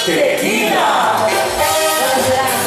Tequila! Buona serata!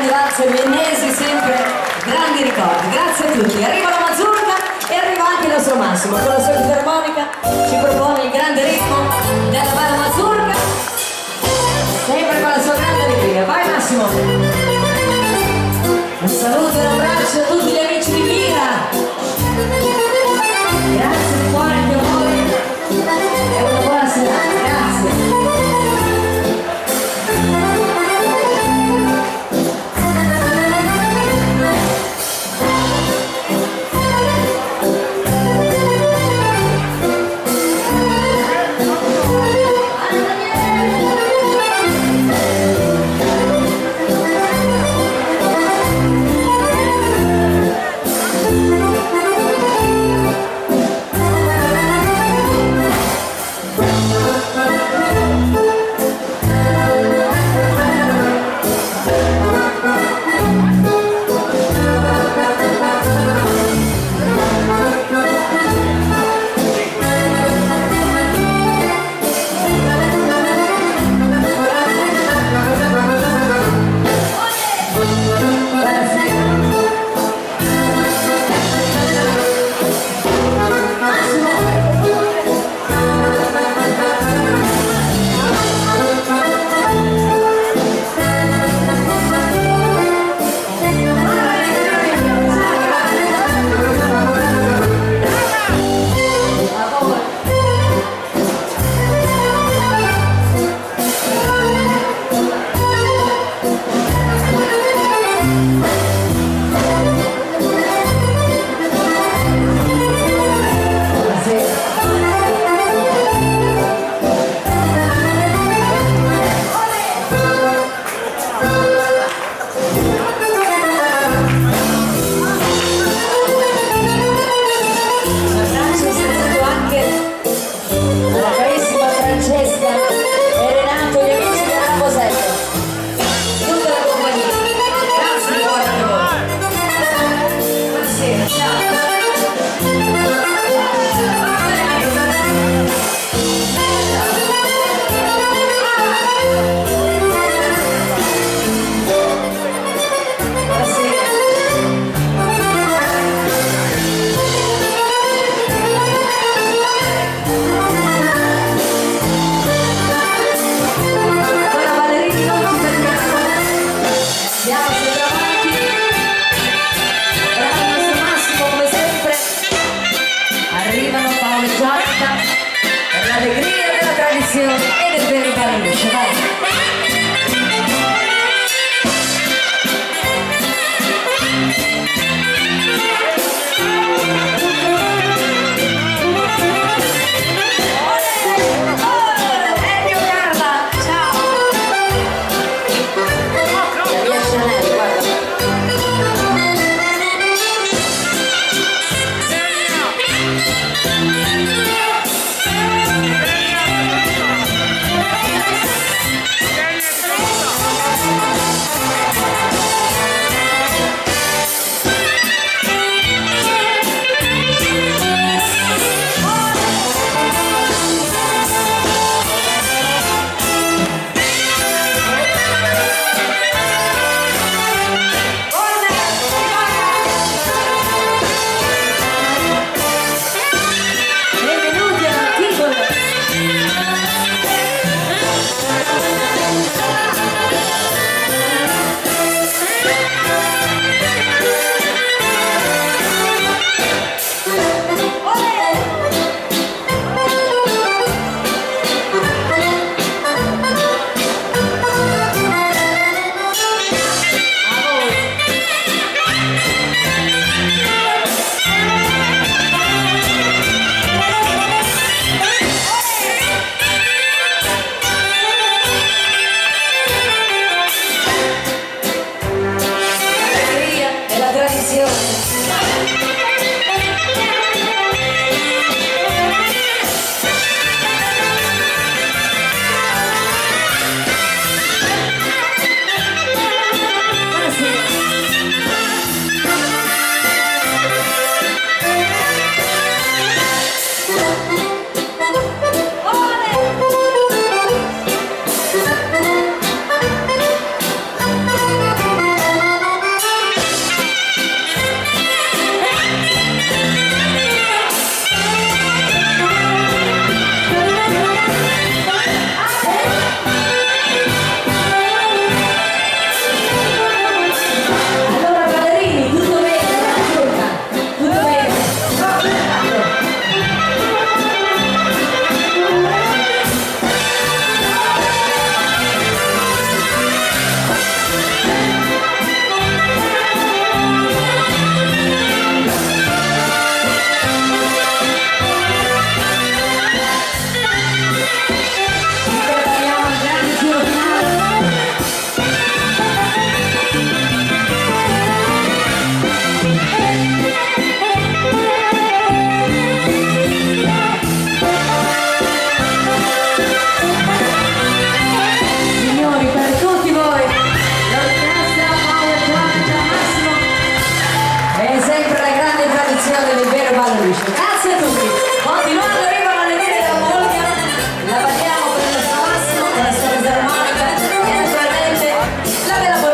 valse viennesi, sempre grandi ricordi. Grazie a tutti. Arriva la mazurka e arriva anche il nostro Massimo con la sua fisarmonica, ci propone il grande ritmo della bella mazurka, sempre con la sua grande allegria. Vai Massimo! Un saluto e un abbraccio a tutti gli amici di Mira. Grazie di cuore anche a voi e una buona serata. Grazie.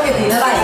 che dire, vai!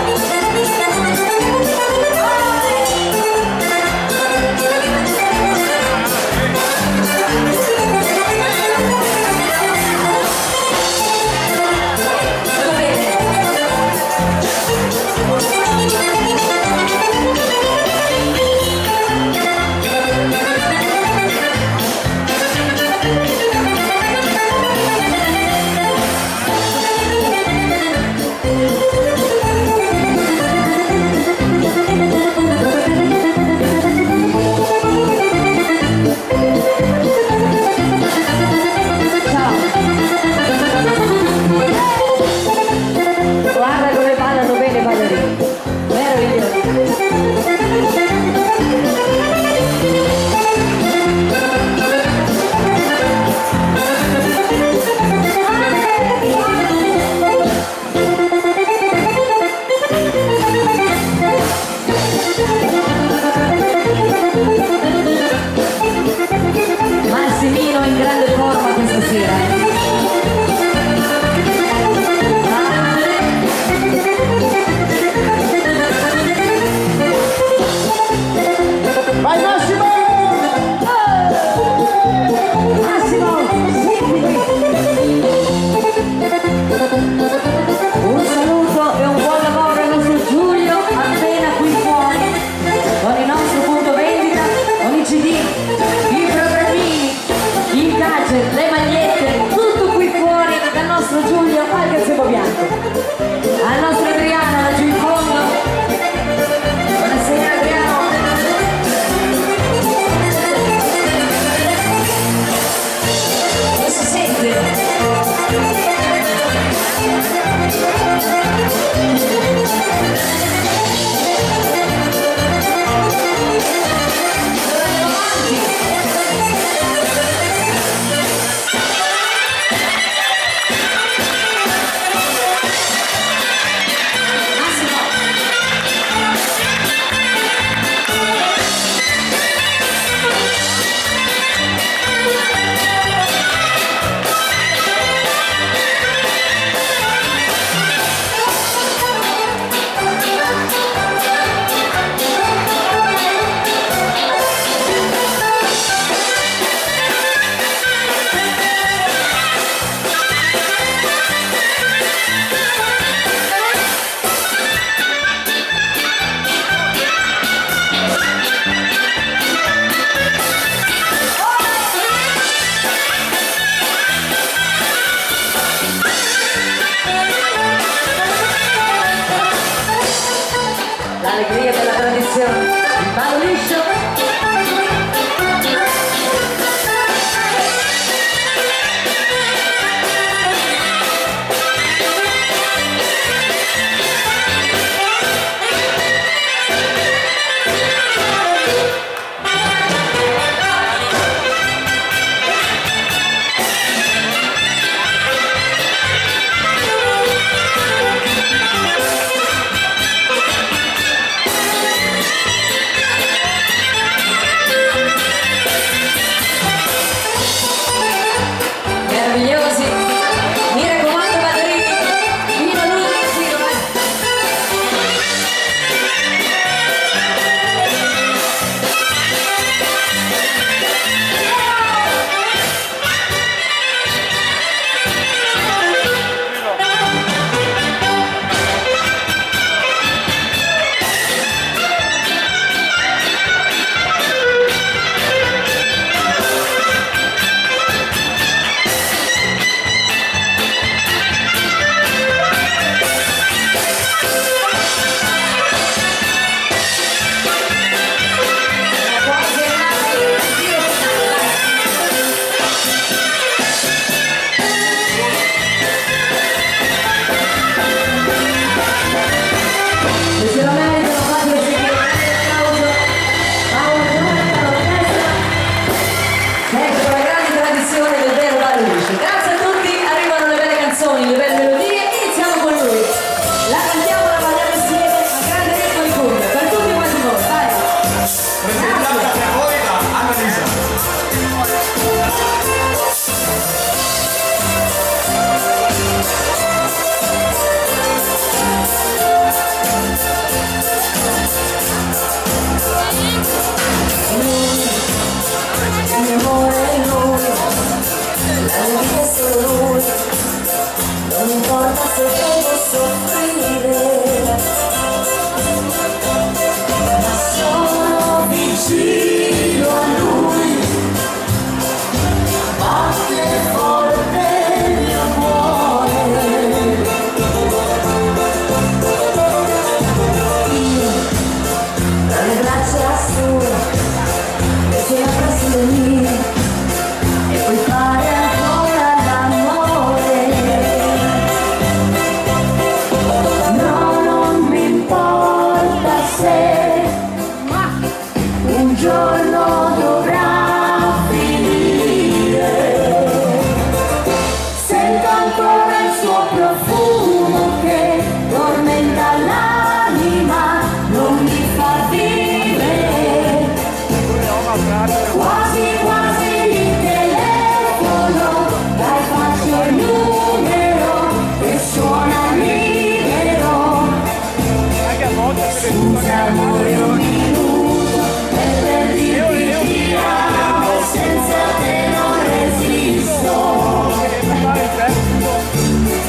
l'amore un minuto e per dirti ti amo senza te non resisto.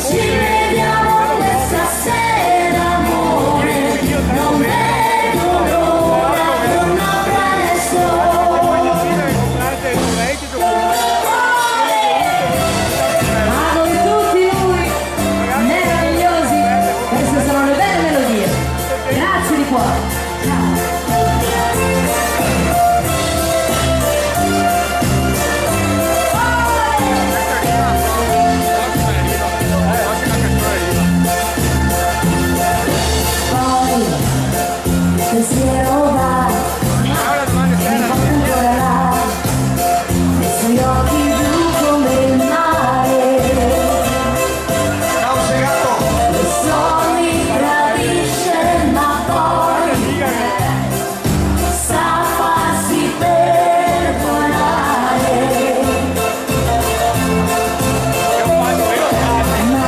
Ci vediamo questa sera amore, non vedo l'ora torna presto. A voi tutti voi meravigliosi, queste sono le belle melodie, grazie di cuore. Pensiero va, mi fa ancora là, nei suoi occhi blu come il mare. Lo so mi tradisce ma poi sa farsi perdonare. Ma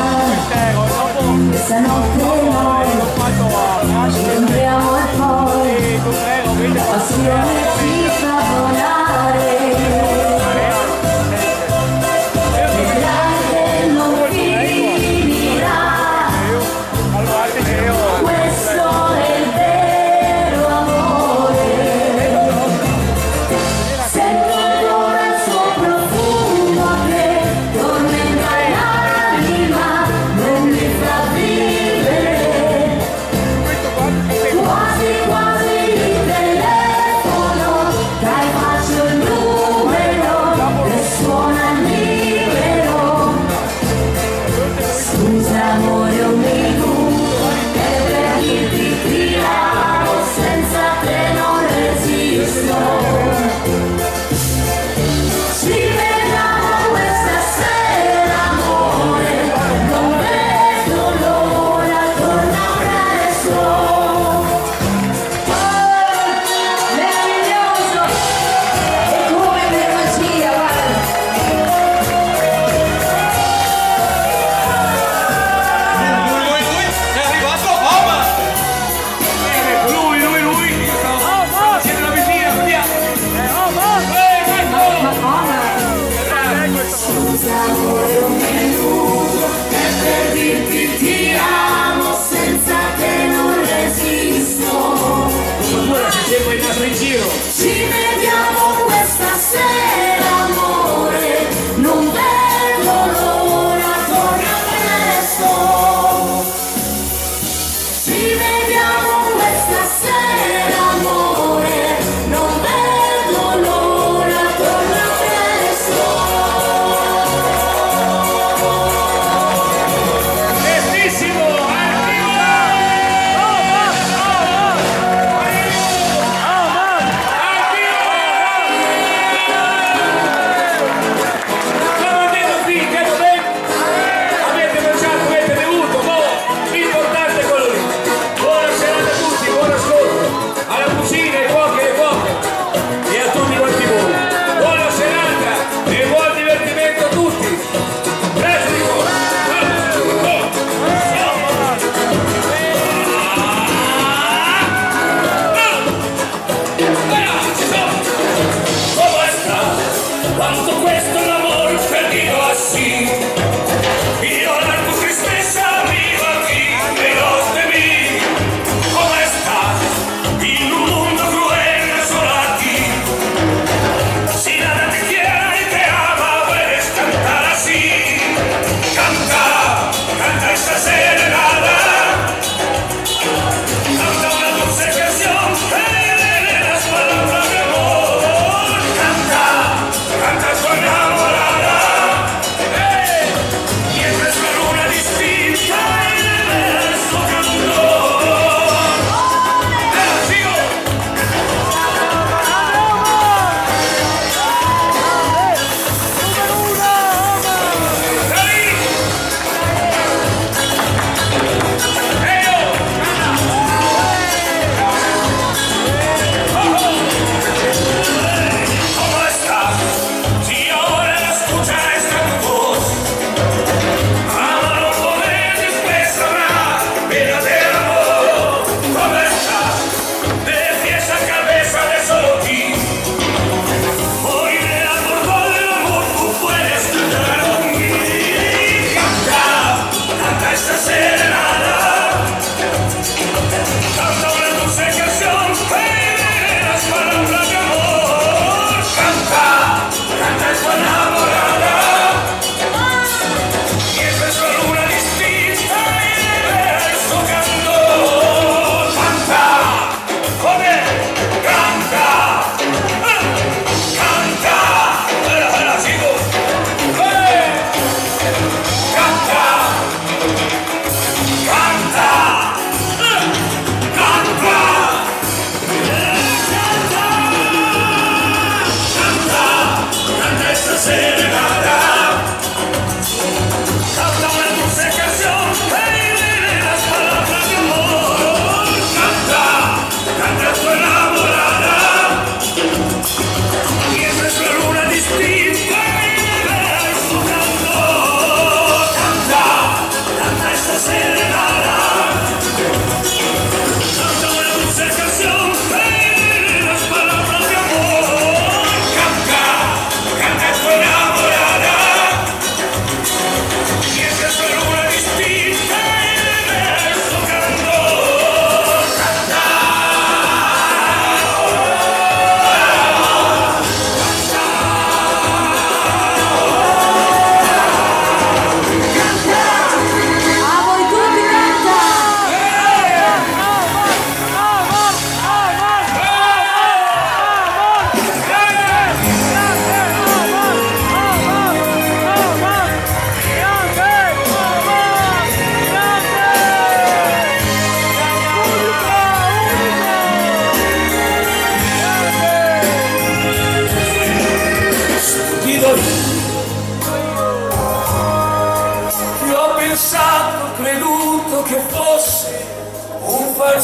questa notte noi ci incontriamo e poi la passione ci fa volare. Vedrai che non finirà, questo è il vero amore. Sento ancora il suo profumo che tormenta l'anima, non mi fa vivere. Quasi quasi il telefono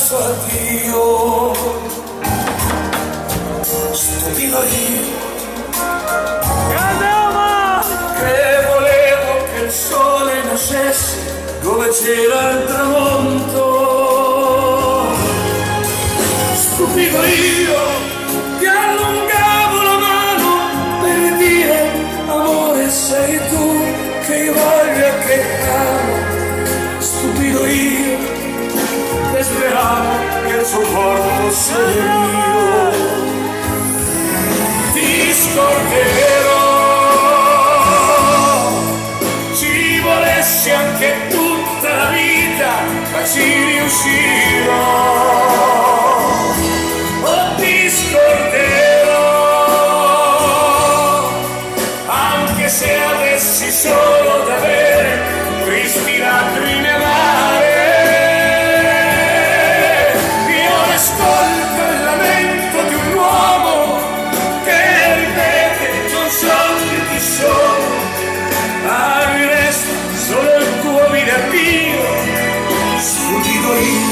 passo a Dio. Stupido io che volevo che il sole nascesse dove c'era il tramonto. Stupido io che allungavo la mano per dire amore sei tu che io voglio e che amo. Stupido io che speravo che il suo corpo sei io. Ti scorderò, ci volessi anche tutta la vita, ma ci riuscirò. Oh, ti scorderò, anche se avessi solo da bere tristi lacrime amare. Io ascolto il lamento di un uomo che ripete non so più chi sono, ma mi resta solo il tuo dire addio. Stupido io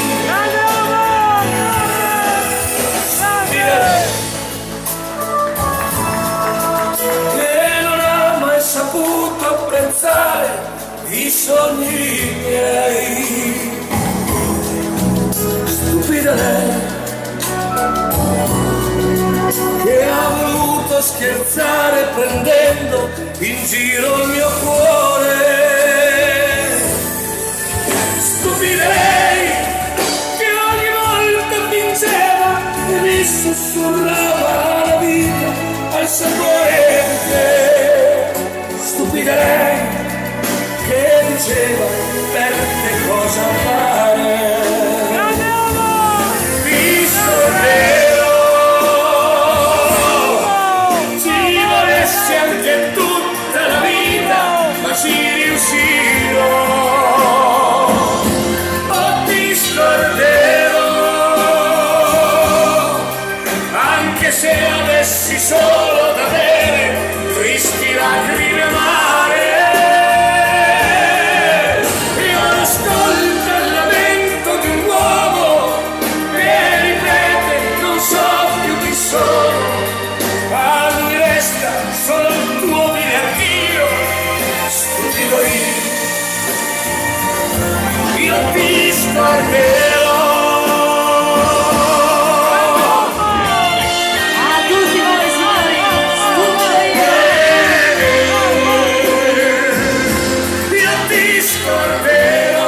che non ha mai saputo apprezzare i sogni miei. Stupida lei che ha voluto scherzare prendendo in giro il mio cuore. Stupida lei che ogni volta fingeva e mi sussurrava la vita al sapore di te. Stupida lei che diceva per che cosa fare. Ti scorderò, ci volessi anche tutta la vita, ma ci riuscirò. Oh, ti scorderò, anche se avessi solo da bere tristi lacrime amare. Io ti scorderò. A tutti voi signori, Io ti scorderò.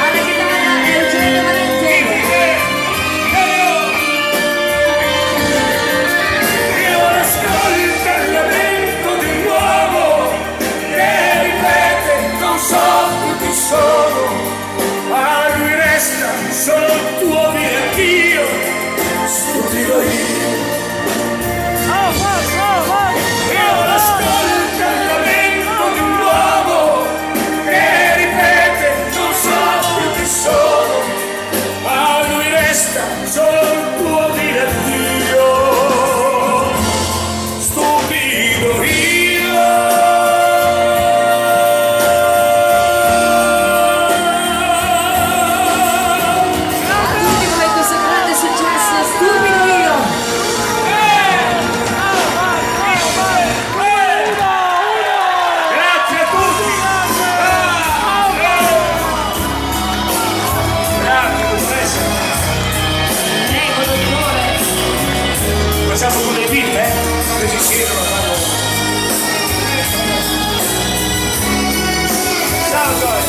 alla chitarra Eugenio Valenti. Io ascolto il lamento di un uomo che ripete non so più chi sono, a lui resta solo il tuo dire addio. Stupido io. Io ascolto il lamento di un uomo che ripete non so più chi sono, a lui resta solo il tuo dire addio. Stupido io. A tutti voi questo grande successo, stupido io. Grazie a tutti. Grazie, professore. Prego, dottore. Facciamo con le vite, che si siedono. Ciao, Joy.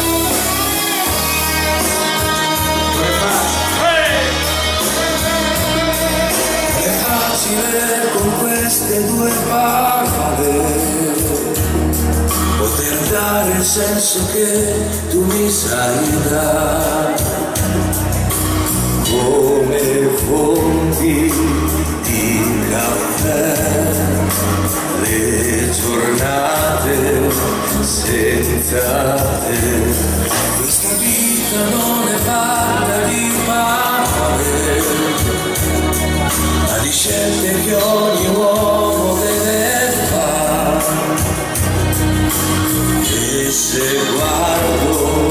È facile con queste due parole poter dare il senso che tu mi sai dare, come fondi di caffè, le giornate senza te. Questa vita non è fatta di parole, ma di scelte che ogni uomo deve fare. E se guardo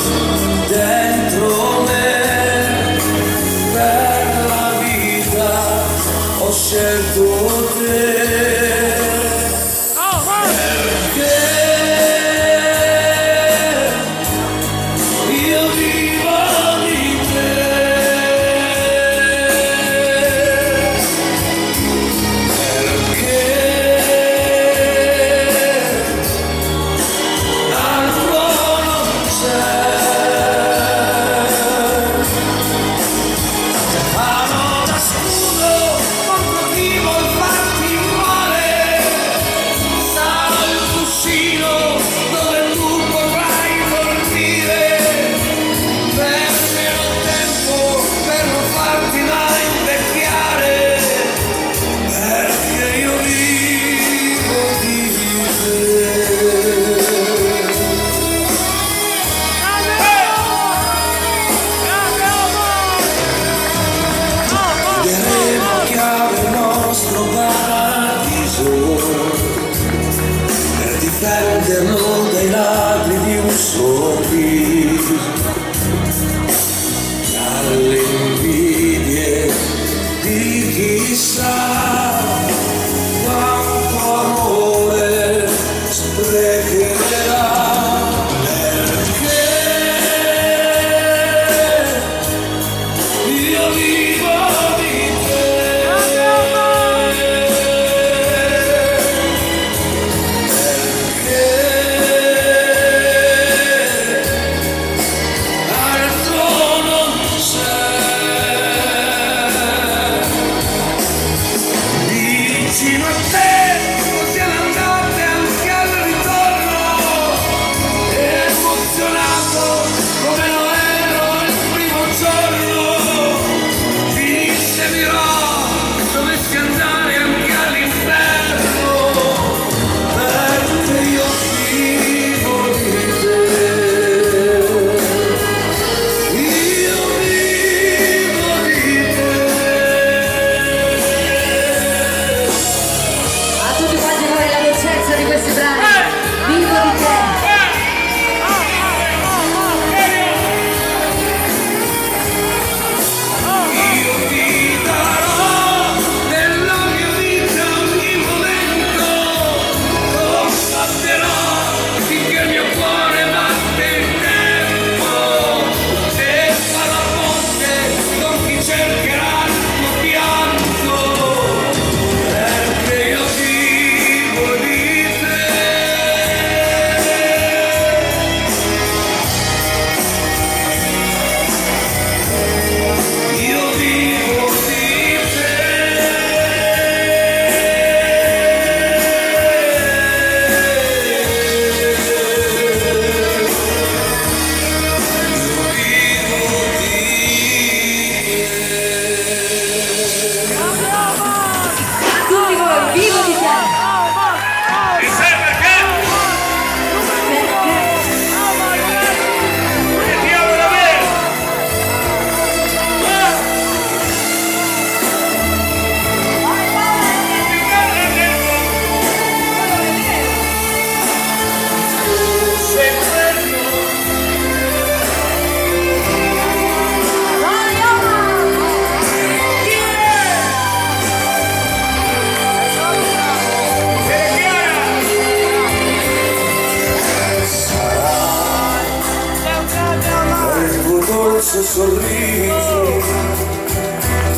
suo sorriso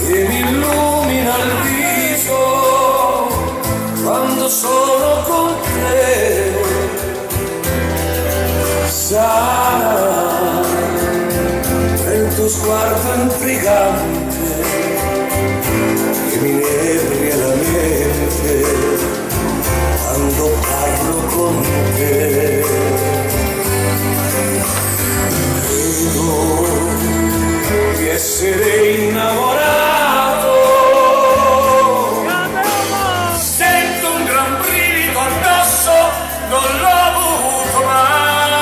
che mi illumina il viso quando sono con te. Sarà il tuo sguardo intrigante che mi nervia la mente quando parlo con te. Credo di essere innamorato, sento un gran brivido addosso, non l'ho avuto mai.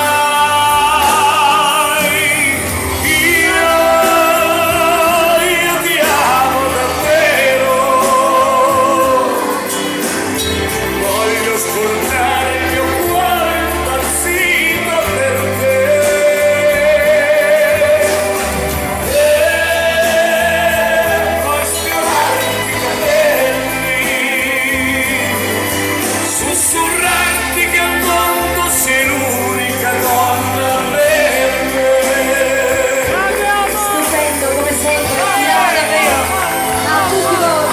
Io ti amo davvero, voglio ascoltare il mio cuore impazzito per te. Sussurrarti che al mondo sei l'unica donna per me. Stupendo come sempre, ti amo davvero a tutti voi.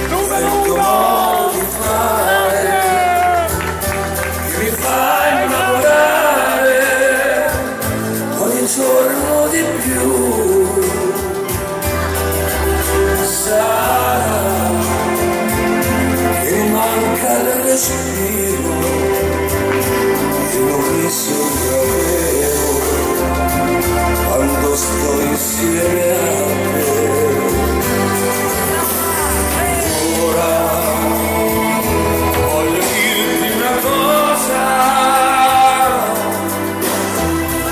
Numero uno di fare che mi fai innamorare ogni giorno di più. Sarà che mi manca il respiro che non mi sembra vero quando sto insieme a te. Ora voglio dirti una cosa,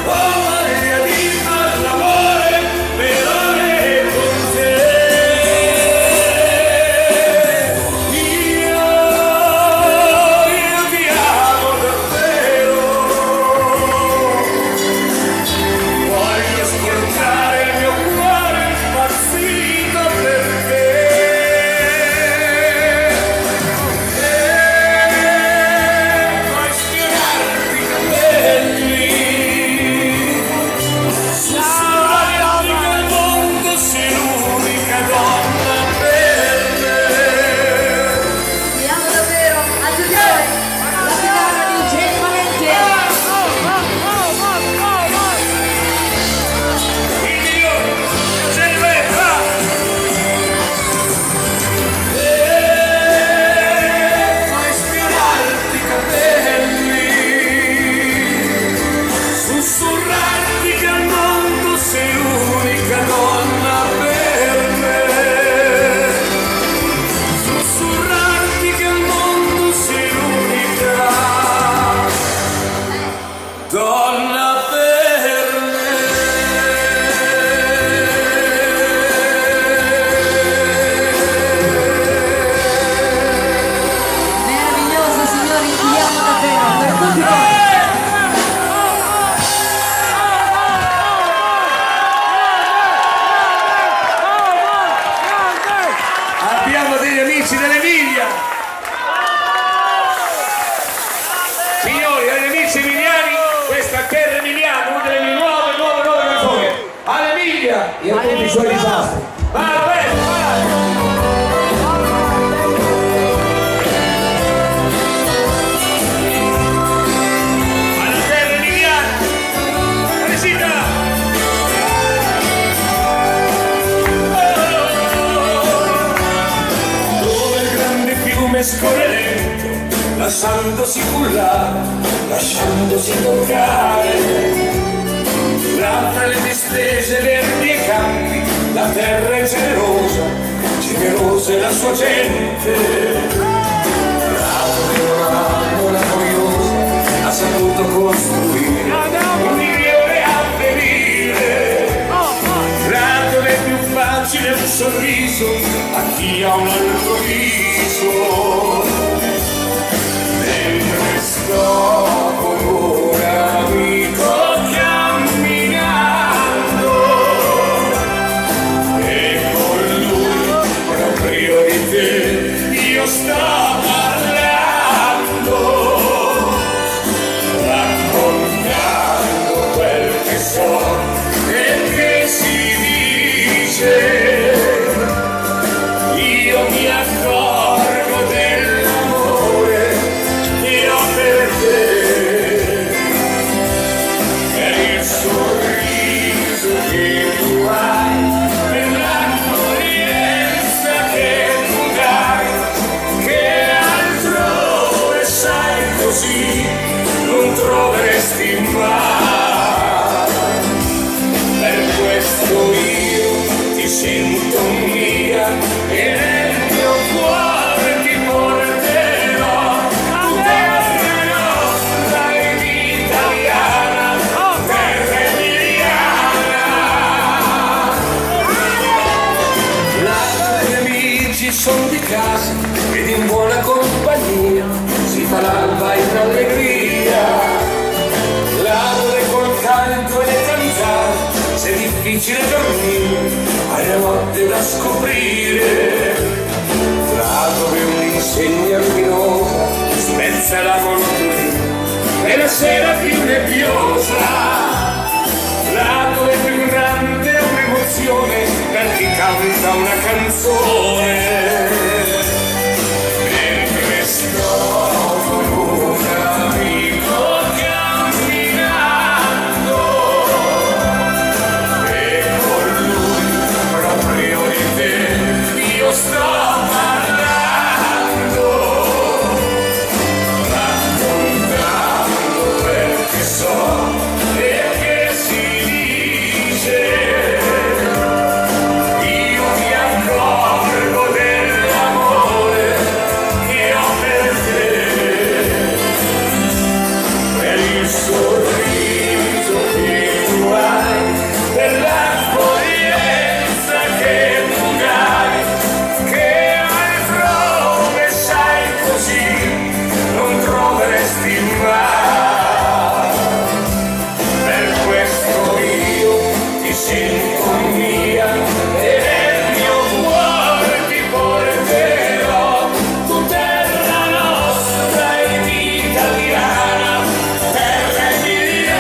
voglia di far l'amore per ore con te. Io ti amo davvero, voglio ascoltare il mio cuore impazzito per te. Puoi sfiorarti i capelli, sussurrarti che al mondo sei l'unica donna per me. Ti amo davvero a tutti voi. La chitarra di Eugenio Valenti. Il migliore Eugenio Valenti, va! Puoi sfiorarti i capelli, sussurrarti che al mondo sei l'unica donna per me. Sussurrarti che al mondo sei l'unica donna per me. Meraviglioso signori, ti amo davvero per tutti voi. Abbiamo degli amici dell'Emilia. Signori, agli amici emiliani, questa è terra emiliana, una delle mie nuove canzoni. All'Emilia e a tutti i suoi disastri. Vai, Roberto, vai! Alla terra emiliana, Teresina! Dove il grande fiume scorre lento, lasciandosi cullare, lasciandosi toccare. Là tra le distese verdi e campi, la terra è generosa, generosa è la sua gente. Una curiosa ha saputo costruire un migliore avvenire. Là dove è più facile un sorriso a chi ha un altro viso. Mentre sto con un amico camminando e con lui proprio di te io sto difficile dormire, hai le notti da scoprire, là dove un'insegna luminosa spezza la monotonia e la sera più nebbiosa, là dove più grande è un'emozione per chi canta una canzone. Mentre sto con un amico camminando e con lui proprio di te io sto parlando, raccontando quel che so e che si dice. Io mi accorgo dell'amore che ho per te, per il sorriso che tu hai, per l'accoglienza che tu dai, che altrove sai così non troveresti mai. Per questo io ti sento mia e nel mio cuore ti porterò, tu terra nostra ed italiana, terra emiliana.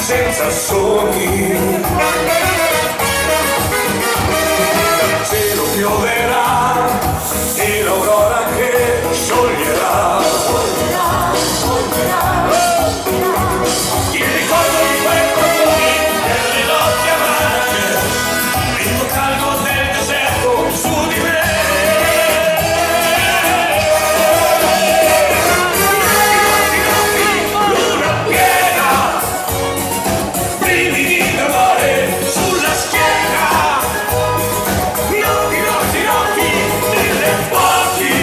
Senza sogni, dal cielo pioverà e l'aurora che scioglierà. Il ricordo di quei portoni delle notti amate, il caldo del deserto su di me. Luna piena, brividi d'amore sulla schiena, notti mille fuochi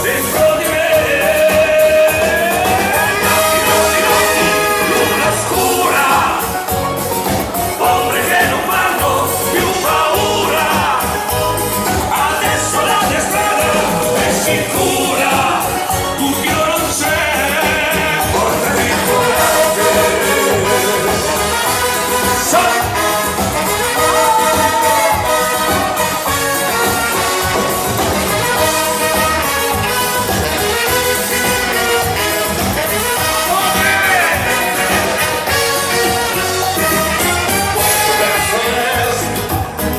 dentro di me. Notti, luna scura, ombre che non fanno più paura. Adesso la mia strada è sicura, dubbio non c'è, portami il coraggio.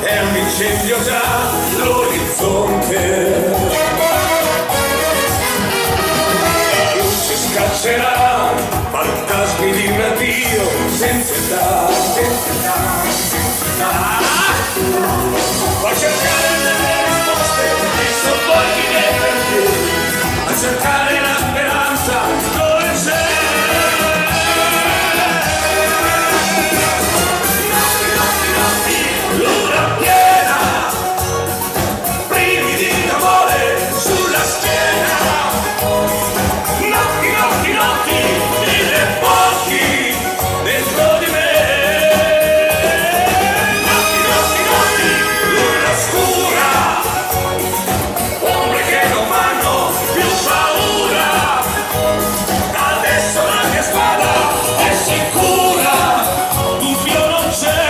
È un incendio già l'orizzonte, senza età, a cercare delle risposte e sopporti dei perché, a cercare la speranza dove c'è. Luna piena, brividi d'amore sulla schiena, notti, mille pochi dentro di me. Notti, luna scura, ombre che non fanno più paura. Adesso la mia spada è sicura, dubbio non c'è.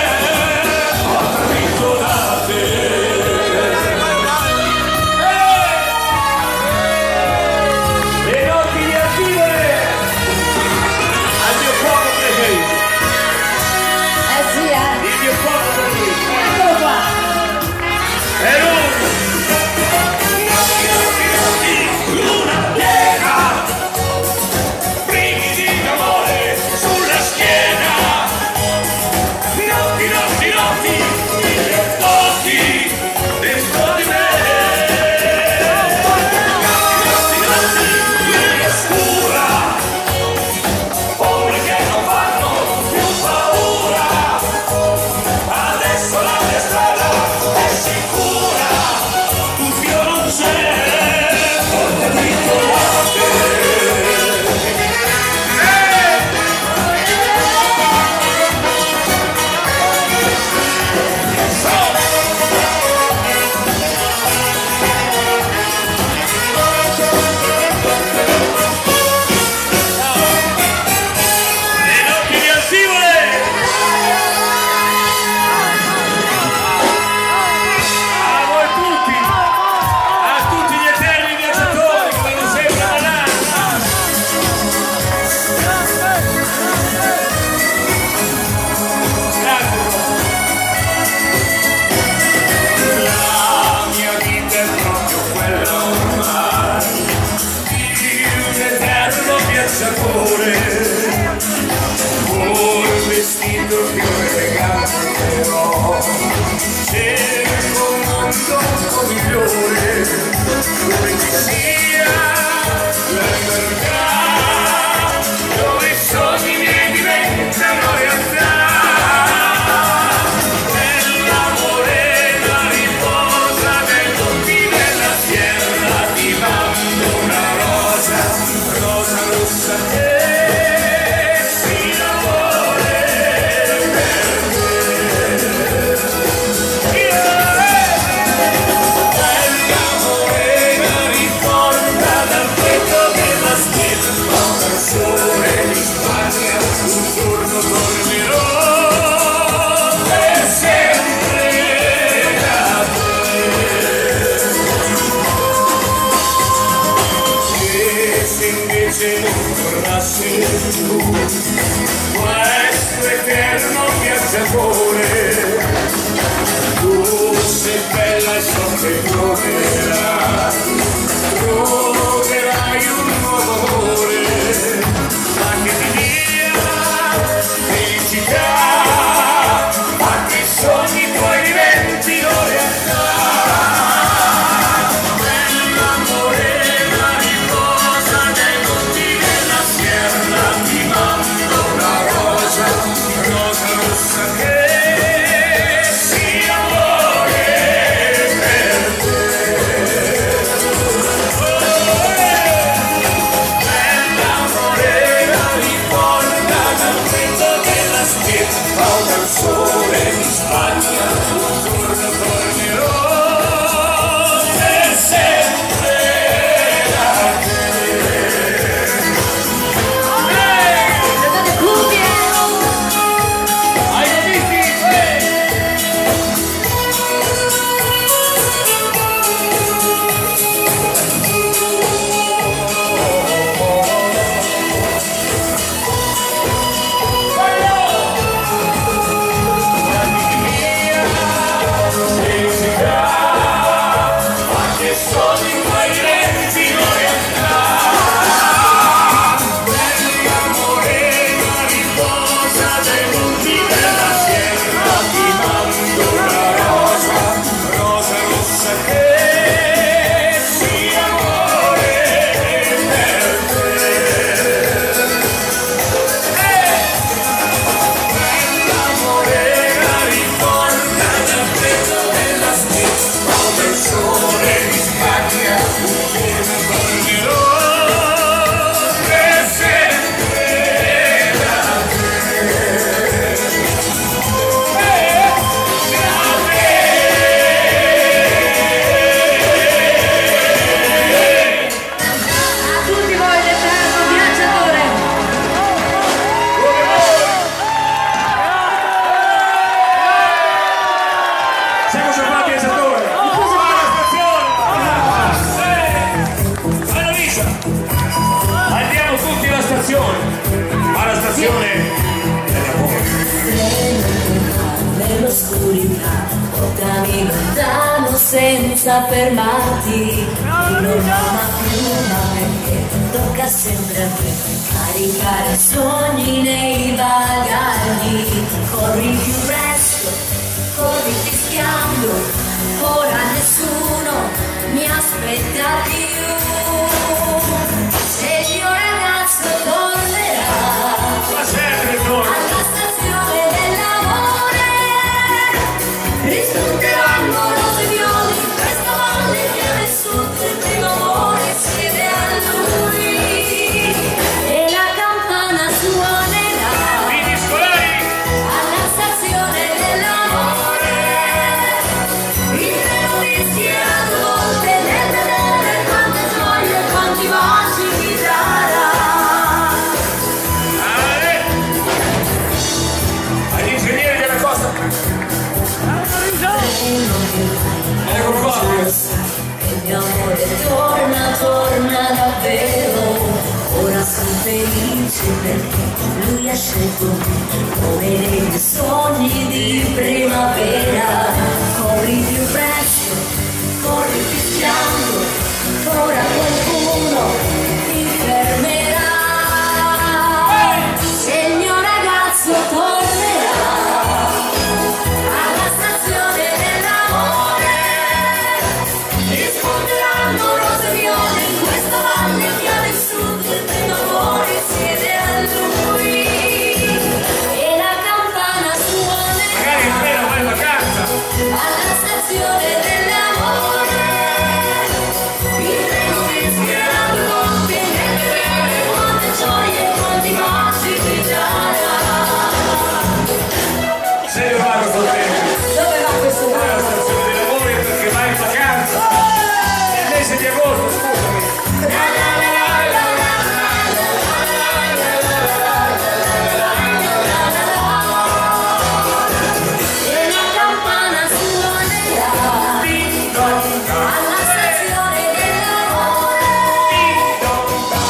Un vestito più elegante, cerco un mondo migliore dove ci sia la libertà, dove i sogni miei diventano realtà. Nell'amore la riposa nel monti della sierra, ti mando una rosa rossa che questo eterno viaggiatore, tu sei bella e so che troverai un nuovo amore, ma che ti dia felicità, ma che i sogni tuoi diventino realtà. Che sia amore per te. senza fermarti, non ama più mai, tocca sempre a me caricare sogni nei bagagli. Corri più presto, corri fischiando, ora nessuno mi aspetta più. Se il mio ragazzo tornerà alla stazione dell'amore, rispunteranno rose viola in questa valle che ha vissuto il primo amore, siete a lui e la campana suonerà alla stazione dell'amore, il treno fischia due volte nel vedere quante gioie e quanti baci mi darà. All'ingegnere della costa. Ecco qua. Il mio amore torna, torna davvero. Ora sono felice perché lui ha scelto me come nei miei sogni di primavera. Corri più presto, corri fischiando, ora qualcuno ti fermerà. Se il mio ragazzo tornerà alla stazione dell'amore, risponderanno rose viole in questa valle che ha vissuto il primo amore, siete a lui e la campana Magari in suonerà vai in vacanza. alla stazione dell'amore, il treno fischierà due volte nel vedere quante gioie e quanti baci ti darà. Se ne va questo treno. Dove va questo Alla treno? stazione dei lavori perché vai in vacanza. Nel mese di agosto, scusami. E la campana suonerà alla stazione dell'amore,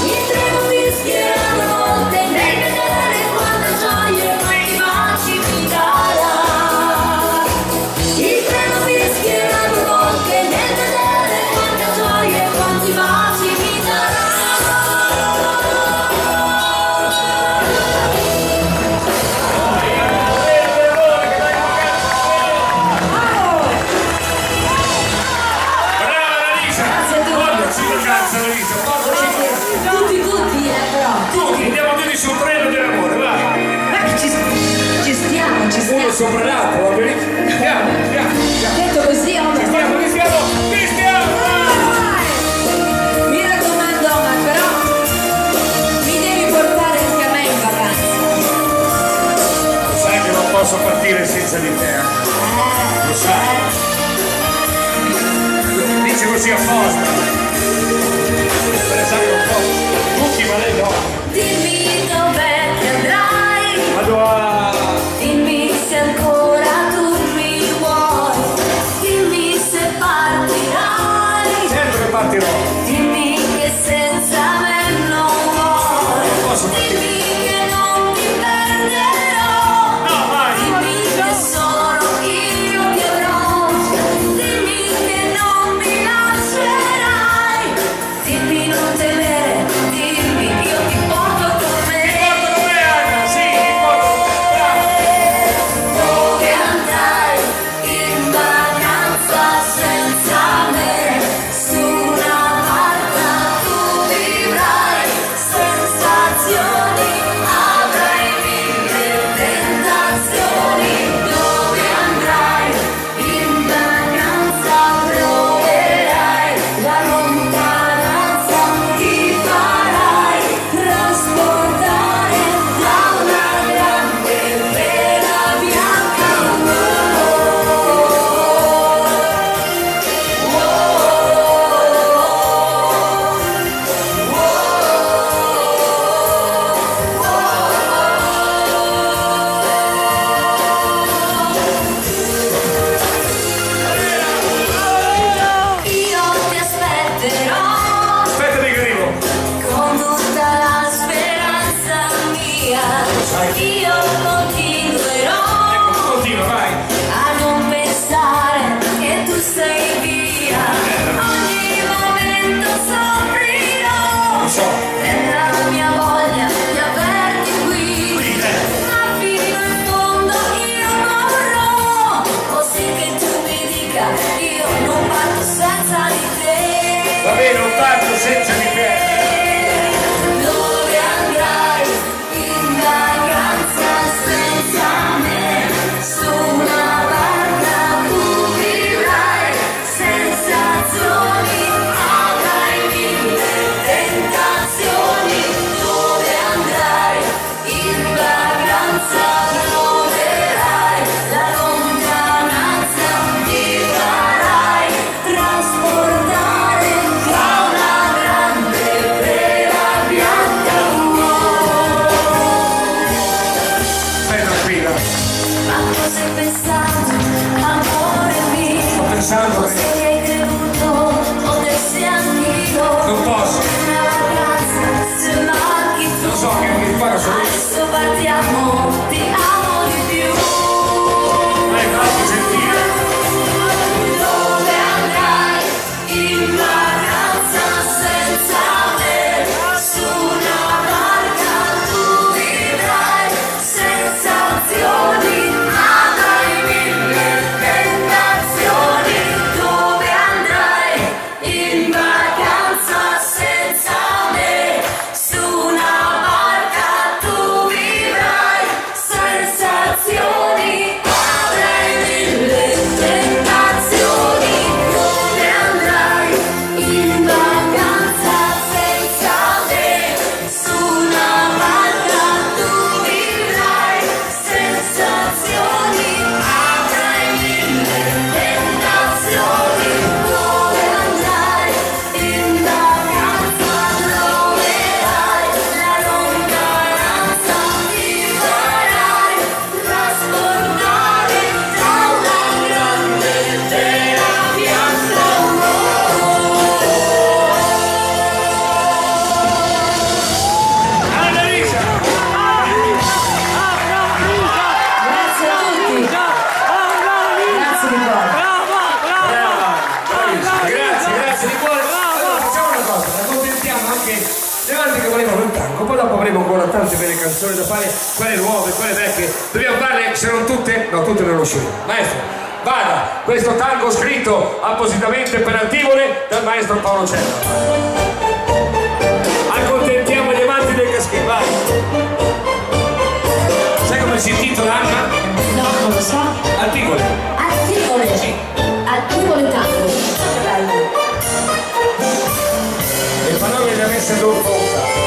il treno fischierà due volte nel vedere quante gioie e quanti baci mi darà. Il treno fischierà due volte nel vedere quante gioie e quanti baci mi darà. Brava Annalisa! Grazie a tutti. Guarda, si vacanza Annalisa, porca. Tutti, però. Tutti, andiamo tutti sul treno dell'amore, vai! Ma che ci stiamo. Uno sopra l'altro, va benissimo. Andiamo. Detto così, Stiamo! mi raccomando, ma però mi devi portare anche a me in vacanza. Sai che non posso partire senza di te, lo sai. Dice così apposta. Sai che non posso. Tutti, ma lei no. Dimmi dov'è che andrai, Vado a... dimmi se ancora tu mi vuoi, dimmi se partirai, Sempre partirò. dimmi che senza me non vuoi, Posso partire? dimmi che non ti perderò, No, vai. dimmi che sono io che avrò, dimmi che non mi lascerai. tante belle canzoni da fare, quelle nuove, quelle vecchie. Dobbiamo farle, se non tutte? No, tutte non riusciremo. Maestro, vada, questo tango scritto appositamente per Antigone dal maestro Paolo Cella. Accontentiamo gli amanti del Casquet, vai. Sai come si intitola, Anna? No, non lo so. Antigone. Antigone. Sì. Antigone tango. Bello. Le parole le avesse dovuta.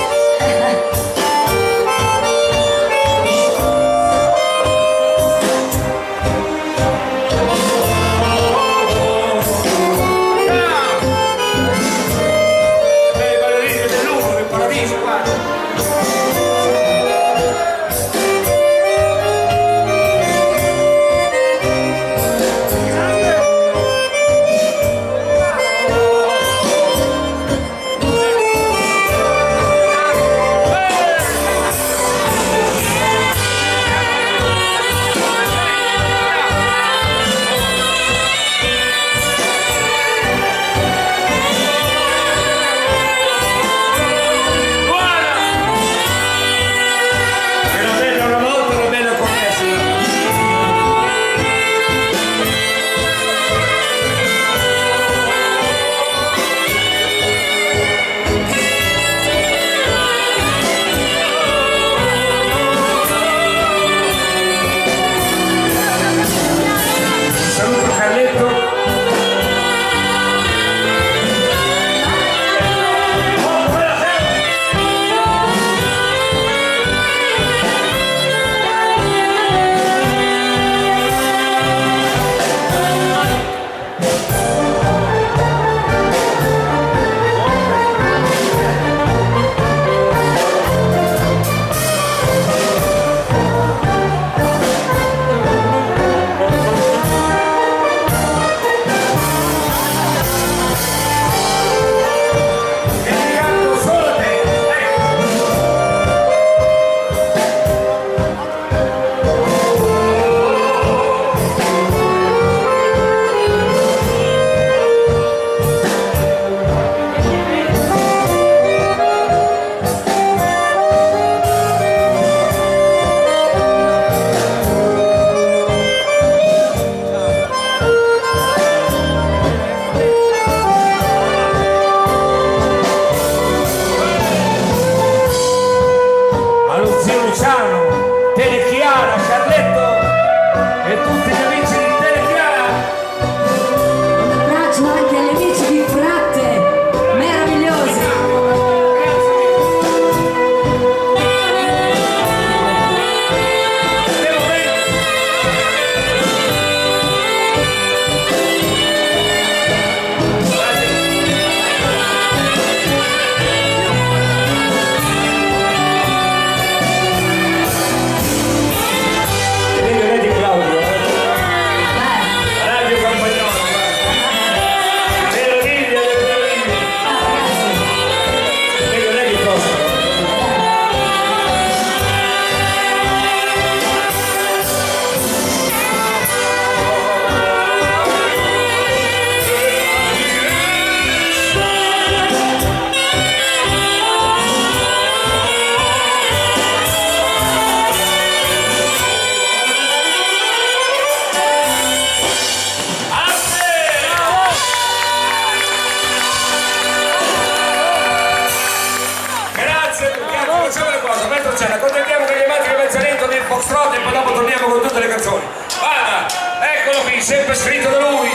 Foxtrot e poi dopo torniamo con tutte le canzoni. Vada, eccolo qui, sempre scritto da lui.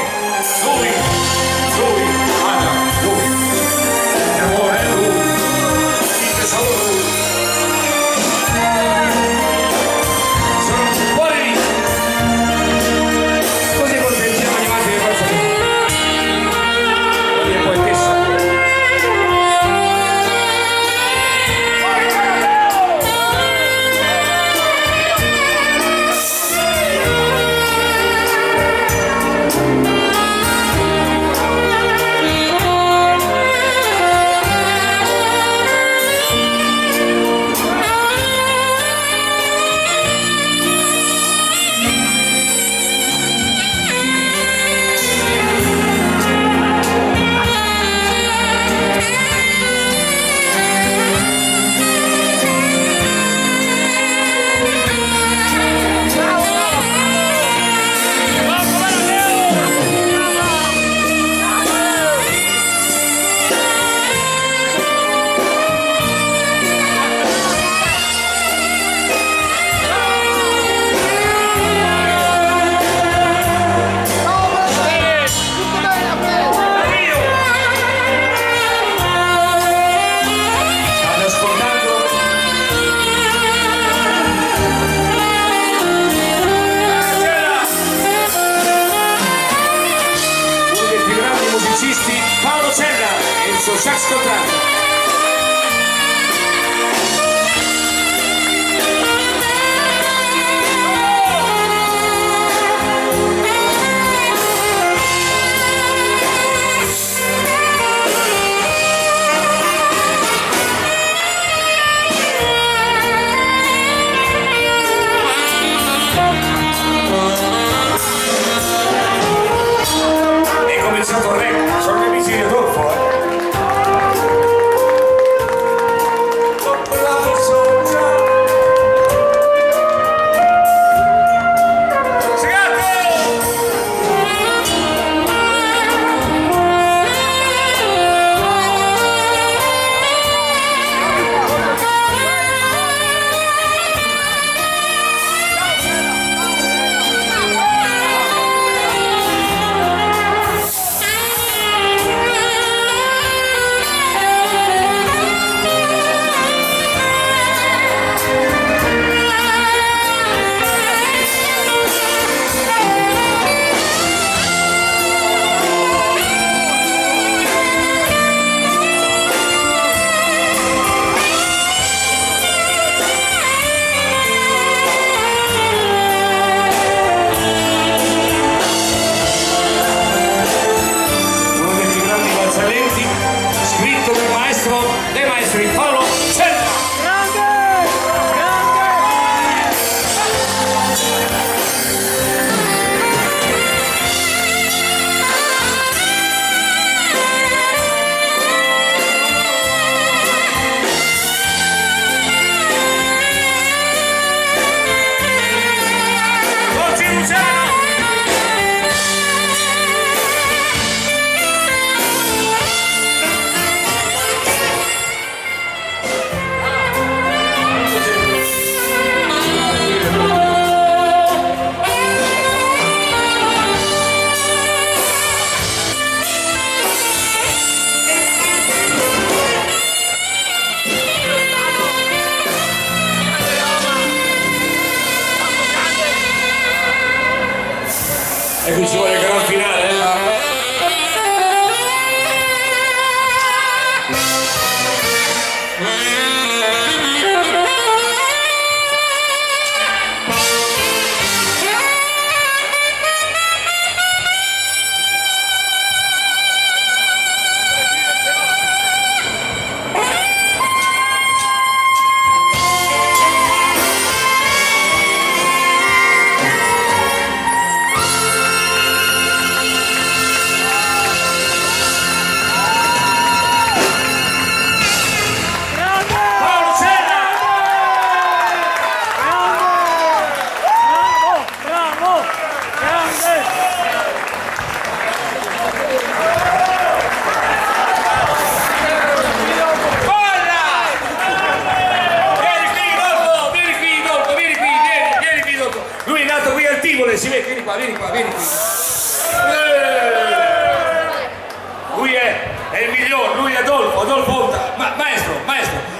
Vada, lui. L'amore è lui, dice solo lui. Sono fuori lì. Così contentiamo gli amanti del Calzatino. Lui è poetessa. sul sax contrario. Sono gli amici di Adolfo, E qui ci vuole il gran finale, si vede, vieni qua, vieni qui. Lui è il miglior, lui è Adolfo Onta. Maestro,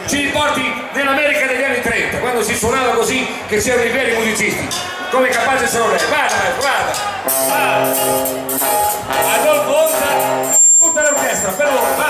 ci riporti nell'America degli anni 30, quando si suonava così, che c'erano i veri musicisti, come capace sono lei. Guarda, Adolfo Onta, tutta l'orchestra, per loro, va.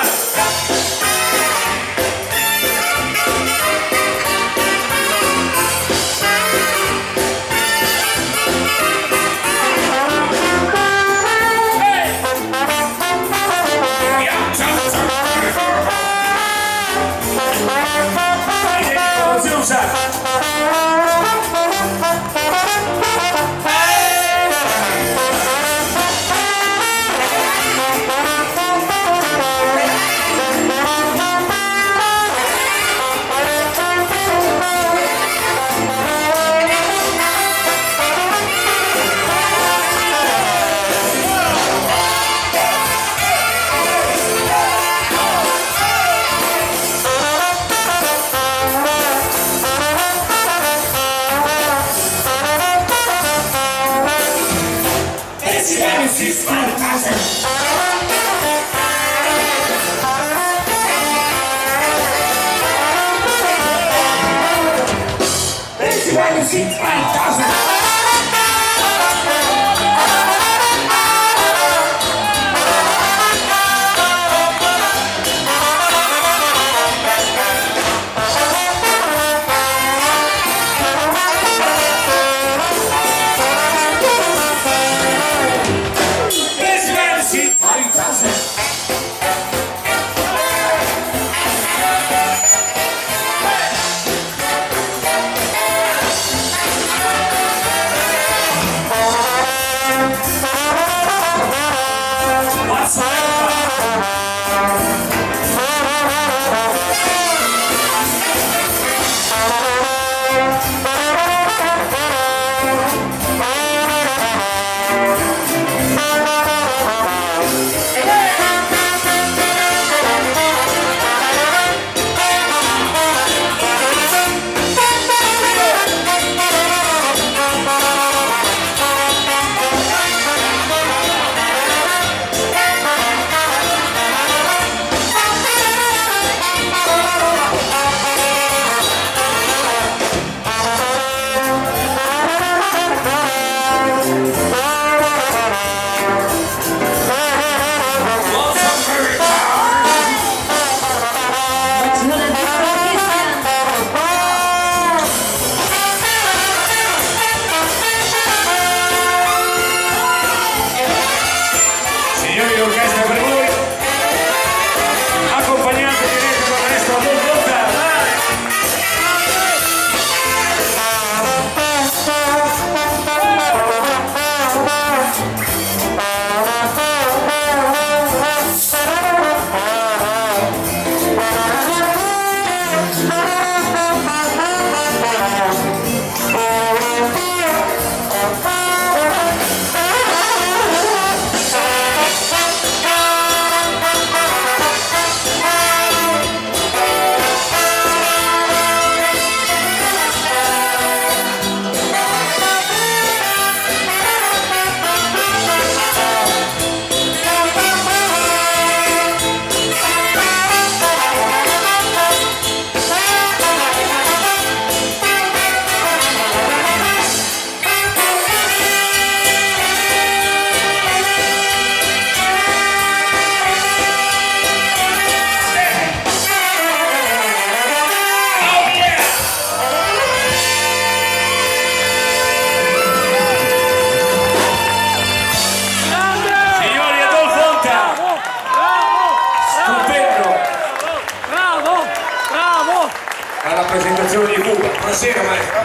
presentazione di Cuba. Buonasera maestro.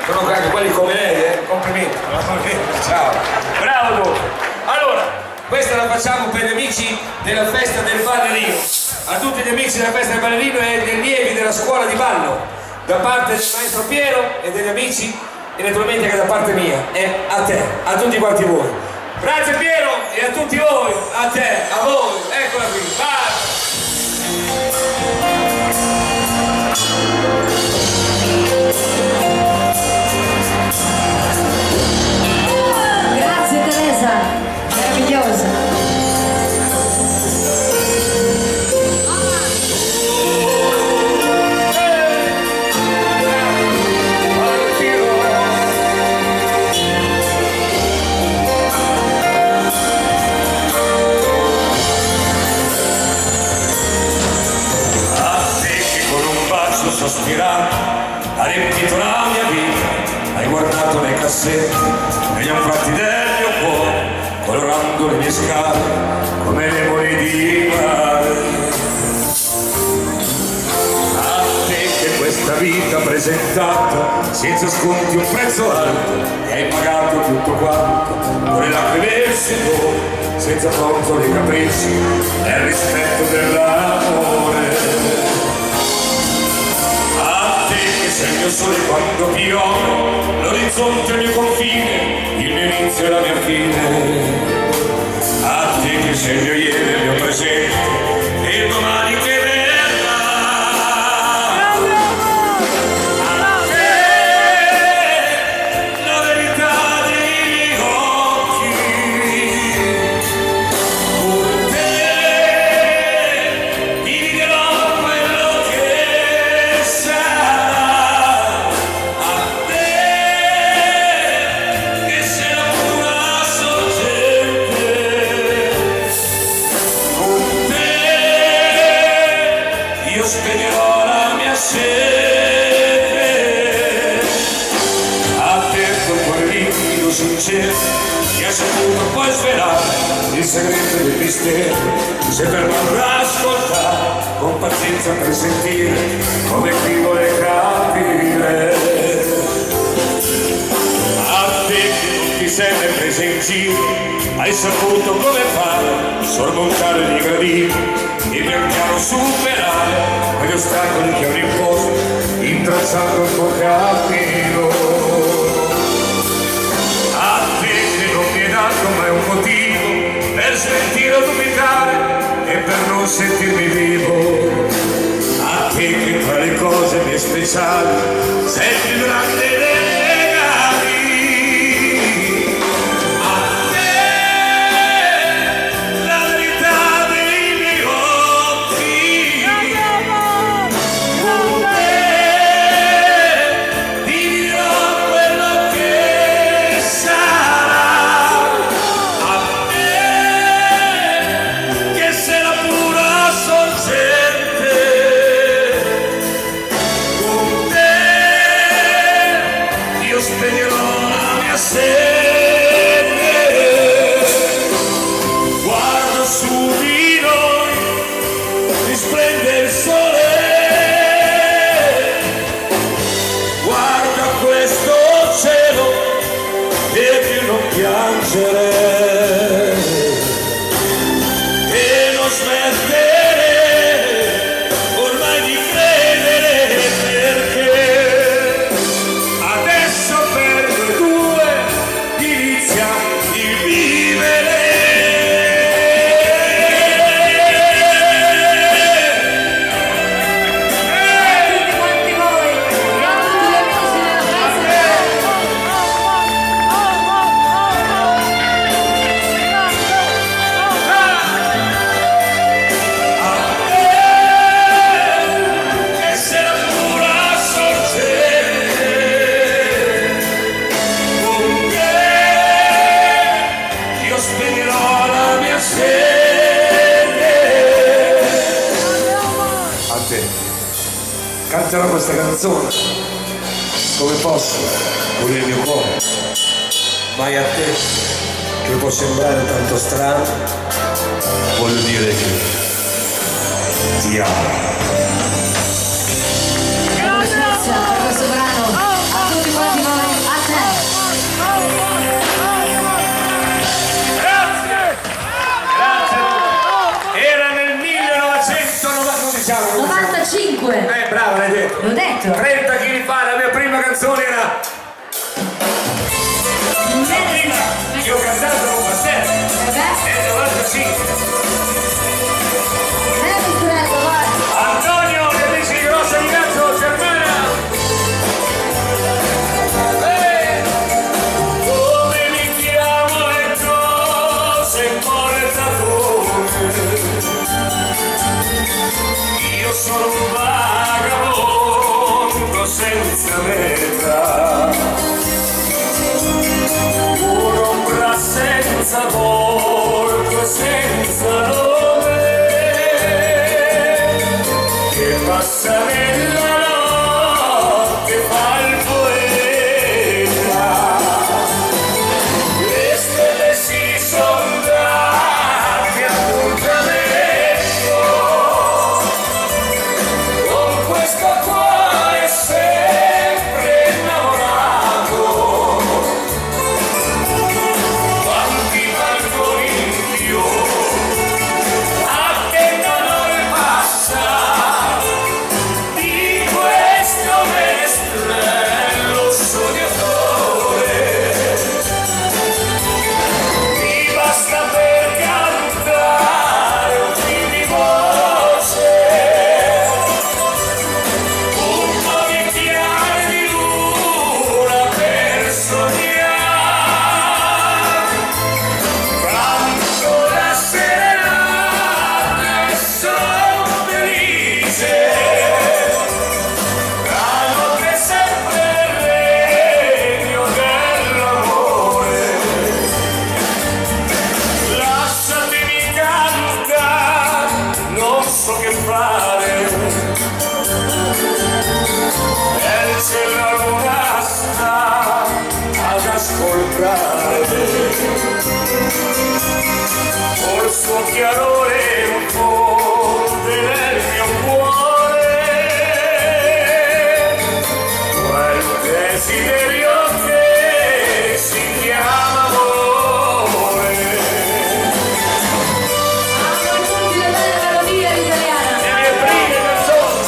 Sono anche quelli come lei, complimenti. Ciao. Bravo tu. Allora, questa la facciamo per gli amici della festa del ballerino. A tutti gli amici della festa del ballerino e degli allievi della scuola di ballo, da parte del maestro Piero e degli amici, e naturalmente anche da parte mia, e a te, a tutti quanti voi. Grazie Piero e a tutti voi, a te, a voi, eccola qui, vai! Grazie Teresa, meravigliosa. Sospirato, hai riempito la mia vita, hai guardato nei cassetti, negli anfratti del mio cuore, colorando le mie scale come le monete di mare. A te che questa vita presentata, senza sconti un prezzo alto, e hai pagato tutto quanto, con le lacrime e il sudore, senza fronzoli e capricci, nel rispetto dell'amore. Sei il mio sole quando piove, l'orizzonte è il mio confine, il mio inizio e la mia fine. A te che sei il mio ieri e il mio presente, e il domani che verrà. A te la verità dei miei occhi, con te dividerò quello che sarà. Spegnerò la mia sete, a te col cuore limpido sincero, che ha saputo poi svelare il segreto del mistero, se fermato ad ascoltare, con pazienza per sentire, come chi vuole capire. A te che non ti sei mai presa in giro, hai saputo come fare, sormontare gli gradini, e pian piano superare quegli ostacoli che hanno imposto, intralciando il tuo cammino. A te che non mi hai dato mai un motivo per sentire o dubitare e per non sentirmi vivo. A te che tra le cose mie speciali sei il più grande dei regali. Guarda su di noi, risplende il sole, guarda questo cielo e più non piangere e non smettere ormai di credere, perché adesso per noi due inizia il vivere. Canterò questa canzone come posso, con il mio cuore, mai a te, che può sembrare tanto strano, voglio dire che ti amo. 95. Bravo, l'hai detto. L'ho detto. 30 kg fa, la mia prima canzone era... Io ho cantato con Bassetta. Nel 95. Antonio, gli amici di Grossa di Cazzo, Germana. Come mi chiamo e cosa importa come? Io sono un vagabondo senza meta, un'ombra senza volto e senza nome, che passa nella notte fa il poeta. Le stelle si son date appuntamento con questo cuore sempre innamorato. Quanti balconi io attendono il passato di questo menestrello sognatore. Mi basta per cantare un film di voce, un po' di chiare di luna per sognare. Canto la serenata e sono felice, la notte è sempre il regno dell'amore. Lasciatemi cantare, non so che fare, e il cielo la luna sta ad ascoltare, col suo chiarore un ponte nel mio cuore, quel desiderio che si chiama amore. Amo tutti le belle melodie italiane. Le mie prime canzoni.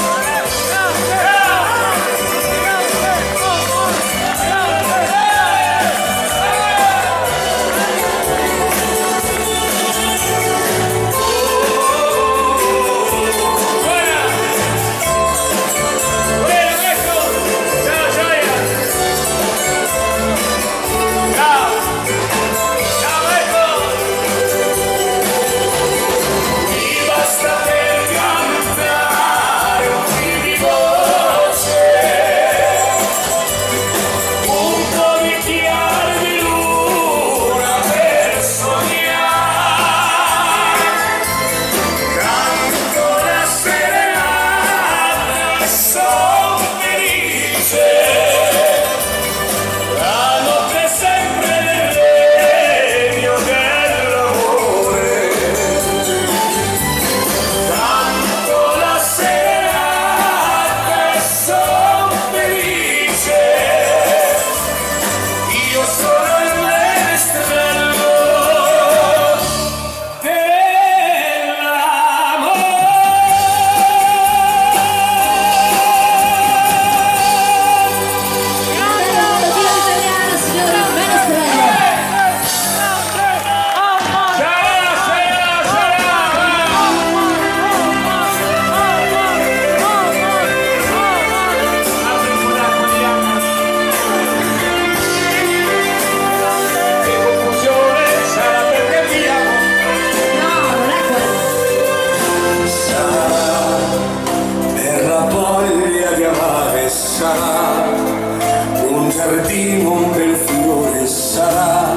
giardino un bel fiore sarà,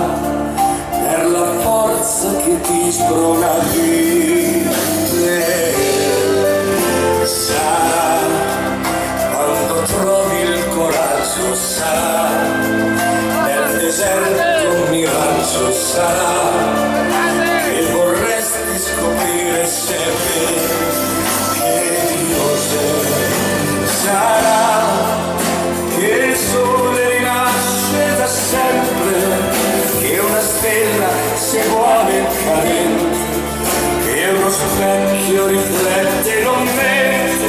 per la forza che ti sprona a vivere. Sarà, quando trovi il coraggio sarà, nel deserto un miraggio sarà, e vorresti scoprire sempre che Dio sei. Sarà che il sole rinasce da sempre, che una stella se vuole cadere, che uno specchio riflette non mente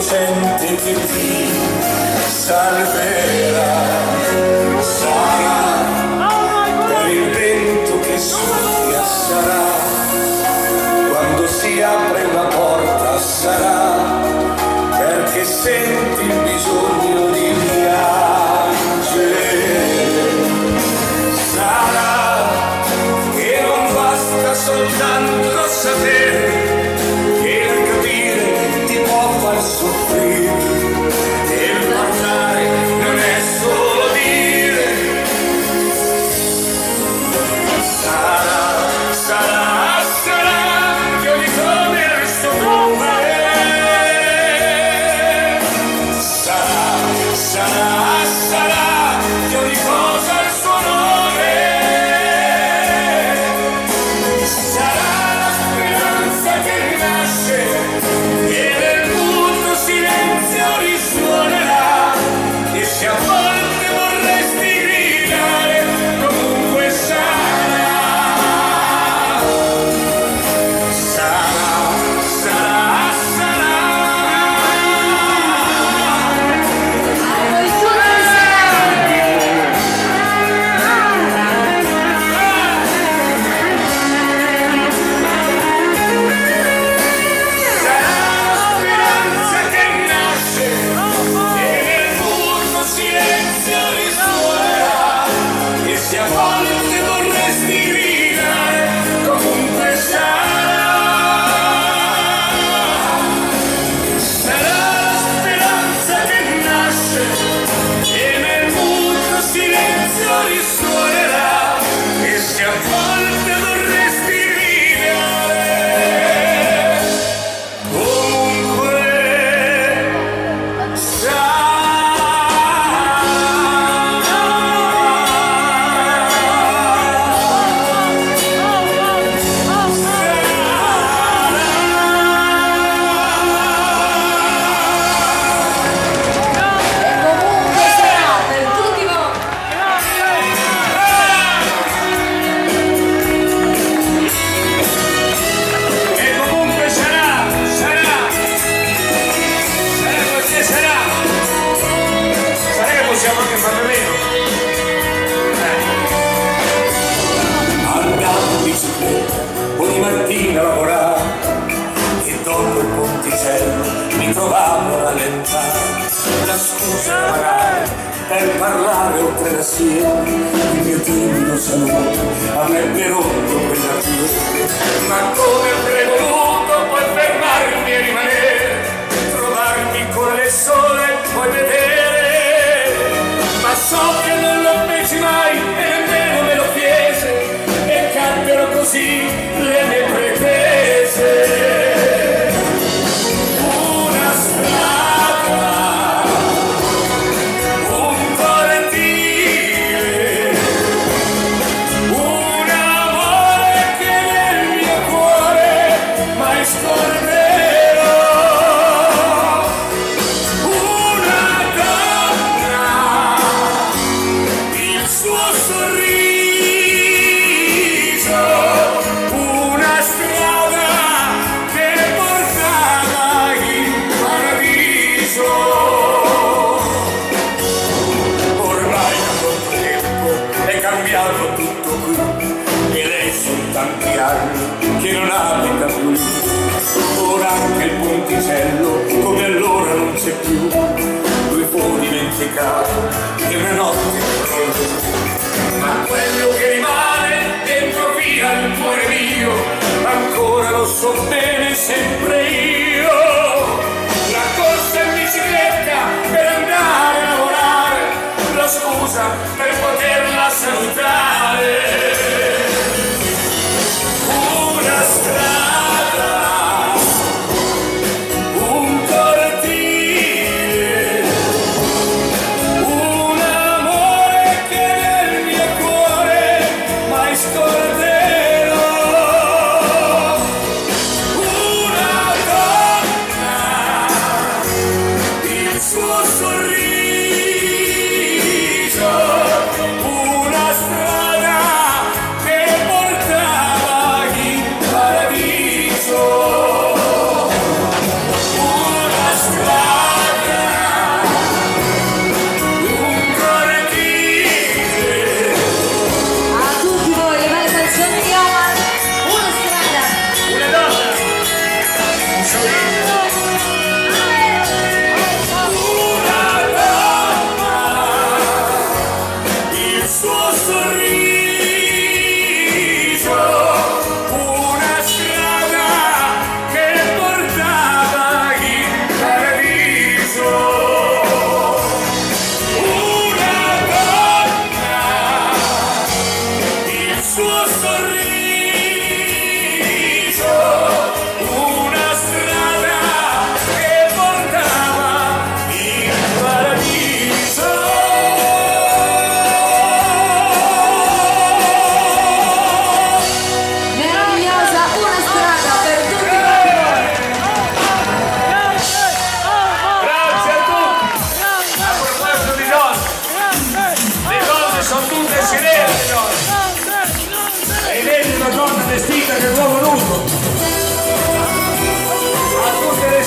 innocente che ti salverà. Sarà per il vento che soffia, sarà quando si apre una porta, sarà perché senti il bisogno di piangere. Sarà che non basta soltanto sapere che il capire ti può far soffrire, e il parlare non è solo dire. Sarà che ogni come il suo nome. Sarà che ogni cosa ha il suo nome. Sarà la speranza che rinasce e nel muto silenzio risuonerà, e se a volte vorresti gridare comunque sarà. Se a volte vorresti gridare comunque sarà. Sarà la speranza che nasce e nel muto silenzio risuonerà, e se a volte vorresti gridare comunque sarà. Possiamo anche farne meno. Andavo in bicicletta ogni mattina a lavorare, e dopo il ponticello mi trovavo a rallentare. La scusa magari per parlare oltre la sera, il mio timido saluto avrebbe rotto quella fiera. Ma come avrei voluto poi fermarmi e rimanere, trovarmi con le sole e poi vedere. Ma so che non lo feci mai e nemmeno me lo chiese, e caddero così le mie pretese. Una strada, un cortile, un amore che nel mio cuore mai scorderò. Una donna, il suo sorriso, una strada che portava in paradiso. Ormai da molto tempo è cambiato tutto qui, e lei sono tanti anni che non abita più lì. Ora anche il ponticello come allora non c'è più, lui fu dimenticato e una notte crollò. Ma quello che rimane dentro via il cuore mio, ancora lo so bene sempre io. La corsa in bicicletta per andare a lavorare, la scusa per poterla salutare. Una strada, un cortile, un amore che nel mio cuore mai scorderò.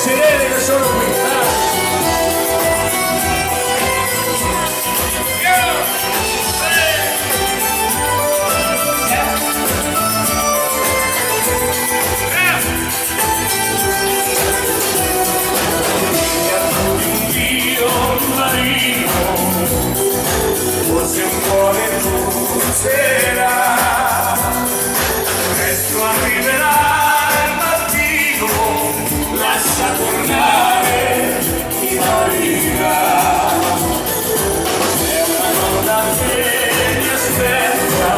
sirene che sono qui. Forse un cuore tu sera, presto arriverà il mattino, lascia tornare chi Maria. È una donna che mi aspetta,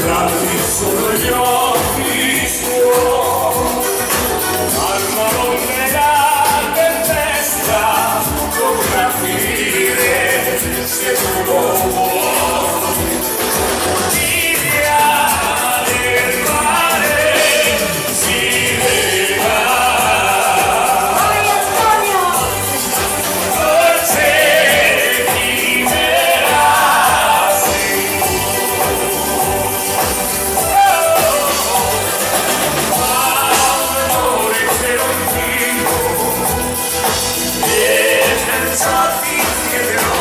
grandi sono gli occhi suoi, al marrone la tempesta dovrà finire se tu lo vuoi. L'idea del mare si veda, forse chi verrà sei tu. Amore se non dico e senza ti chiederò.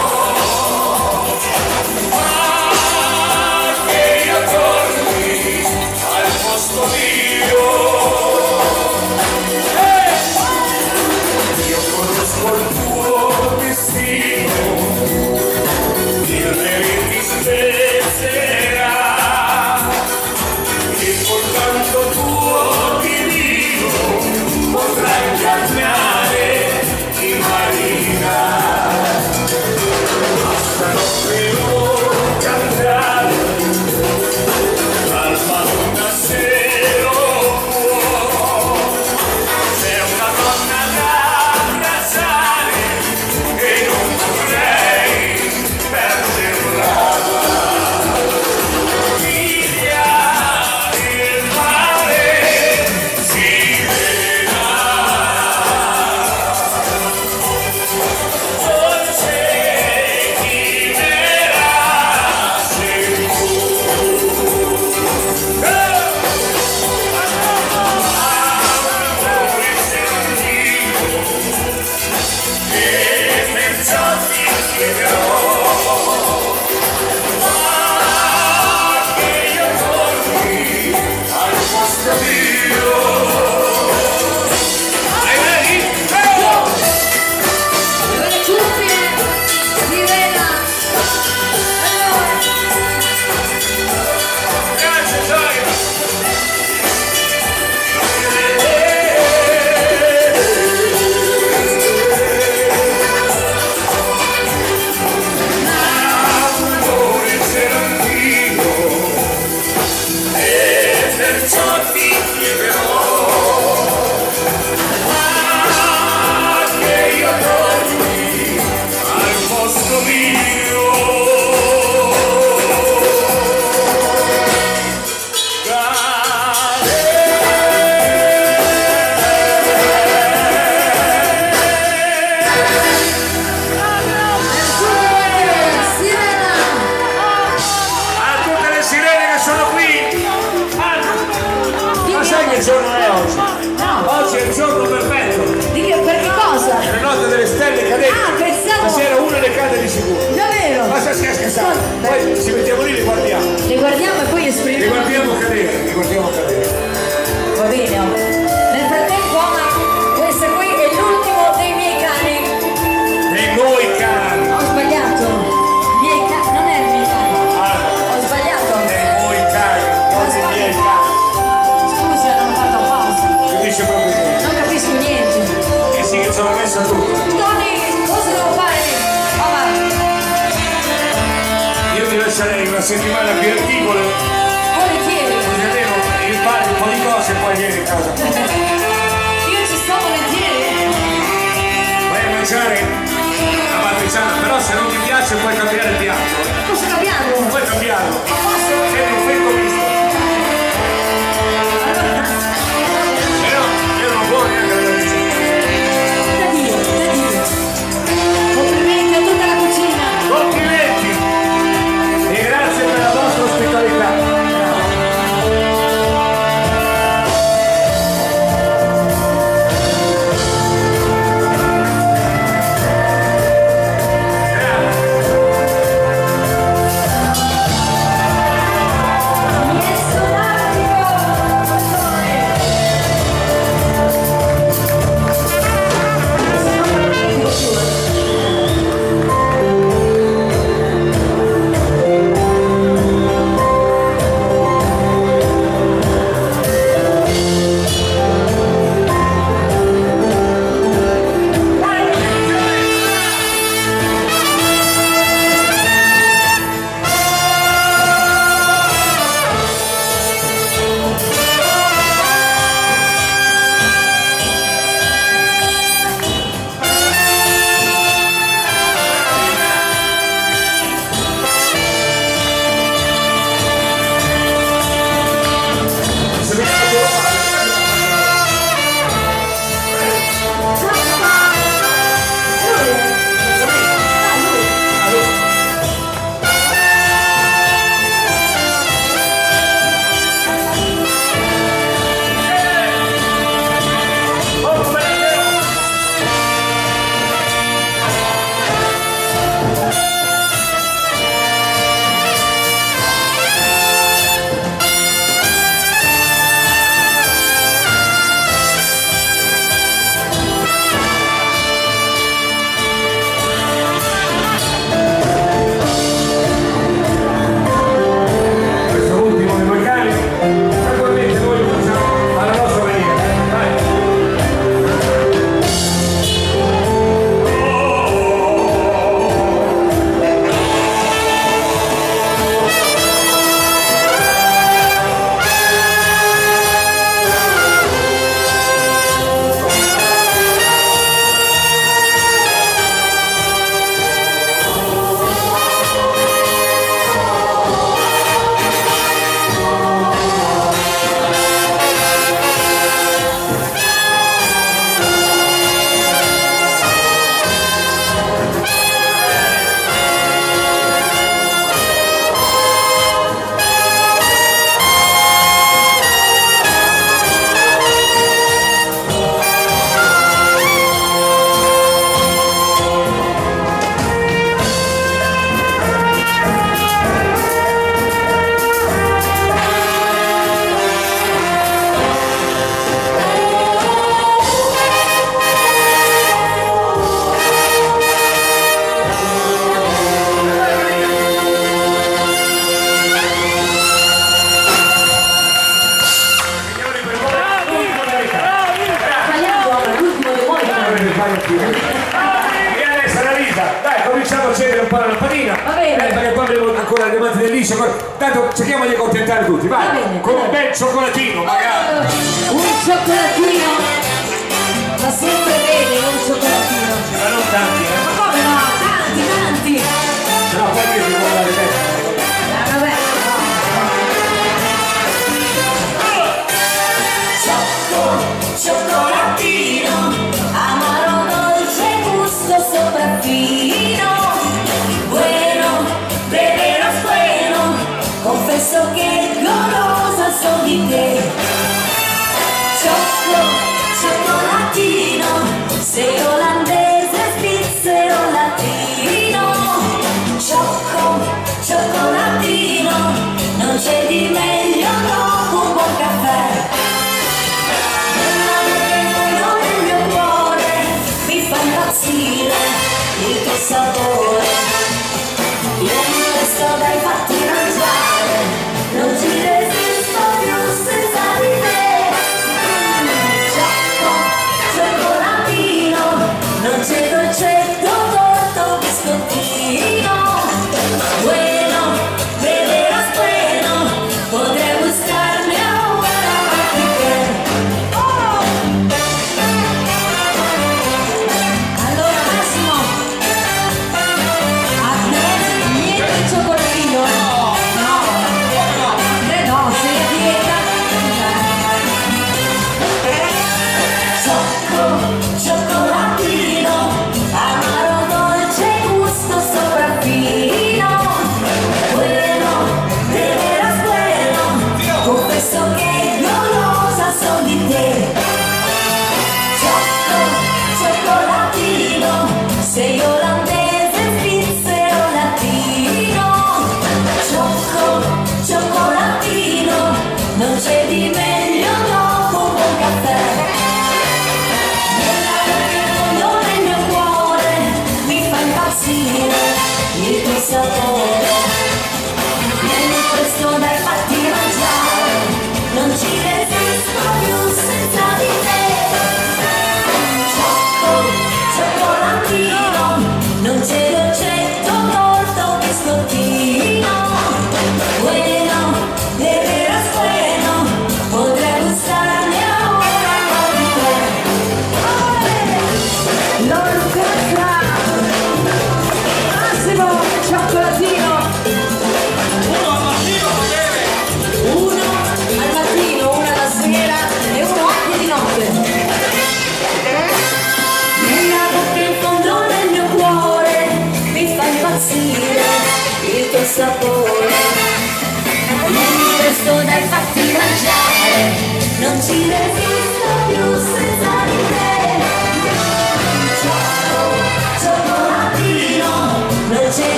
Che giorno è oggi? No. Oggi è il giorno perfetto. Per che cosa? È la notte delle stelle cadenti. Ah, pensavo. Stasera una le cade di sicuro. Davvero? Ma se stai scherzando? Poi ci mettiamo lì e li guardiamo. Li guardiamo e poi esprimiamo. Li guardiamo cadere, li guardiamo cadere. Va bene. Nel frattempo, questo qui è l'ultimo dei miei cani. Dei nuovi cani. Ho sbagliato. Miei cani. Non è il mio cane. Ho sbagliato. Dei nuovi cani, non dei miei cani. Scusa, non ho fatto pausa. Capisce proprio niente. Non capisco niente. E sì che ce l'ho messa tutto. Tony, cosa devo fare? Avanti. Io ti lascerei una settimana più articole. Volentieri. Così almeno impari un po' di cose e poi vieni a casa. Io ci sto volentieri. Vai a mangiare la matriciana, però se non ti piace puoi cambiare il piatto. Posso cambiarlo? Puoi cambiarlo. Posso? È un fritto misto. Però io non vuoi neanche la matriciana. Da Dio, da Dio. Complimenti a tutta la cucina. Complimenti! E grazie per la vostra ospitalità. accendere un po' la lampadina. Va bene. Perché poi abbiamo ancora le diamanti del liscio. Tanto cerchiamo di accontentare tutti, vai. Va bene, con va un bene. bel cioccolatino, magari. Un cioccolatino, ma sempre bene, un cioccolatino. Ma non tanti, Ma come no? Tanti, tanti. No, poi io devo guardare bene. Vabbè. Cioccolatino, amaro dolce, gusto sopraffino, bueno, vero bueno, confesso che golosa so di te. Cioccolatino, sei olandese, svizzero, latino, cioccolatino, non c'è di meglio dopo un buon caffè. Il tuo sapore, io mi resto dai fatti mangiare, non ci resisto più senza di te. Cioccolatino, non c'è dolcetto, torto, biscottino, bueno, vedere speno, potrei buscarne una anche. Cioccolatino, amaro dolce, gusto sopraffino, bueno, vero bueno, confesso che golosa so di te. Cioccolatino, sei olandese, svizzero, latino, cioccolatino, non c'è di meglio dopo un buon caffè. Il tuo sapore, vieni presto dai fatti mangiare, non ci resisto più senza di te. Cioccolatino, non c'è dolcetto, torto, biscottino, bueno, vero bueno,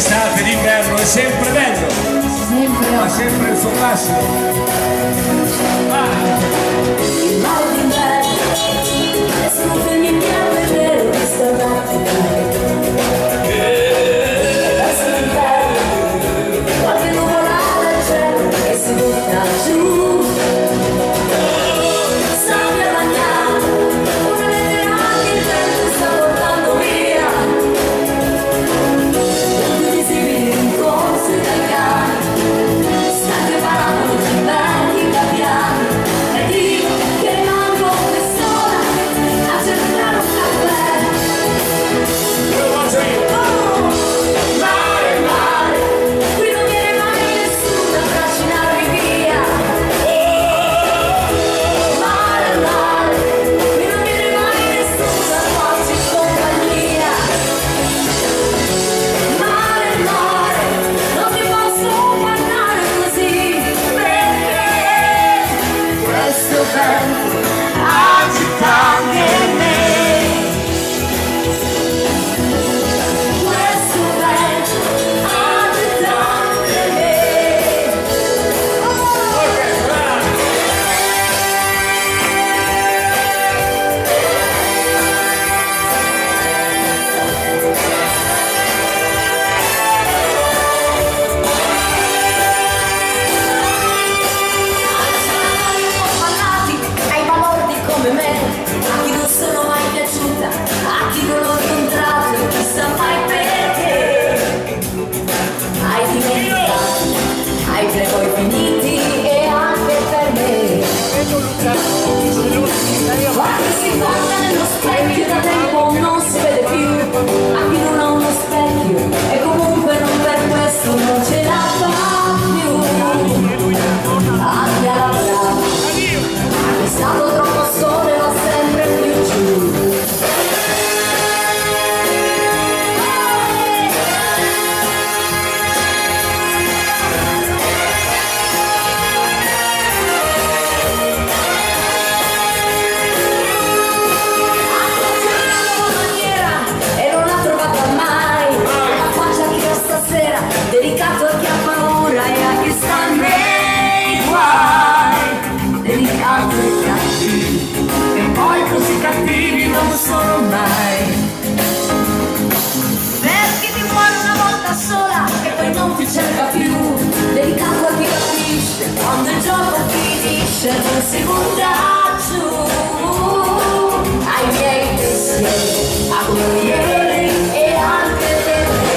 d'estate, d'inverno, è sempre bello, ha sempre il suo fascino. Il mare d'inverno, nessuno che mi piace vedere un ristorante. Verso l'inverno, qualche nuvola al cielo che si butta giù. Sabbia bagnata, una lettera che il vento sta portando via. Tutti visibili rincorsi dai cani, stanno preparando i vecchi gabbiani. E dico che rimango quest'ora a cercare un caffè. Mare, mare, qui non viene mai nessuno a trascinarmi via. Mare, mare, qui non viene mai nessuno a farci compagnia. Mare, mare, non ti posso parlare così, perché questo vento agita anche me. Questo vento agita anche me. Ai balordi come me, a chi non sono mai piaciuta, a chi non ho incontrato, chissà mai perché. Ai dimenticati, ai playboy finiti e anche per me. Quando si guarda nello specchio da tempo non si vede più, a chi non ha uno specchio e comunque non per questo non ce la fa più. Anche alla brava, è stato troppo sole, va sempre più giù. E non l'ha trovata mai, la faccia che ho stasera, delicato a chi ha paura e a chi sta nei guai. Delicato e cattivi, e poi così cattivi non sono mai. Perché ti muore una volta sola e poi non ti cerca più. Delicato a chi capisce, quando il gioco finisce non si butta giù. Ai miei pensieri, a come ieri e anche per me.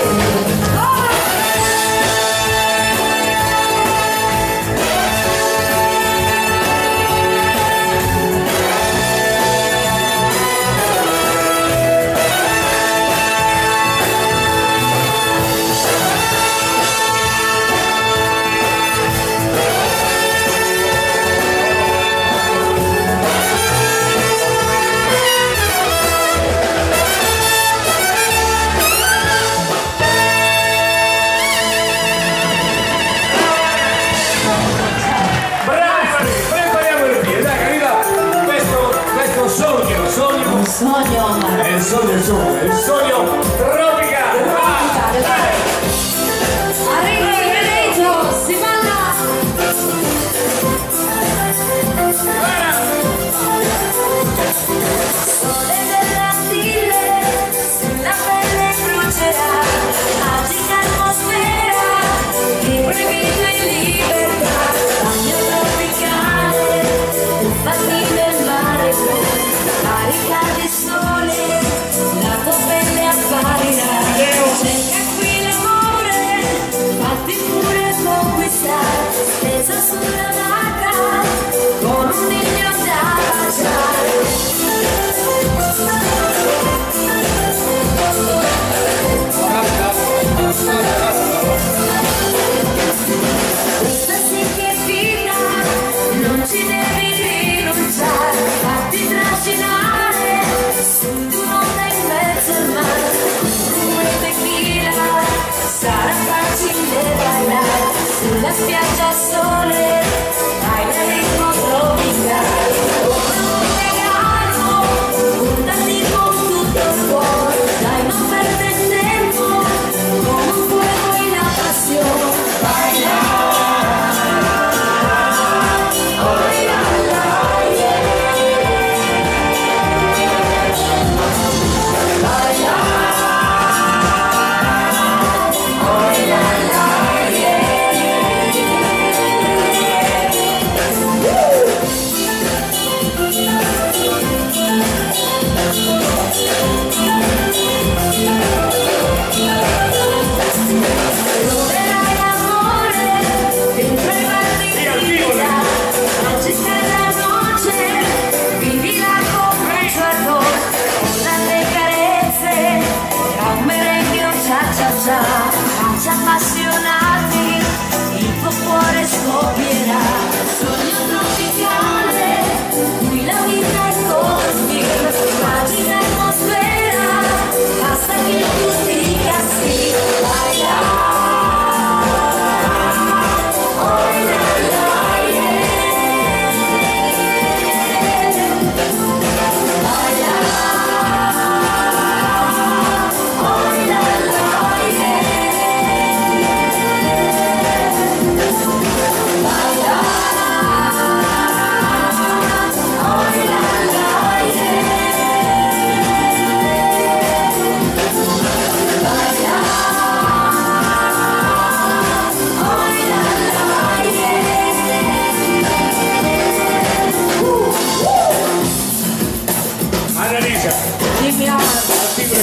Prepariamo le pie, dai, arriva questo sogno, è il sogno tropicale. Arriva il Veneto, si balla! Sole della stile, sulla pelle brucerà, magica atmosfera, improvviso in libertà, bagno tropicale, infatti del mare blu, carica di sole, la tua pelle apparirà.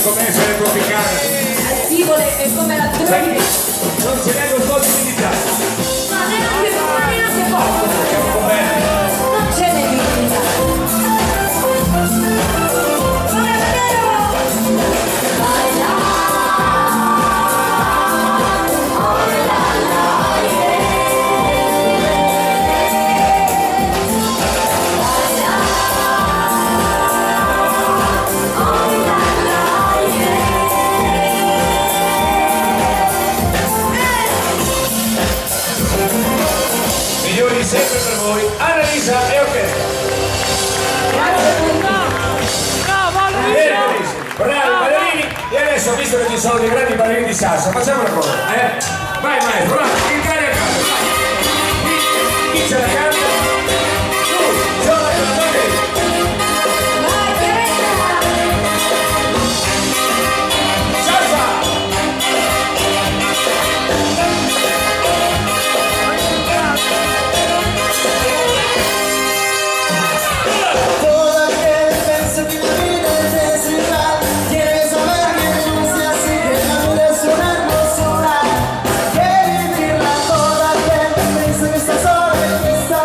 come essere tropicale. Sivole è come la droga. Non ce n'è un po' di dignità. Ma neanche poco. Siamo un po' bene. Non ce n'è dignità. Migliori sempre per voi, Annalisa e orchestra. Bravi ballerini, e adesso visto che ci sono dei grandi ballerini di salsa, facciamo una cosa, vai maestro, vai, il cane a casa, vai. Chi ce la canta? Tu, ce la canta te. Esta sola, esta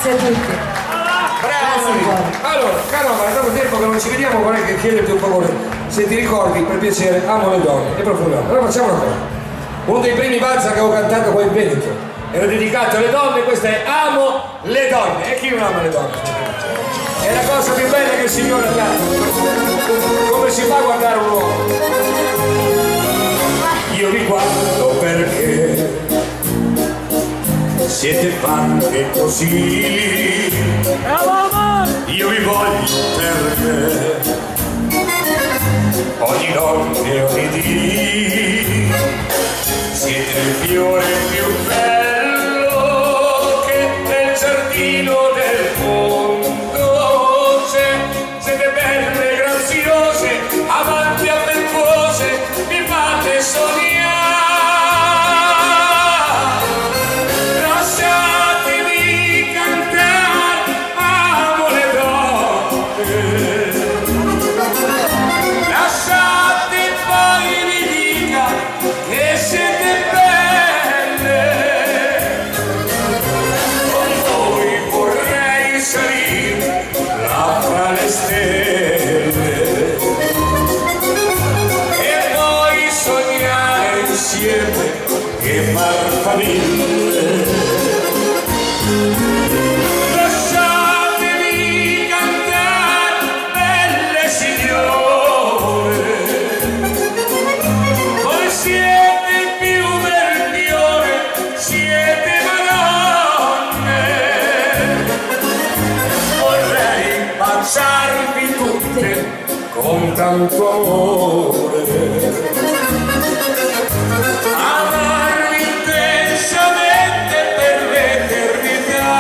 Grazie a tutti. Bravo! Allora, caro Omar, dopo tempo che non ci vediamo, vorrei chiederti un favore, se ti ricordi, per piacere, Amo le donne, e profondiamo. Allora facciamo una cosa. Uno dei primi valzer che avevo cantato qua in Veneto era dedicato alle donne, questa è Amo le donne. E chi non ama le donne? È la cosa più bella che il Signore ha dato. Come si fa a guardare un uomo? Io vi guardo perché siete fatte così. Io vi voglio perché ogni notte e ogni dì siete il fiore più bello che nel giardino del mondo c'è. Siete belle, graziose, amanti, affettuose, mi fate sognare. Lasciatemi cantare, amo le donne. Lasciate poi vi dica che siete belle. Con voi vorrei salire là fra le stelle e poi sognare insieme e far famiglie. Lasciatemi cantare, belle signore, voi siete più bel fiore, siete madonne. Vorrei baciarvi tutte con tanto amore, amarvi intensamente per l'eternità.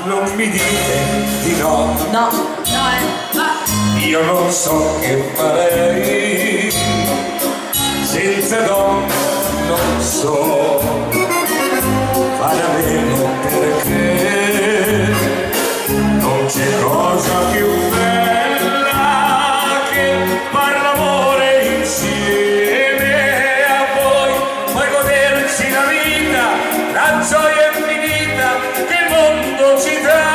Non mi dite di no, io non so che farei senza donne, non so fare a meno perché non c'è cosa più bella che far l'amore insieme a voi, poi goderci la vita, la gioia infinita che il mondo ci dà.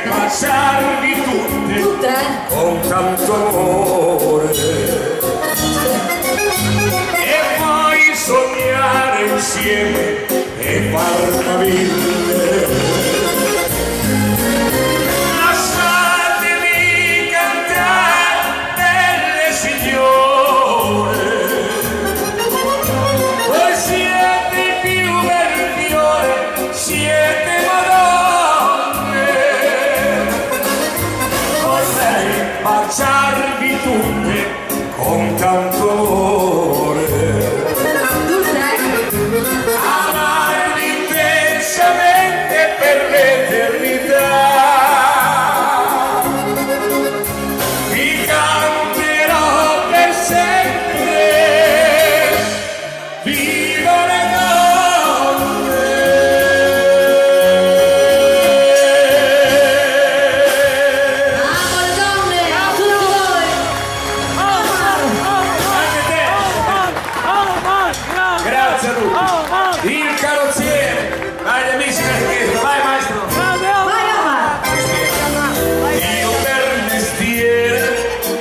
Baciarvi tutte con tanto amore e poi sognare insieme e far famiglie. Lasciatemi cantare, belle signore, voi siete più bel fiore, siete madonne. Baciarvi tutte con tanto amore, amarvi intensamente per l'eternità. Vi canterò per sempre, viva le donne. Grazie a tutti. Il carrozziere, vai amici, vai maestro. Io per mestiere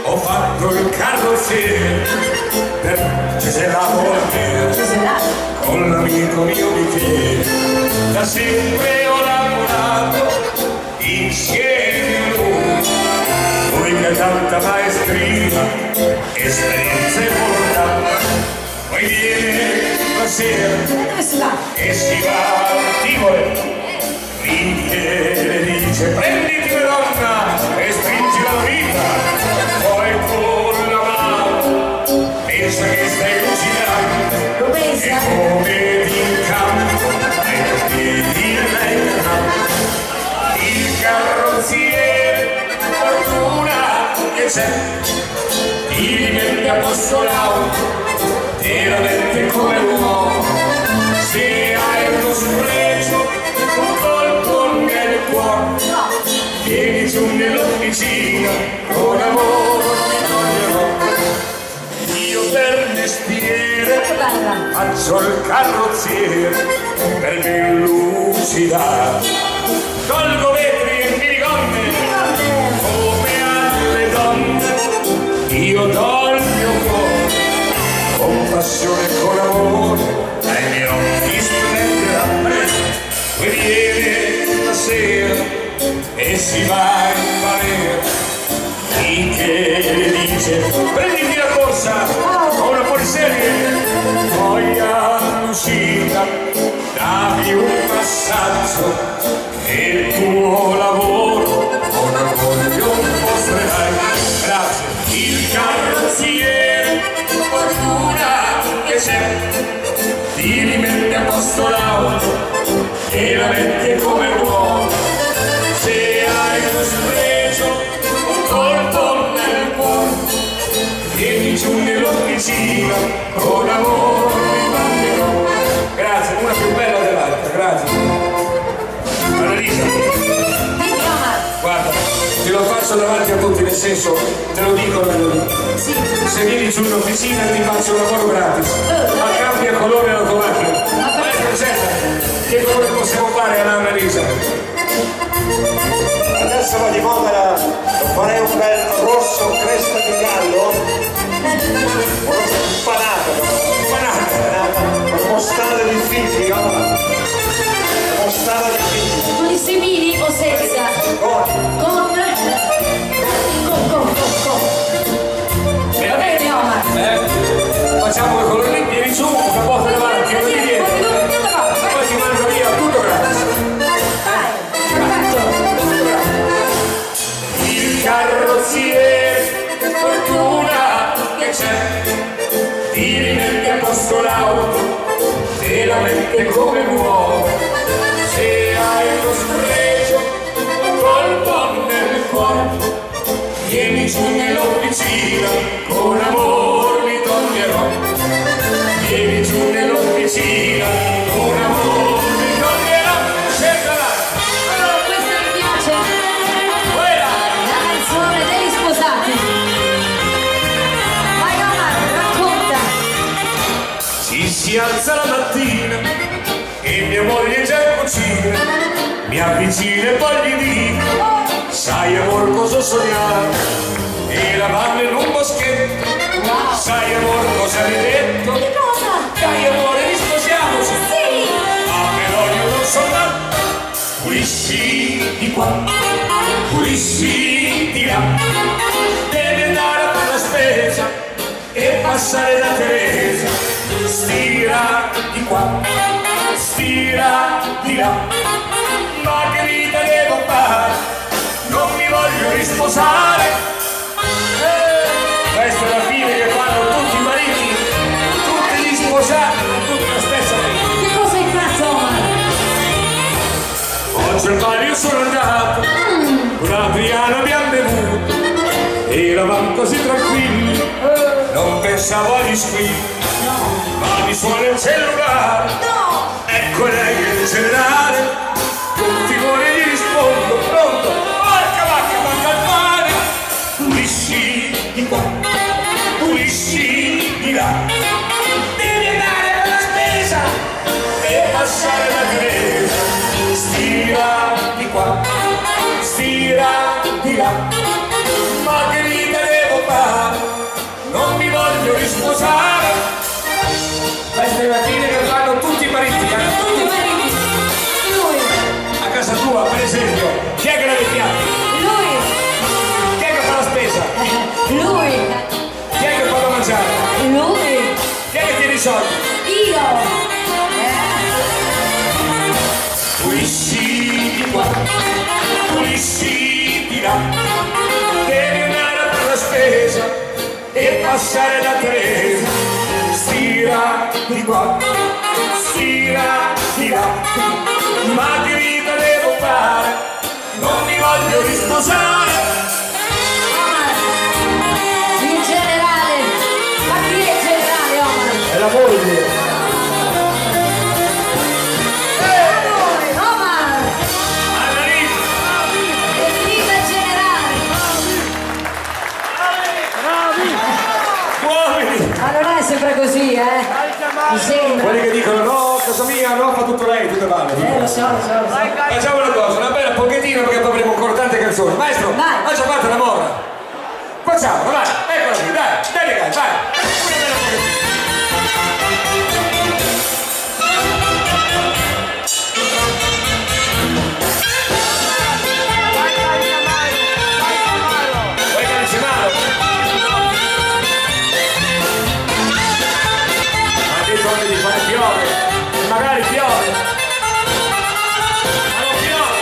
ho fatto il carrozziere per Cesena con l'amico mio Michele. Da sempre ho lavorato insieme a lui che ha tanta maestria, esperienza e volontà. Poi viene la sera e si va al Tivoli, Michele dice prenditi la donna e stringi la vita, poi con la mano pensa che stai cucinando e come ti incanto e piedi lei il carrozziere, fortuna che c'è, ti rimette a posto l'auto, te la faccio il carrozziere per mi lucidare, tolgo vetri e minigonne come alle donne, io do il mio cuore con passione e con amore, ai miei occhi splenderà presto, poi viene la sera e si va in balera. Chi che le dice prenditi la corsa o una poliserie, poi all'uscita dammi un passaggio e il tuo lavoro con orgoglio mostrerai. Grazie. Il carrozziere, fortuna che c'è, ti rimette a posto l'auto e la mette come vuoi. Se hai lo sfregio colpo nel cuore, vieni giù nell'officina con amore mi manderò. Grazie, una più bella dell'altra, grazie. Annalisa, guarda, te lo faccio davanti a tutti, nel senso, te lo dico, sì. Se vieni giù in officina ti faccio un lavoro gratis, ma cambia colore l'automatico. Che colore possiamo fare a Annalisa? Adesso va di moda, farei un bel rosso cresta di gallo, un rosso spanata, mostarda di figli, mostarda di figli. Con i semini o senza? Con. Va bene, Omar. Facciamo quel colore lì, vieni su, una volta davanti, una di dietro. Poi ti mando via, tutto gratis. Il carrozziere, fortuna che c'è, ti rimette a posto l'auto, te la mette come vuoi. Se hai lo sfregio, un colpo nel cuore, vieni giù nell'officina, con amore mi toglierò. Vieni giù nell'officina, con amore mi toglierò. Cercala! Allora, questa mi piace. La canzone degli sposati. Vai Omar, racconta. Si alza la mattina e mia moglie già in cucina, mi avvicina e poi gli dico, sai amor cosa sognare, e la vanno in un boschetto, sai amor cosa hai detto, Che cosa? dai amore risposiamoci, Sì. ah però io non so mai, pulisci di qua, pulisci di là, devi andare a fare la spesa e passare da Teresa, stira di qua, stira di là, ma che vita devo fare, non mi voglio risposare. Questa è la fine che fanno tutti i mariti, tutti gli sposati, tutti la stessa vita. Che cosa hai fatto, Omar? Oggi al bar io sono andato, con Adriano abbiamo bevuto, eravamo così tranquilli, non pensavo agli squilli, ma mi suona il cellulare, ecco lei il generale, tutti voi gli rispondo, pronto, porca vacca, manca il pane, pulisci di qua, pulisci di là, devi andare alla spesa e passare da Teresa, stira di qua, stira di là, ma che vita devo fare, non mi voglio risposare. Questa è la fine che fanno tutti i mariti, Tutti i mariti. Lui. a casa tua per esempio, chi è che lava i piatti? Lui. Chi è che fa la spesa? Lui. Chi è che fa da mangiare? Lui. Chi è che tiene i soldi? Io. Pulisci di qua, pulisci di là, devi andare a fare la spesa e passare da Teresa, stira di qua, stira di là, ma che vita devo fare, non mi voglio risposare. Il generale. Ma chi è il generale, Omar? È la moglie. Omar. Annalisa. Evviva il generale. Uomini! Ma non è sempre così, eh? Mi sembra. Quelli che dicono no, casa mia, no, fa tutto lei, tutto vale. Lo so. Facciamo una cosa, una bella pochettina perché poi avremo ancora tante canzoni. Maestro, vai. faccia parte la morra. Facciamola, vai, eccola qui, dai ragazzi, vai. Una bella pochettina. Di fare piove, e magari piove, ma non piove.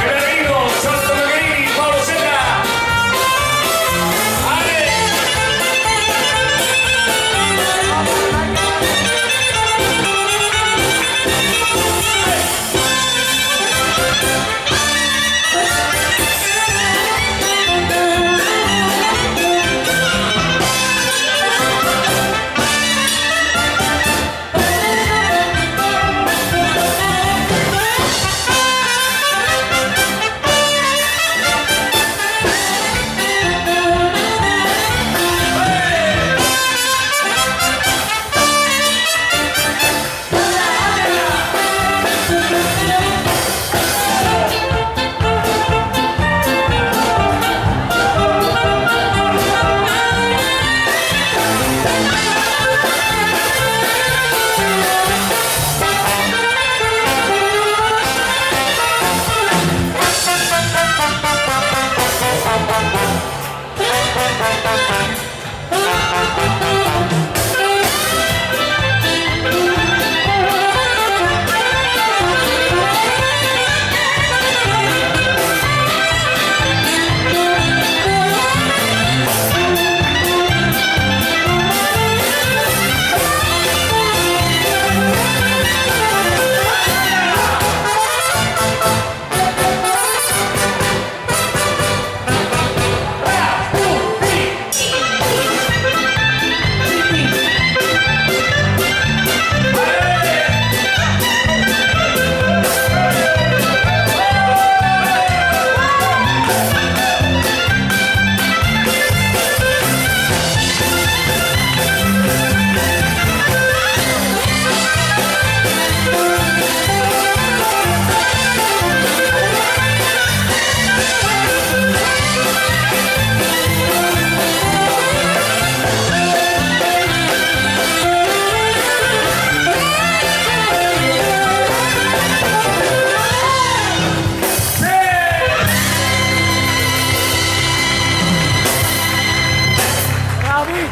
Pellegrino, Santo Magherini, Paolo Sera.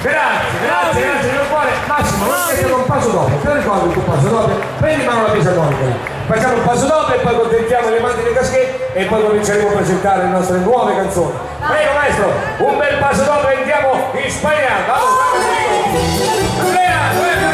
Grazie, mio cuore. Massimo, non mettere un passo dopo, te lo ricordi il tuo passo dopo? Prendi in mano la fisarmonica. Facciamo il passo dopo e poi contentiamo le mani delle caschette e poi cominceremo a presentare le nostre nuove canzoni. Prego maestro, un bel passo dopo e andiamo in Spagna. Andrea, Andrea.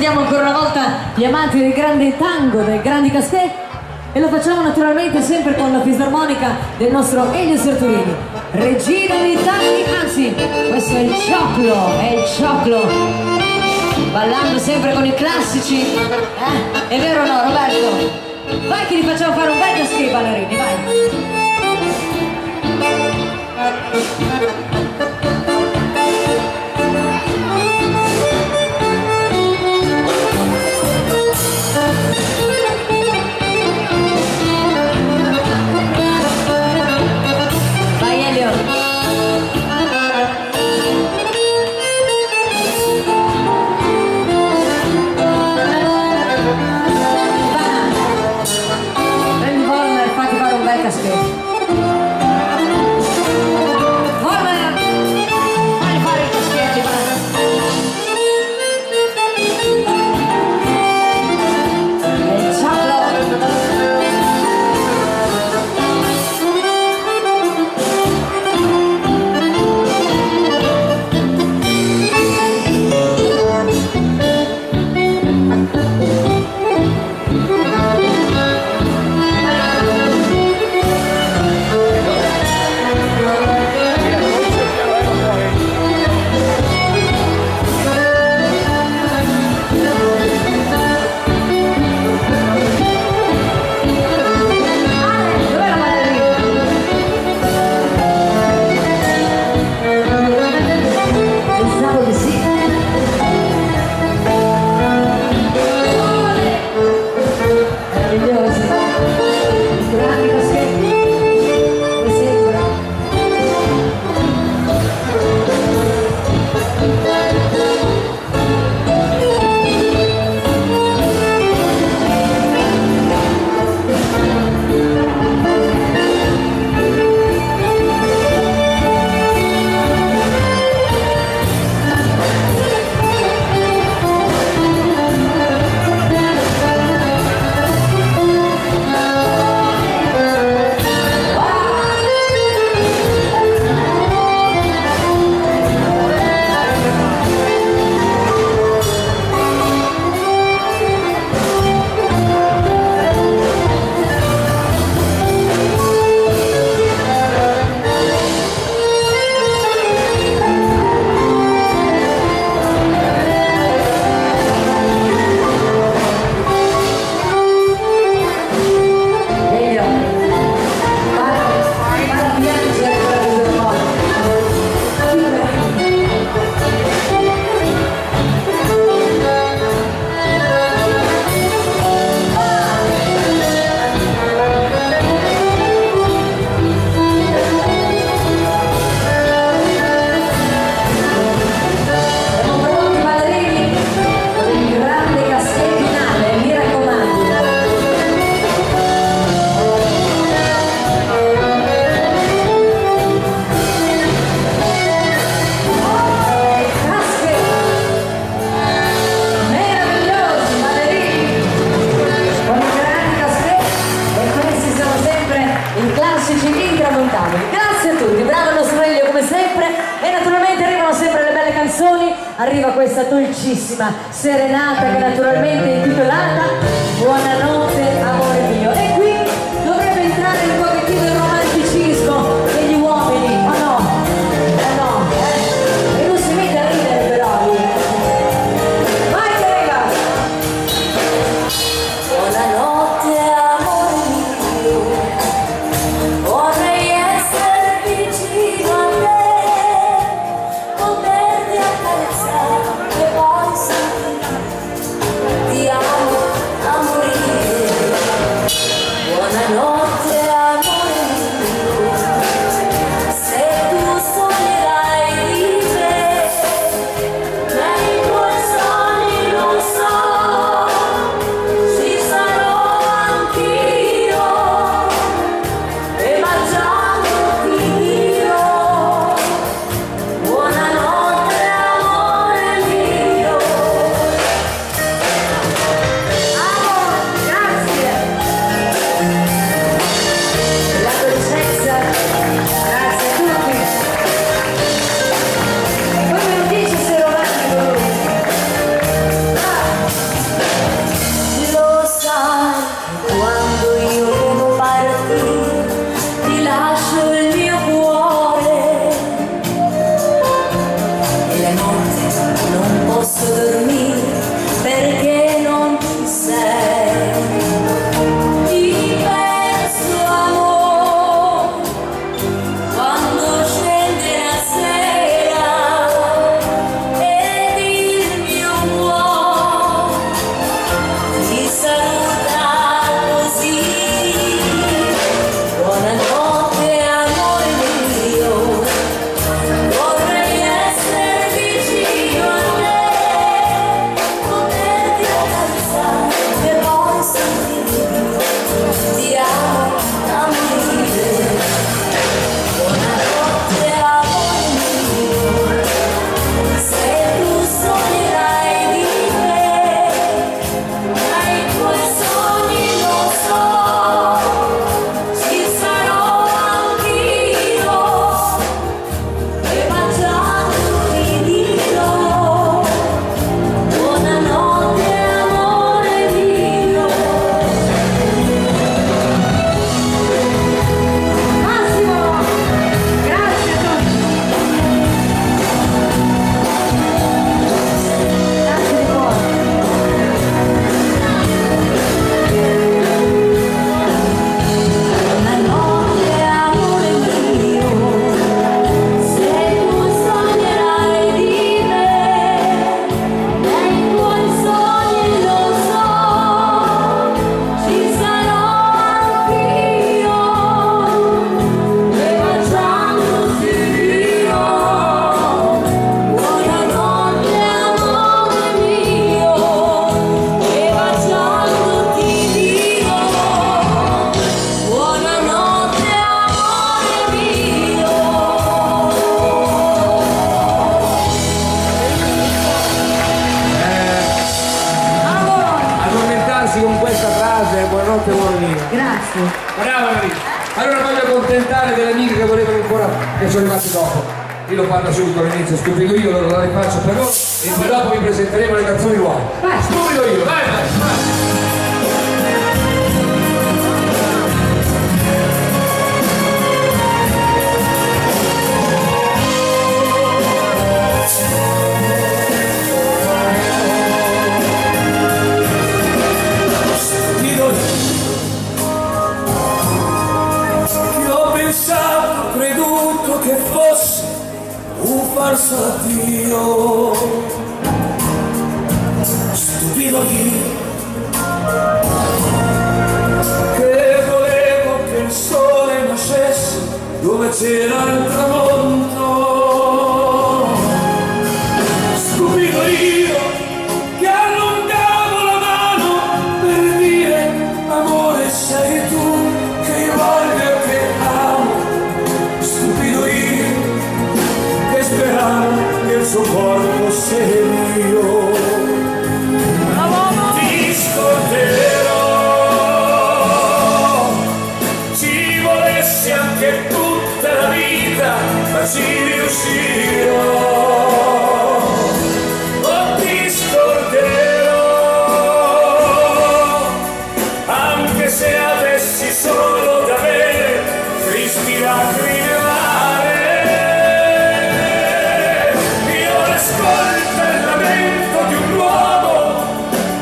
sentiamo ancora una volta gli amanti del grande tango, del grandi Casquet, e lo facciamo naturalmente sempre con la fisarmonica del nostro Elio Sertolini, regina dei tanti, anzi questo è il cioclo, ballando sempre con i classici, è vero o no Roberto? Vai che li facciamo fare un bel Casquet ai ballerini, vai! Grazie a tutti, bravo il nostro Elio come sempre, e naturalmente arrivano sempre le belle canzoni. Arriva questa dolcissima serenata che naturalmente è intitolata Buonanotte amore mio, e qui dovrebbe entrare un pochettino il romanticismo degli uomini, o no? E non si mette a ridere però lui. Vai che arriva! Buonanotte amore mio, vorrei essere vicino a te, poterti accarezzare e poi sentire ti amo a morire. Grazie. Brava Maria. Allora voglio accontentare delle amiche che volevano ancora, che sono arrivate dopo. Io lo parlo subito all'inizio, stupido io, lo rifaccio per loro e poi dopo vi presenteremo le canzoni nuove. Vai. Stupido io, vai. Creduto che fosse un falso addio, stupido io che volevo che il sole nascesse dove c'era il tramonto, stupido io che allungavo la mano per dire amore sei tu che io voglio e che amo, stupido io che speravo che il suo corpo fosse mio. Ti scorderò, ci volessi anche tutta la vita, ma ci riuscirò. Oh, ti scorderò, anche se avessi solo da bere tristi lacrime amare. Io ascolto il lamento di un uomo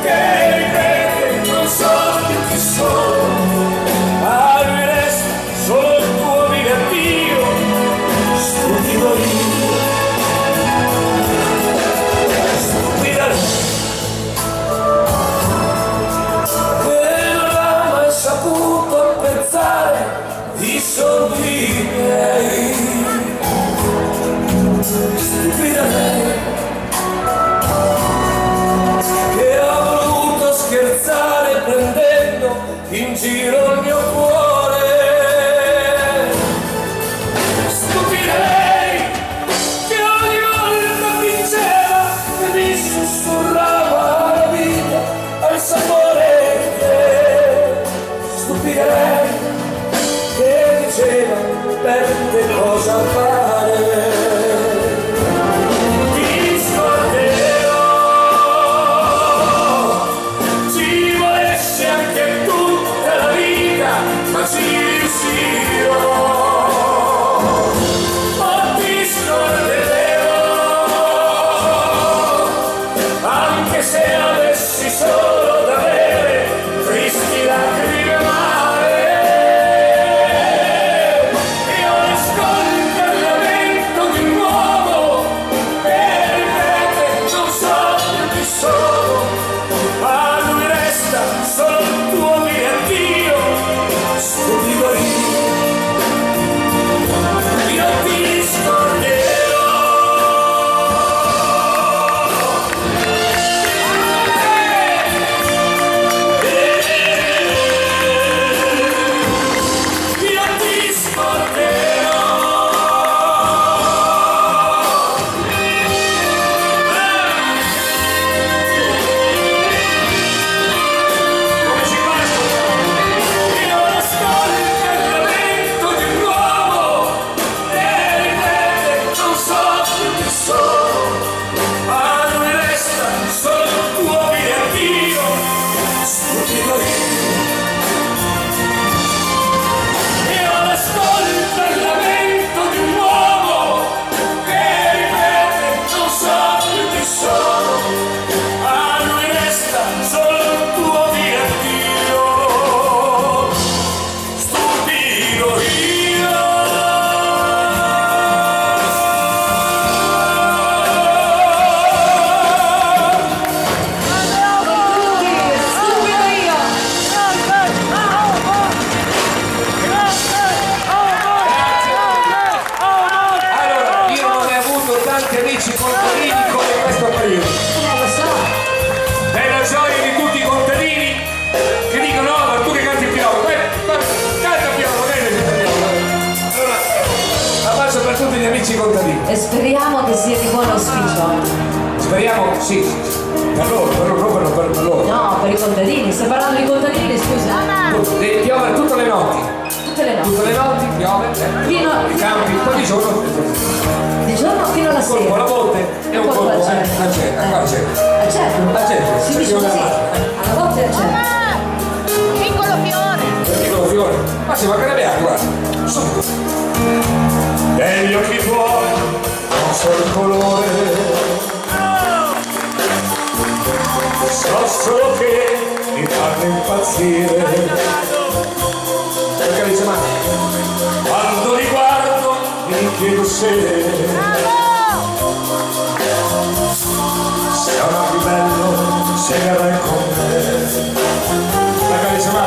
che ripete non so più chi sono, a lui resta solo il tuo mio addio, stupido io, stupida che non ha mai saputo apprezzare i soldi miei, stupida lei che ha voluto scherzare prendendo in giro il mio cuore, stupida lei che ogni volta vinceva e mi sussurrava la vita al sapore che, stupida lei che diceva perde cosa fare. Ti scorderò, ci volessi anche tutta la vita, ma ci riuscirò. Oh, ti scorderò, anche se avessi solo da bere tristi lacrime amare. Io ascolto il lamento di un uomo che ripete non so più chi sono, a lui resta solo il tuo mio addio, stupido io ti scorderò. Io ti scorderò. Come si fa? Io ascolto il lamento di un uomo che ripete non so più chi sono, a lui resta solo il tuo mio addio, stupido io ascolto il lamento di un uomo che ripete non so più chi sono, a lui resta solo il tuo mio addio, stupido io. Stupido io. Allora, io non ho avuto tanti amici contadini come questo periodo. Lo so. È la gioia di tutti i contadini che dicono no, ma tu che canti il piano, canta il piano, va bene, canta il piano. Allora, la faccio per tutti gli amici contadini. E speriamo che sia di buon auspicio. Speriamo, sì. per loro, non per loro. No, per i contadini, stai parlando di contadini, scusa. Piove tutte le notti. Tutte le notti. Tutte le notti piove, i campi, poi di giorno. Di giorno fino alla Un colpo sera. alla botte e un colpo a Certo. Si dice così. Alla botte a certo. Piccolo fiore. Piccolo fiore. Ma si mancherebbe acqua, guarda. Subito. Negli occhi tuoi non so il colore. So solo che mi fanno impazzire. Perché dice ma quando li guardo mi chiedo se sarà più bello se verrai con me. Perché dice ma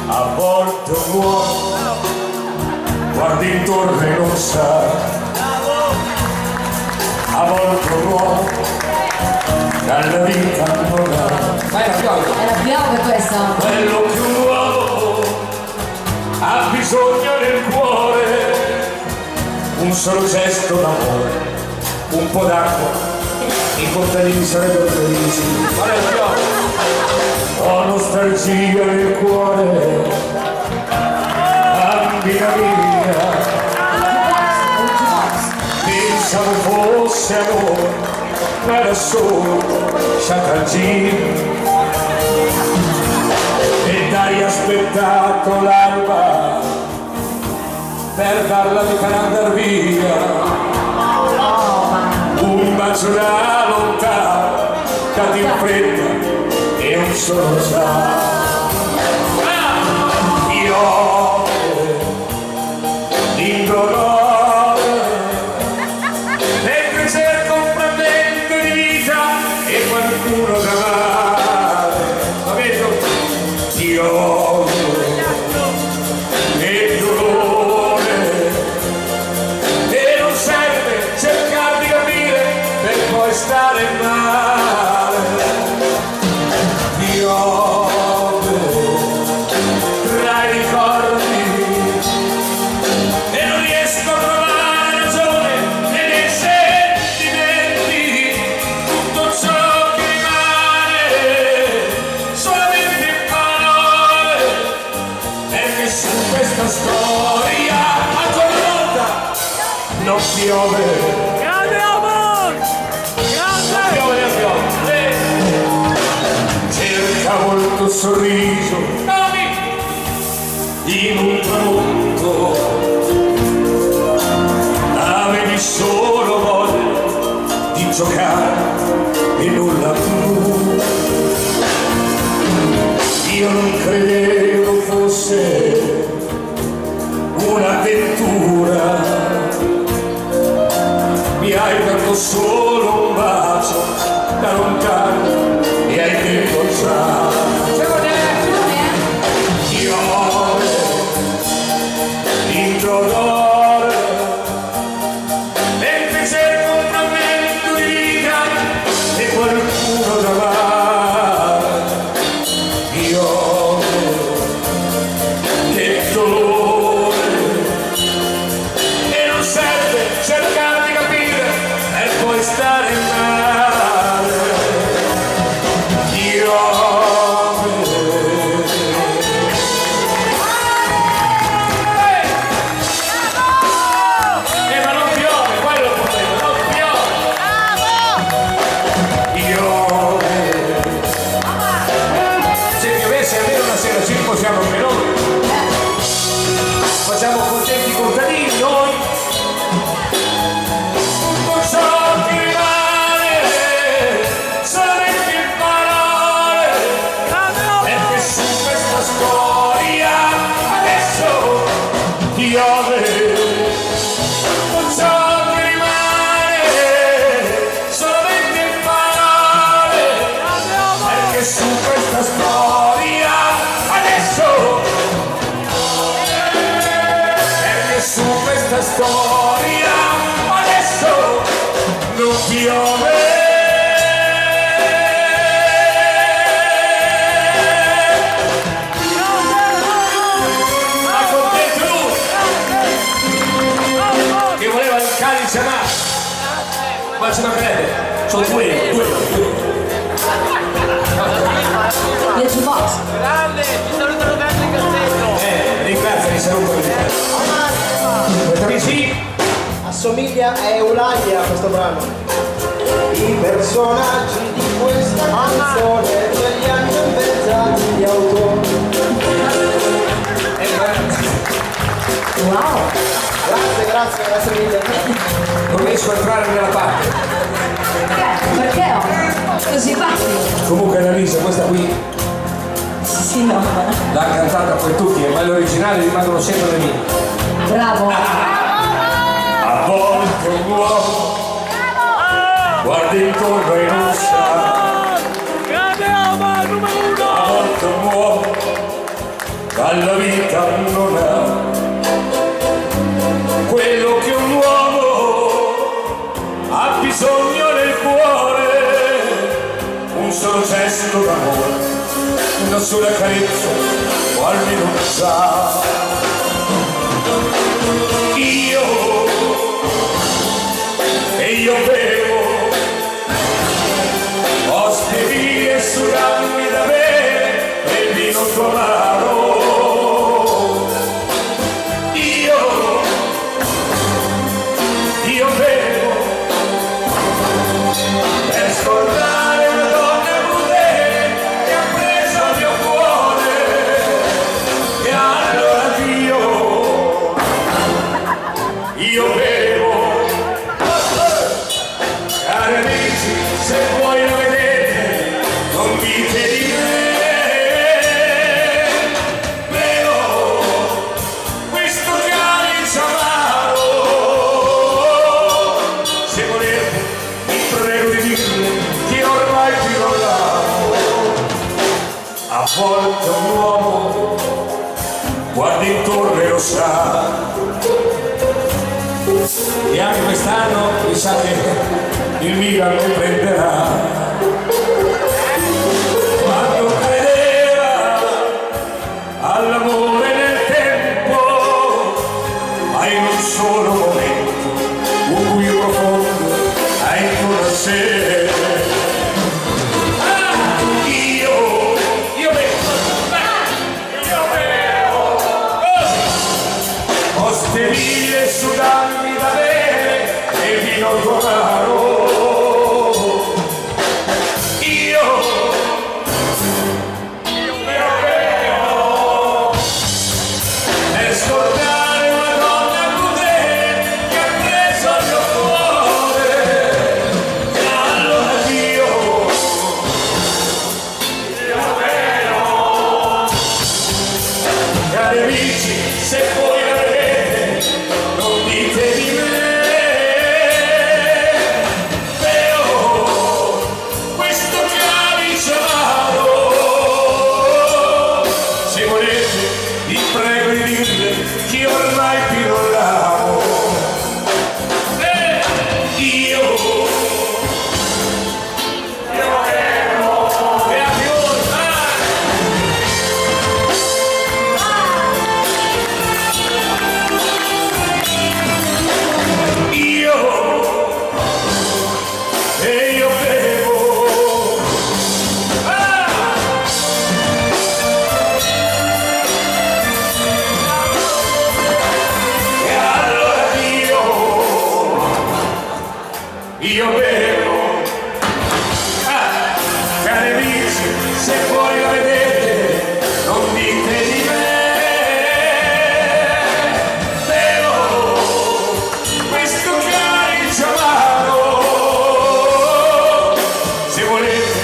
a volte un uomo guardi intorno e non sa, a volte un uomo dalla vita non ha. Ma era piove. Era piove questa. Quello che un uomo ha bisogno nel cuore, un solo gesto d'amore, un po' d'acqua, i contadini sarebbero felici. Ma era piove. Ho nostalgia nel cuore, bambina mia, pensavo fosse amore, ma era solo sciacaggino. Ed hai aspettato l'alba per darla di per andar via. Un bacio da lontano, cade in fretta e un solo sa. L'indolore mentre cerco un frammento di vita e qualcuno da amare. Ma vedo io e dolore e non serve cercare di capire per poi stare male. Io tra i ricordi e non riesco a trovare ragione nei sentimenti. Tutto ciò che rimane solamente parole, perché su questa storia ancora una volta non piove. Grande amore! Grande! Non piove. Cercavo il tuo sorriso in un tramonto, avevi solo voglia di giocare e nulla più. Io non credevo fosse un'avventura, mi hai dato solo un bacio da lontano e hai detto ciao. Dolore mentre cerco un frammento di vita e qualcuno da amare. Io che dolore e non serve cercare di capire e poi stare male. Io possiamo anche noi, facciamo contenti i contadini noi. Non so che rimane solamente parole, perché su questa storia adesso piove. Non so che rimane solamente parole, perché su questa storia perché su questa storia adesso non piove. Ma contento lui che voleva il calice a mano, ma ci mancherebbe, sono due. si rompe le dita. Questa qui sì. Assomiglia a Eulalia questo brano. I personaggi di questa canzone ce li hanno inventati gli autori. Wow! Grazie mille. Non riesco a entrare nella parte. Perché ho? Così facile? Comunque Annalisa, questa qui Sì, no. l'ha cantata poi tutti, ma le originali rimangono sempre le mie. Bravo! A volte un uomo guarda intorno e non sa. A volte un uomo dalla vita non ha quello che un uomo ha bisogno nel cuore, un solo gesto d'amore, una sola carezza o almeno un sa. Io bevo osterie e surammi da bere e il vino tuo amaro. Io bevo per scordare una donna crudele che ha preso il mio cuore, e allora io bevo. Cari amici, se voi lo vedete, non dite di me, però questo calice amaro, se volete, vi prego di dirle che ormai vi rollavo. A volte un uomo guarda intorno e lo sa. E anche quest'anno mi sa che il Milan lo prenderà. Quando credeva all'amore nel tempo, ma in un solo momento un buio profondo ha intorno a sé. Io bevo osterie sudanni da bere e vino tuo amaro. Io bevo per scordare una donna crudele che ha preso il mio cuore, e allora io bevo. Cari amici, se voi la vedete, non dite di me, però questo calice amaro, se volete, vi prego di dirle che ormai più non l'amo. Io bevo, e anche voi. Io bevo. E allora io bevo. Cari amici, se voi la vedete, non dite di me, bevo questo calice amaro, se volete,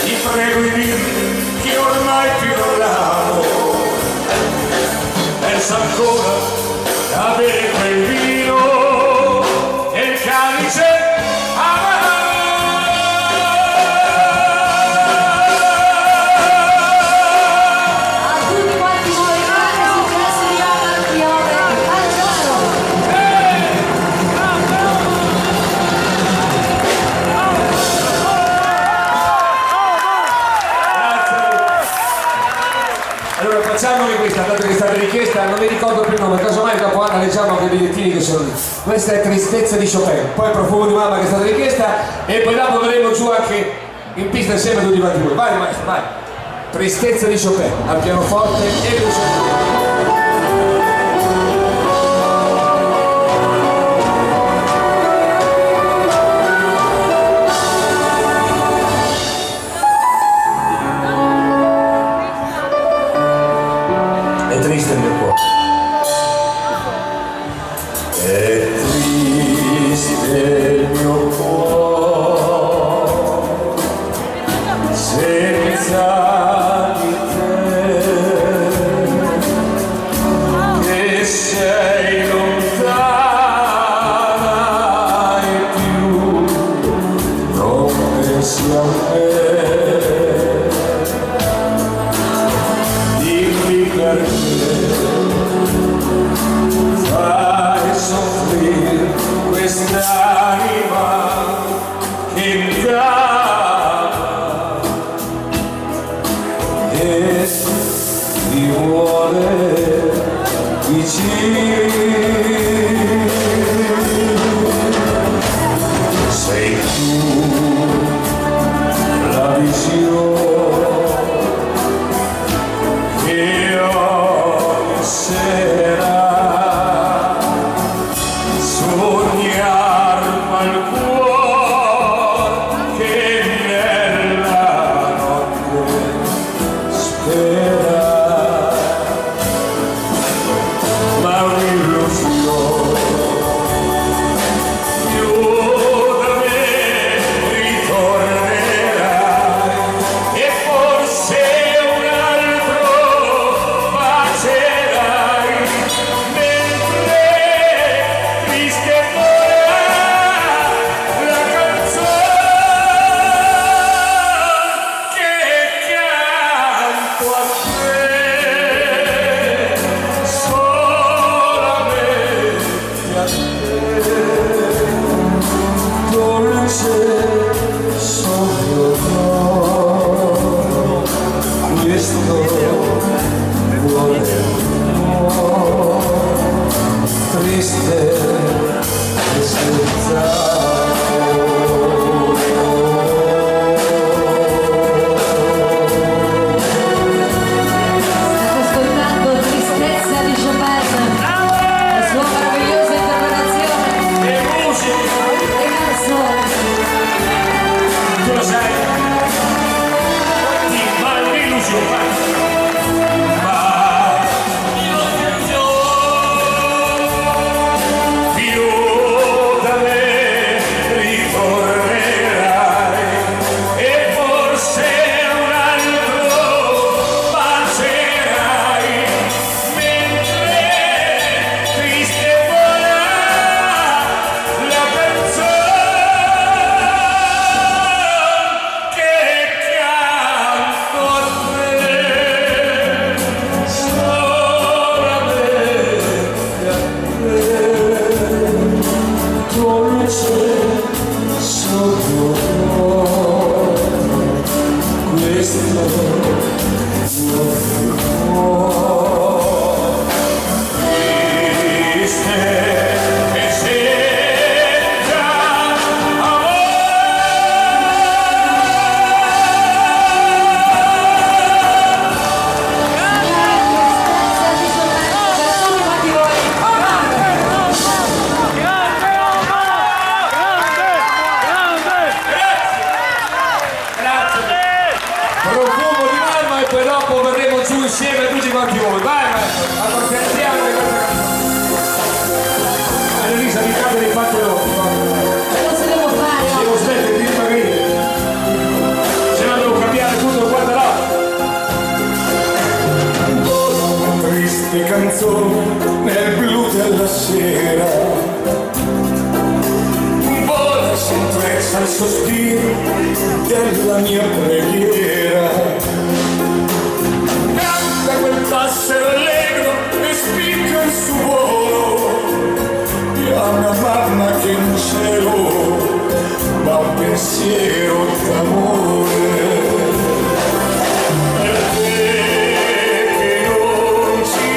vi prego di dirmi che ormai più non l'amo, penso ancora a bere quel vino e il calice amaro. A tutti quanti voi, grande successo di Omar Fiore, buongiorno! Allora facciamo anche questa, dato che è stata richiesta, non mi ricordo più il nome, casomai dopo Anna leggiamo anche i bigliettini che sono lì. Questa è Tristezza di Chopin, poi Profumo di mamma che è stata richiesta, e poi dopo verremo giù anche in pista insieme a tutti quanti voi. Vai maestro, vai! Tristezza di Chopin, al pianoforte e voce. fino qua. È triste il mio cuore senza di te, che sei lontana e più non pensi a me. Dimmi perché fai soffrire quest'anima che mi dà e ti vuole vicino. Sei tu la visione che ogni sera sognarma il cuore che nella notte spera, ma un'illusione più da me ritornerai e forse un altro bacerai mentre triste volerà la canzone che canto a te, solamente a te, dolce sogno d'oro, questo cuore triste e senza Ascoltando Tristezza di Chopin, la sua meravigliosa interpretazione e musica. e canzone. Tu lo sai, ma l'illusione, ma più da me ritornerai e forse un altro bacerai mentre triste volerà la canzone che canto a te, solamente a te, dolce sogno d'oro, questo triste e senza amore. Tristezza di Chopin per tutti quanti voi. Profumo di Marma e poi dopo verremo giù insieme a tutti quanti voi. Vai Marco, accontentiamo le cose. Annalisa, mi cade dei fatti loro. Cosa devo fare? Devo smettere di rimanere. Se no devo cambiare tutto qua da là. Una triste canzone nel blu della sera, vola senza il sospiro della mia preghiera, canta quel passero allegro e spinge il suo volo, piange mamma che in cielo va un pensiero d'amore. Per te che non ci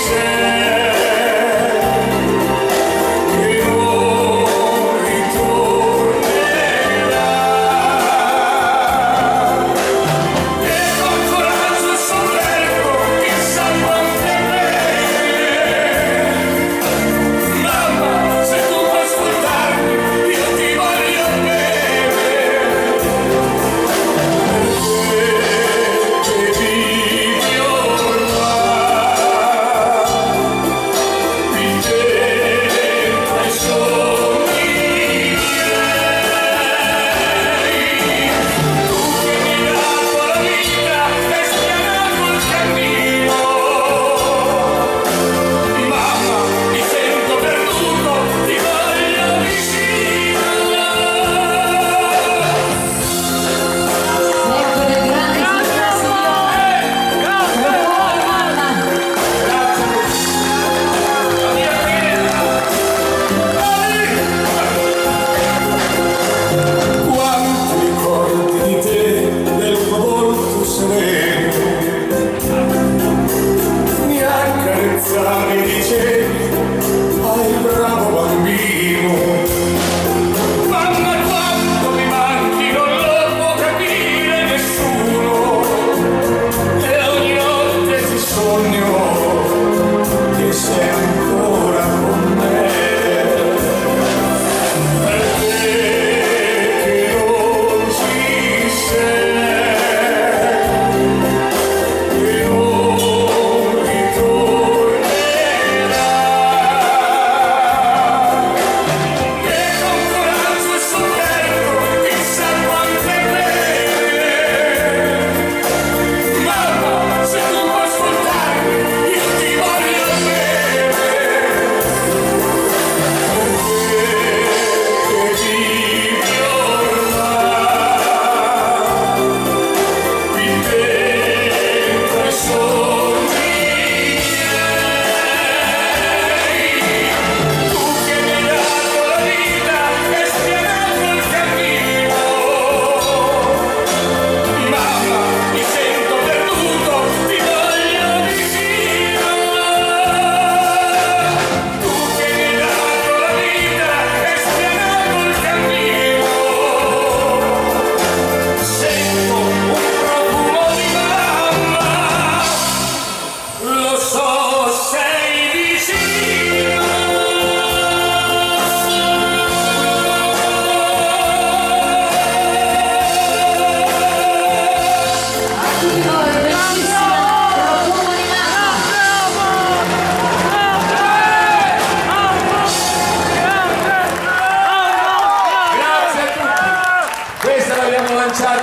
sei, che non ritornerai, e con coraggio e sollievo che salva dicevi ai bravo bambino, mamma quanto mi manchi non lo può capire nessuno, e ogni notte ti sogno che sei ancora con me.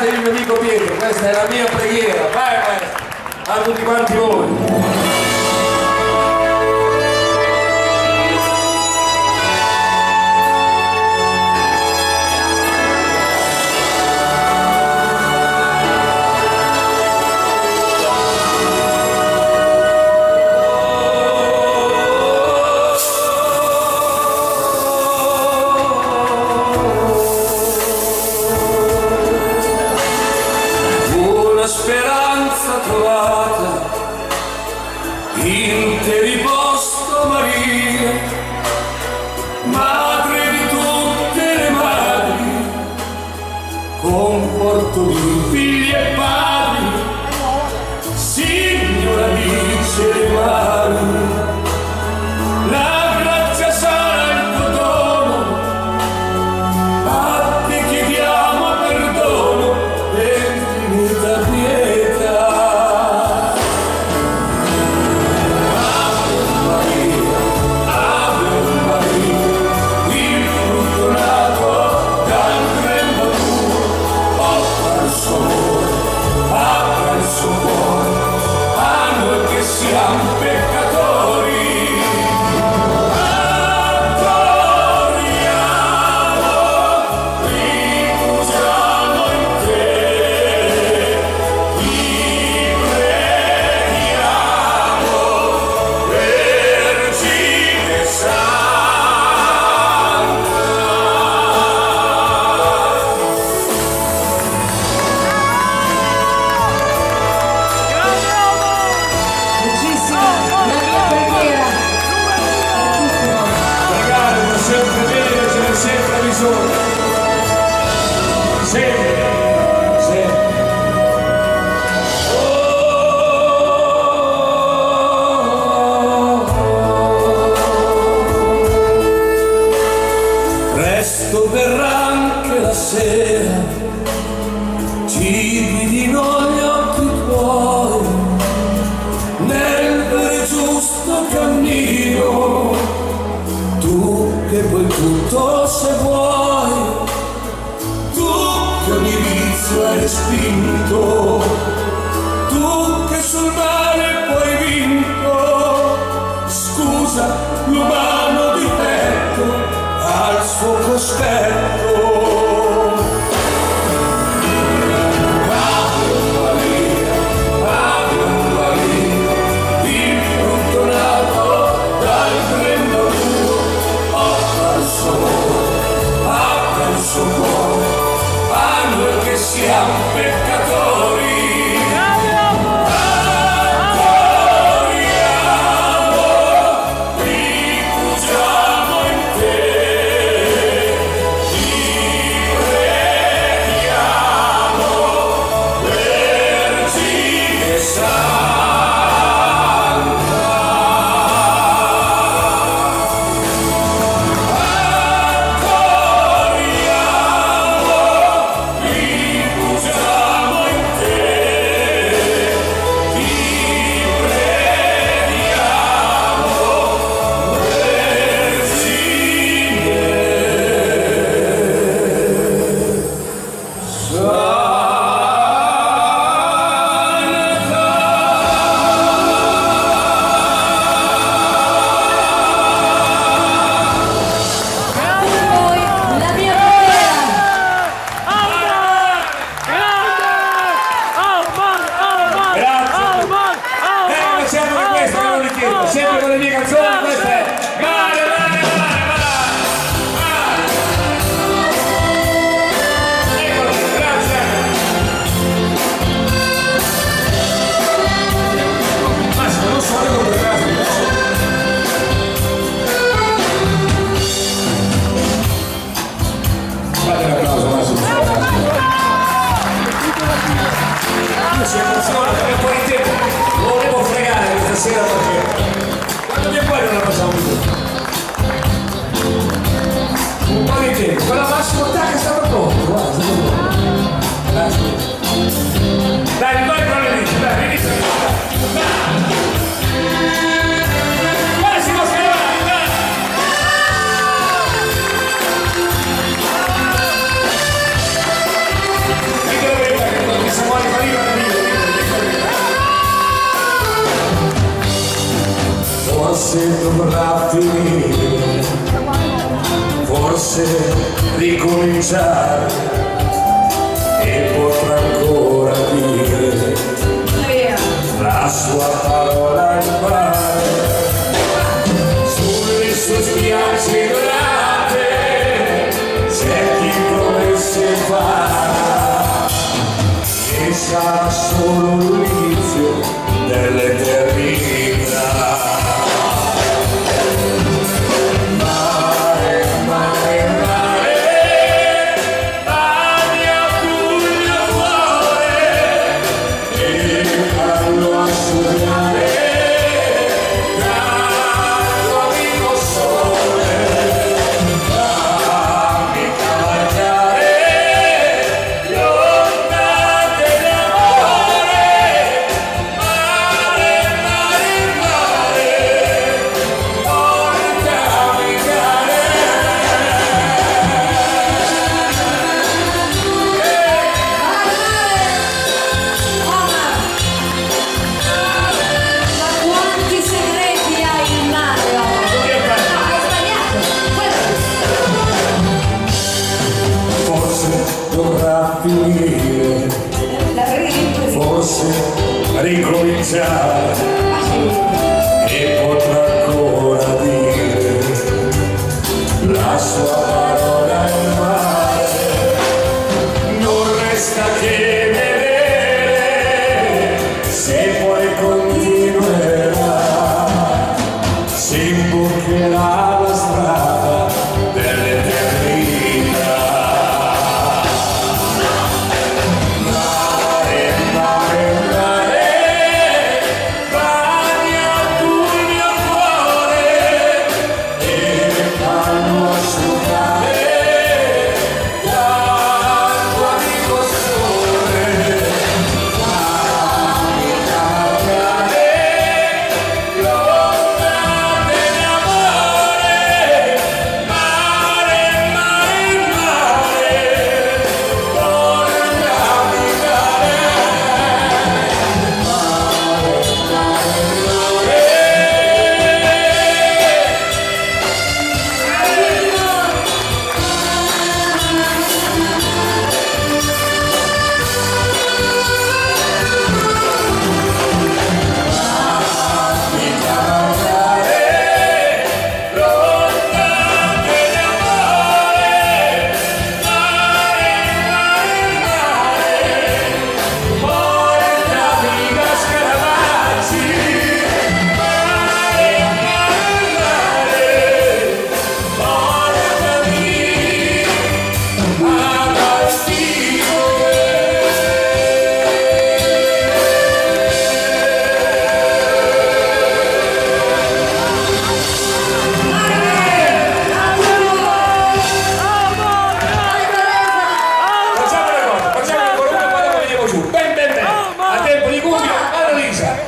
Il mio amico Pietro, questa è la mia preghiera, vai maestro, a tutti quanti voi. Speranza trovata in te riposto, Maria, madre di tutte le madri, conforto di figli e padri, signora dice le mani, la grazia sarà il tuo dono, a te chiediamo perdono e infinita pietà. Presto verrà anche la sera, ci dividino gli occhi tuoi nel vero giusto cammino, tu che puoi tutto se vuoi, tu che ogni vizio hai respinto, tu che sul male poi vinto, scusa l'umano difetto al suo cospetto. Il frutto nato dal grembo tuo, ho perso cuore, a noi che siamo peccatori. Adoriamo dovrà finire, forse ricominciare e potrà ancora dire la sua parola al mare sulle sue spiagge dorate. C'è chi promesse farà e sarà solo l'inizio dell'eternità. Dovrà finire, forse ricominciare e potrà ancora dire la sua parola al mare. Non resta che vedere se poi continuerà, si imboccherà la strada dell'eternità.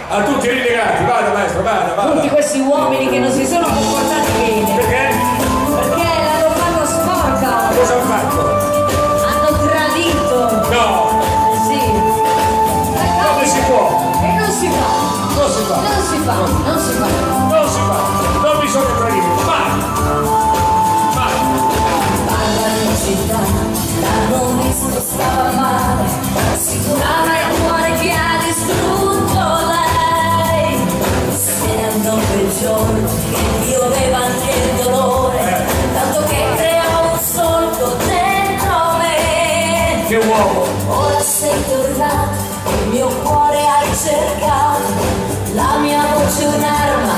A tutti i rilegati, vada maestro, vada. Tutti questi uomini che non si sono comportati bene. Perché? Perché l'hanno fatto sporca. Cosa hanno fatto? Hanno tradito. No! Sì. Come si può? E non si fa. Non si fa. Non si fa. Non si fa. Non si fa. Non bisogna tradire. Mai! Parla in città, l'hanno visto, stava male, si curava il cuore che ha distrutto lei. Se ne andò quel giorno che Dio aveva anche il dolore, tanto che creava un solco dentro me. Che uomo! Ora sei tornato, il mio cuore hai cercato, la mia voce è un'arma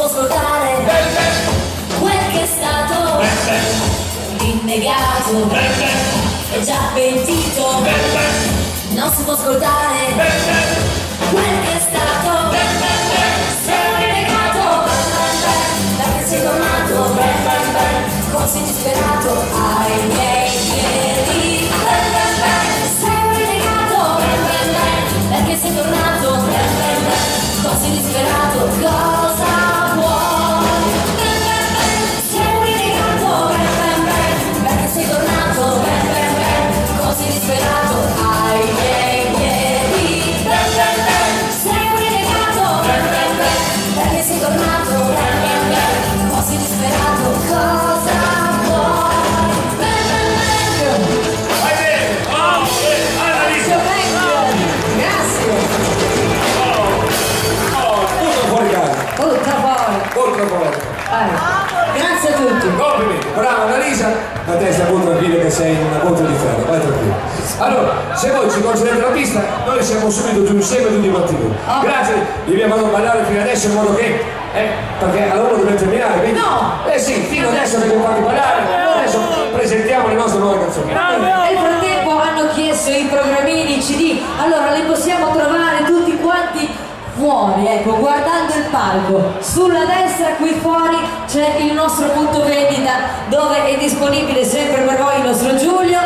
ascoltare quel che è stato l'innegato è già pentito, non si può ascoltare quel che è stato, sei un rinnegato perché sei tornato così disperato ai miei piedi, sei un rinnegato perché sei tornato così disperato, cosa vuoi? Sei un rinnegato perché sei tornato così disperato ai miei piedi, sei un rinnegato perché sei tornato così disperato, cosa vuoi? Vai bene! Annalisa! Grazie. Tutto fuori casa! Tutta fuori. Oltre fuori! Grazie a tutti. Complimenti! Brava Annalisa! Ma te stai molto tranquillo che sei una botte di ferro, vai tranquillo. Allora, se voi ci concedete la pista, noi siamo subito giù insieme tutti quanti voi. Grazie, vi abbiamo fatto ballare fino adesso in modo che... perché allora dobbiamo terminare, quindi... No! Sì, fino adesso abbiamo fatto ballare, adesso presentiamo le nostre nuove canzoni. Nel frattempo hanno chiesto i programmini, i CD, allora li possiamo trovare tutti quanti fuori, ecco, guardando il palco. Sulla destra qui fuori c'è il nostro punto vendita dove è disponibile sempre per voi il nostro Giulio.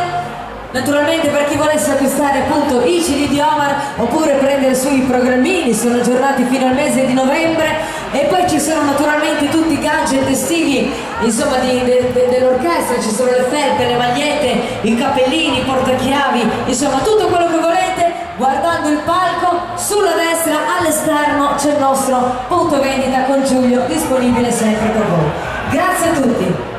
Naturalmente per chi volesse acquistare appunto i CD di Omar oppure prendere sui programmini, sono aggiornati fino al mese di novembre, e poi ci sono naturalmente tutti i gadget estivi, insomma dell'orchestra, ci sono le felpe, le magliette, i cappellini, i portachiavi, insomma tutto quello che volete. Guardando il palco, sulla destra all'esterno c'è il nostro punto vendita con Giulio disponibile sempre per voi. Grazie a tutti.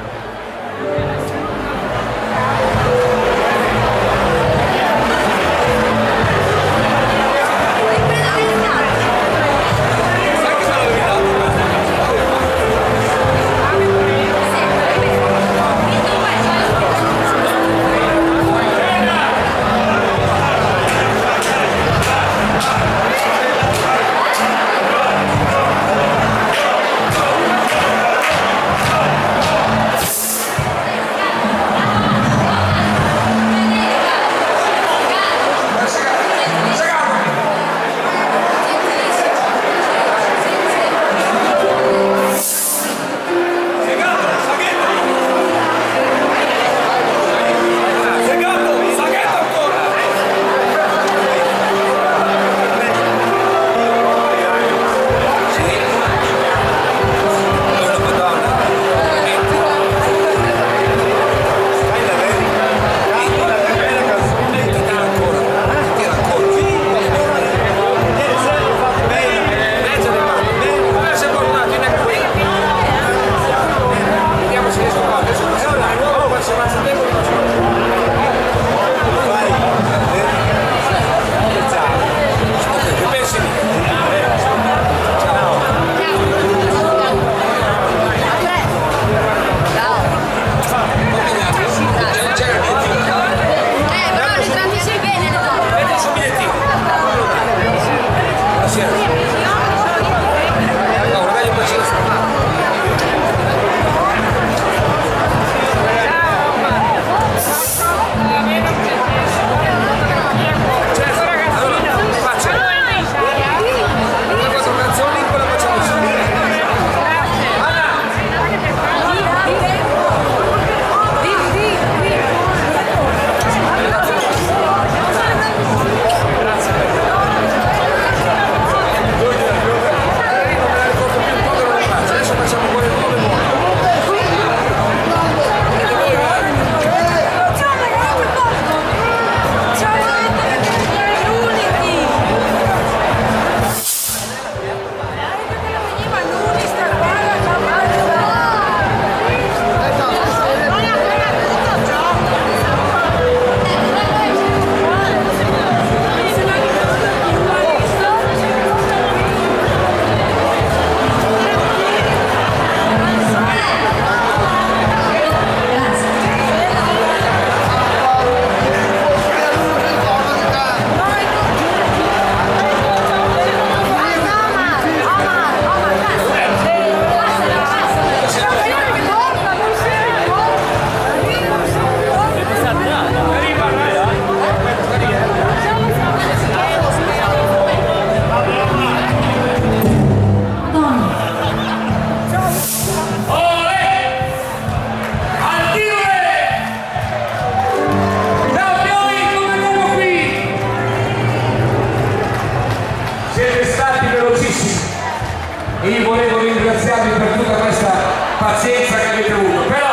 e io volevo ringraziarvi per tutta questa pazienza che avete avuto, però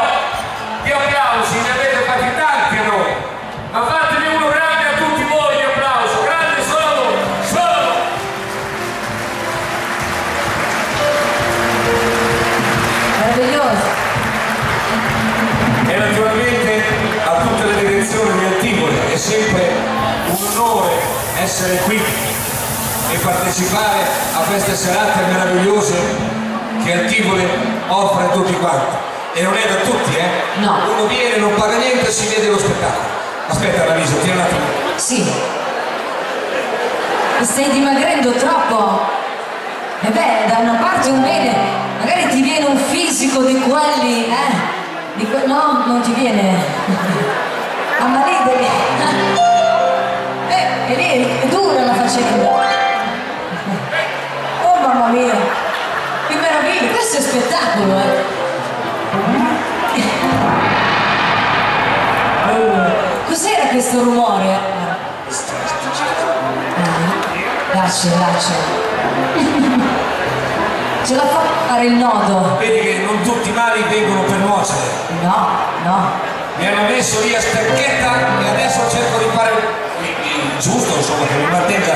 gli applausi ne avete fatti tanti a noi, ma fatemi uno grande a tutti voi di applauso, grande solo, solo! Meraviglioso. E naturalmente a tutte le direzioni di Antigone è sempre un onore essere qui e partecipare a queste serate meravigliose che Antigone offre a tutti quanti. E non è da tutti, No. Uno viene, non paga niente e si vede lo spettacolo. Aspetta Annalisa, tira un attimo. Sì. Stai dimagrendo troppo. E beh, da una parte un bene, magari ti viene un fisico di quelli, no, non ti viene. Ammalideli. E lì è dura la faccenda. Oh mamma mia, che meraviglia, questo è spettacolo, Cos'era questo rumore? Lascia. Ce la fa fare il nodo? Vedi che non tutti i mali vengono per nuocere. No. Mi hanno messo lì a stecchetta e adesso cerco di fare il giusto, insomma, che mi mantenga.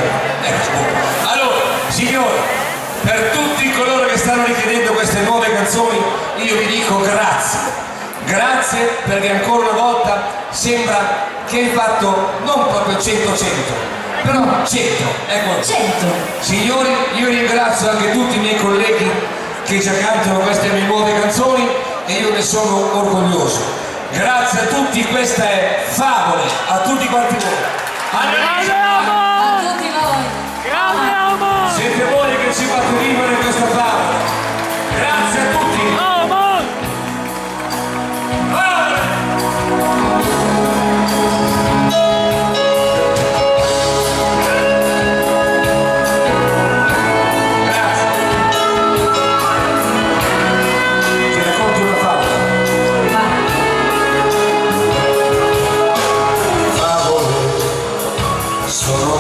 Allora, signori, per tutti coloro che stanno richiedendo queste nuove canzoni, io vi dico grazie. Grazie perché ancora una volta sembra che hai fatto non proprio 100-100, però 100, ecco. 100. Signori, io ringrazio anche tutti i miei colleghi che già cantano queste mie nuove canzoni e io ne sono orgoglioso. Grazie a tutti, questa è Favole, a tutti quanti voi. A tutti voi. Siete voi che ci fate vivere questa favola. Grazie a tutti. Sono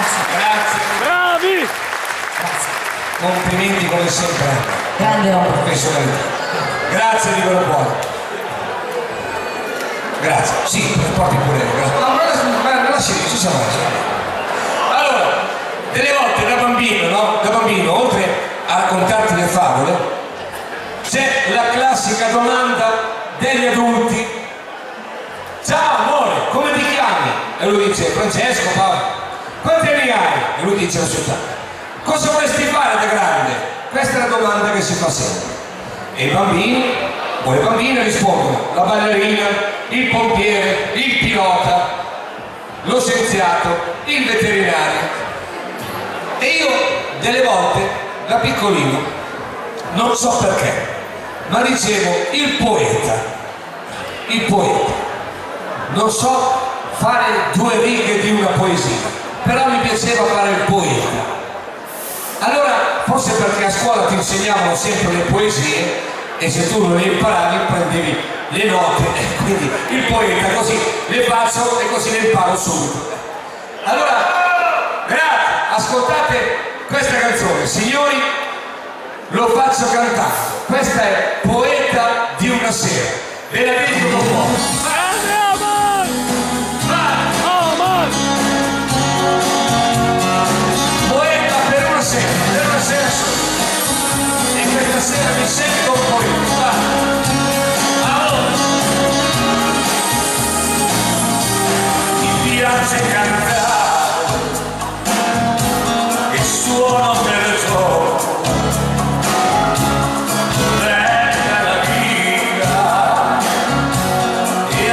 Grazie. Bravi! Grazie. Complimenti come sempre. Grande opera. Professionalità. Grazie di vero cuore. Grazie. Sì, porti pure. Grazie. No, ma lasci lì, ci siamo. Allora, delle volte da bambino, no? Da bambino, oltre a raccontarti le favole, c'è la classica domanda degli adulti. Ciao amore, come ti chiami? E lui dice Francesco, Paolo. Quanti anni hai? E lui dice la città. Cosa vorresti fare da grande? Questa è la domanda che si fa sempre. E i bambini o le bambine rispondono la ballerina, il pompiere, il pilota, lo scienziato, il veterinario. E io delle volte, da piccolino, non so perché, ma dicevo il poeta. Il poeta. Non so fare 2 righe di una poesia, però mi piaceva fare il poeta. Allora, forse perché a scuola ti insegnavano sempre le poesie e se tu non le imparavi prendevi le note e quindi il poeta così le faccio e così le imparo subito. Allora, grazie, ascoltate questa canzone, signori, lo faccio cantando. Questa è Poeta di una sera, ve la dedico un po'. Stasera mi sento un poeta. Allora, mi piace cantare e suono per gioco, bella la vita e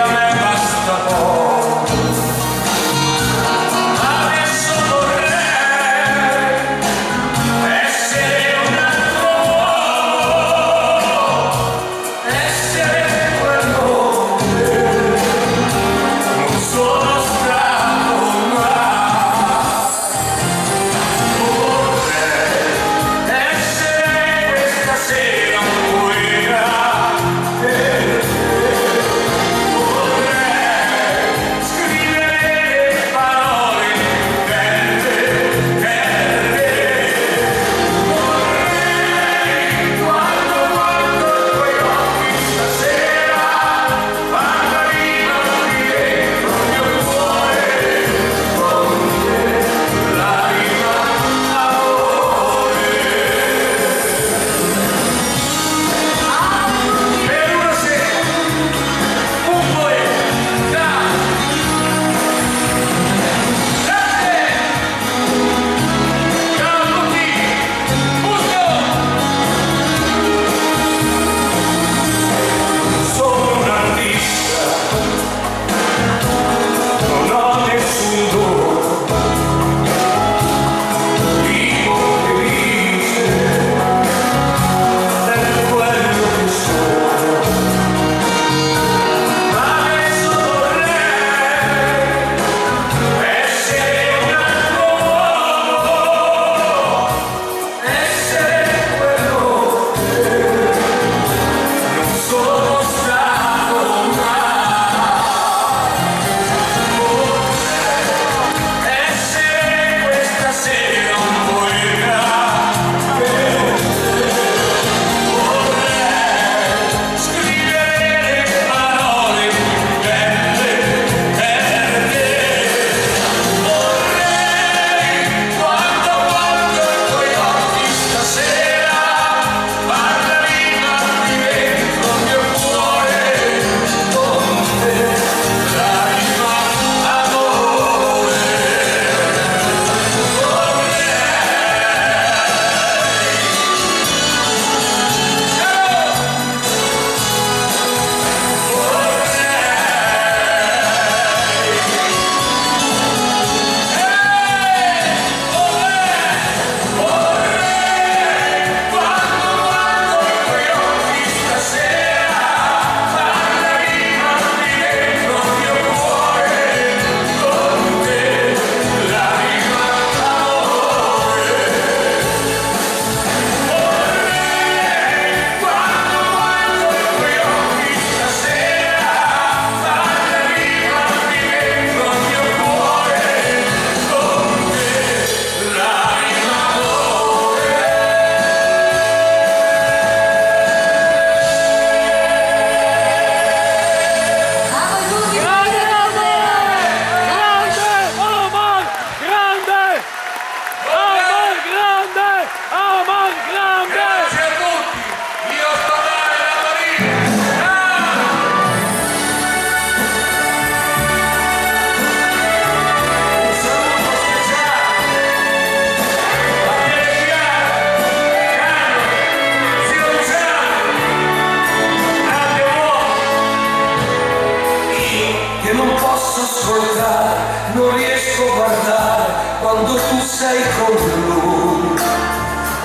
sei con lui.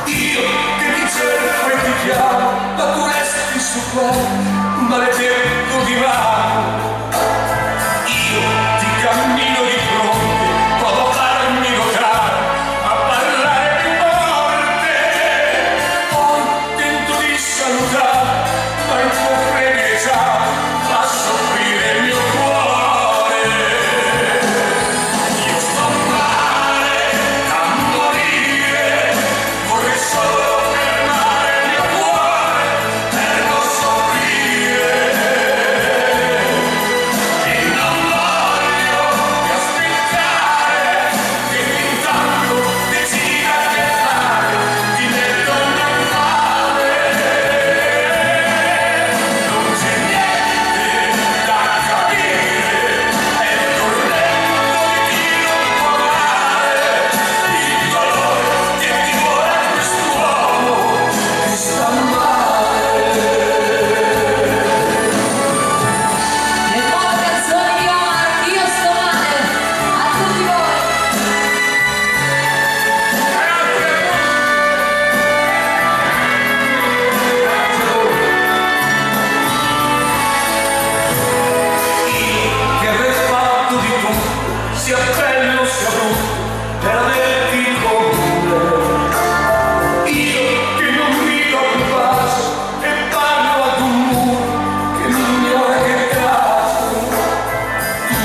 Io che ti cerco e ti chiamo, ma tu resti su quel maledetto divano. Io ti cammino di fronte, posso farmi notare, a parlare di morte. Poi tento di salutare, ma il tuo frenesia fa soffrire il mio cuore. Io sto male a morire, vorrei solo fermare il mio cuore per non soffrire. E non voglio che aspettare che intanto decida che fare, ti metto nel male. Non c'è niente da capire, è il tormento di chi non può amare, il dolore che divora quest'uomo che sta male. Le nuove canzoni di Omar, Io sto male, a tutti voi. Che avrei fatto di tutto, sia bello sia brutto, per averti con me. Io che non mi do più pace e parlo ad un muro che non mi ha che caso. Tu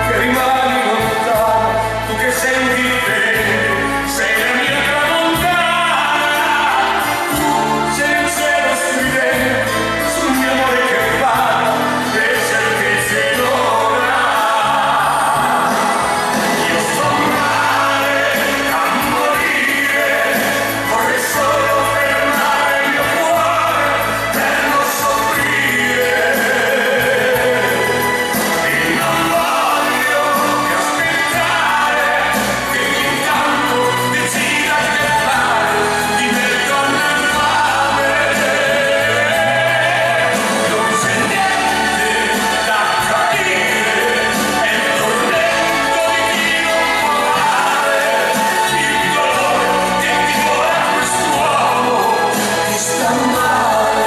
che rimani lontano, tu che senti freddo, sei la mia tramontana. Tu sei il cielo stridente sul mio amore che parla e certezze non ha. Io sto male a morire, vorrei solo fermare il mio cuore per non soffrire. E non voglio che aspettare che intanto decida che fare, ti metto nel male. Non c'è niente da capire, è il tormento di chi non può amare, il dolore che divora quest'uomo che sta male.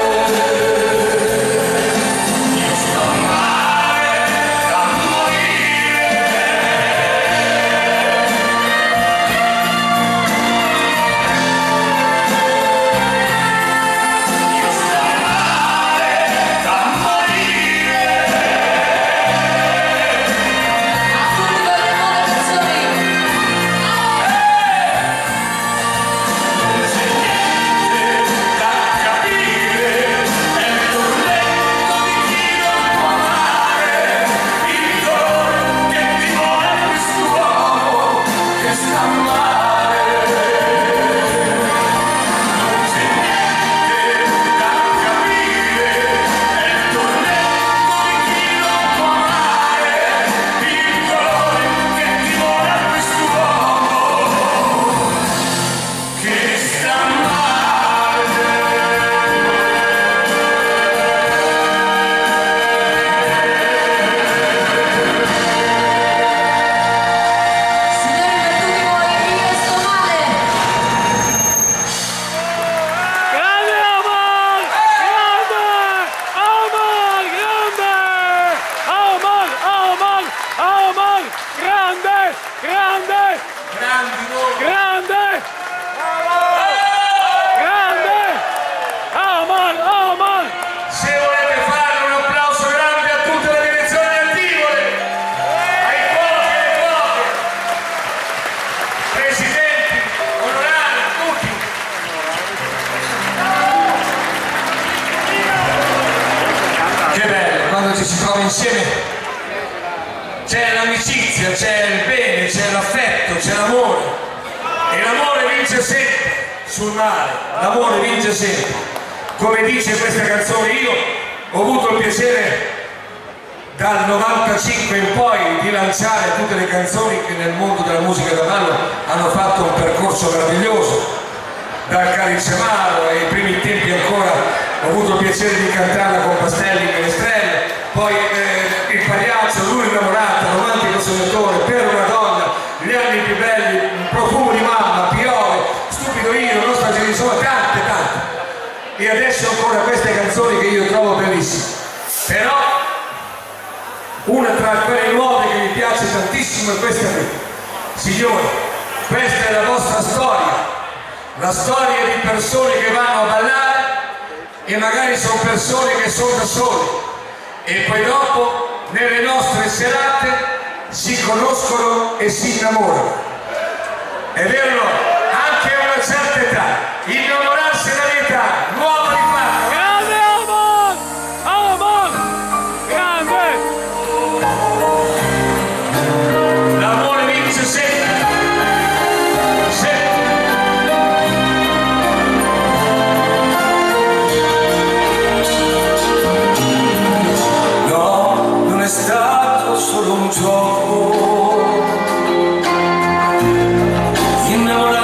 Io sto male a morire. Io sto male a morire. A tutti voi le nuove canzoni. Non c'è niente da capire, è il tormento di chi non può amare, il dolore che divora quest'uomo che sta male. Non c'è niente da capire, è il tormento di chi non può amare, il dolore che divora quest'uomo che sta male. Signori, per tutti voi, Io sto male. Grande Omar! Grande! Omar! Grande! Omar! Omar! Omar! Grande! Grande! Grandi voi! Grande! Grande! Omar! Omar! Se volete fare un applauso grande a tutta la direzione del Tivoli, ai cuochi e alle cuoche, presidenti, onorari, tutti. Che bello, quando ci si trova insieme c'è l'amicizia, c'è il bene, c'è l'affetto, c'è l'amore. E l'amore vince sempre sul male, l'amore vince sempre. Come dice questa canzone, io ho avuto il piacere dal 95 in poi di lanciare tutte le canzoni che nel mondo della musica da ballo hanno fatto un percorso meraviglioso, dal Calicemaro ai primi tempi ancora ho avuto il piacere di cantarla con Pastelli e Menestrelle, poi il Pagliaccio, lui innamorato, romantico sognatore, per una donna, gli anni più belli, profumo di mamma, piove, stupido io, nostra Gesù, insomma tante. E adesso ancora queste canzoni che io trovo bellissime. Però una tra quelle nuove che mi piace tantissimo è questa qui. Signori, questa è la vostra storia, la storia di persone che vanno a ballare e magari sono persone che sono da sole e poi dopo nelle nostre serate si conoscono e si innamorano. È vero o no? Anche a una certa età, innamorarsi è la mia età, nuova di fatto. Grande Amor! Amor! Grande! L'amore vince sempre. No, non è stato solo un gioco. Innamorarsi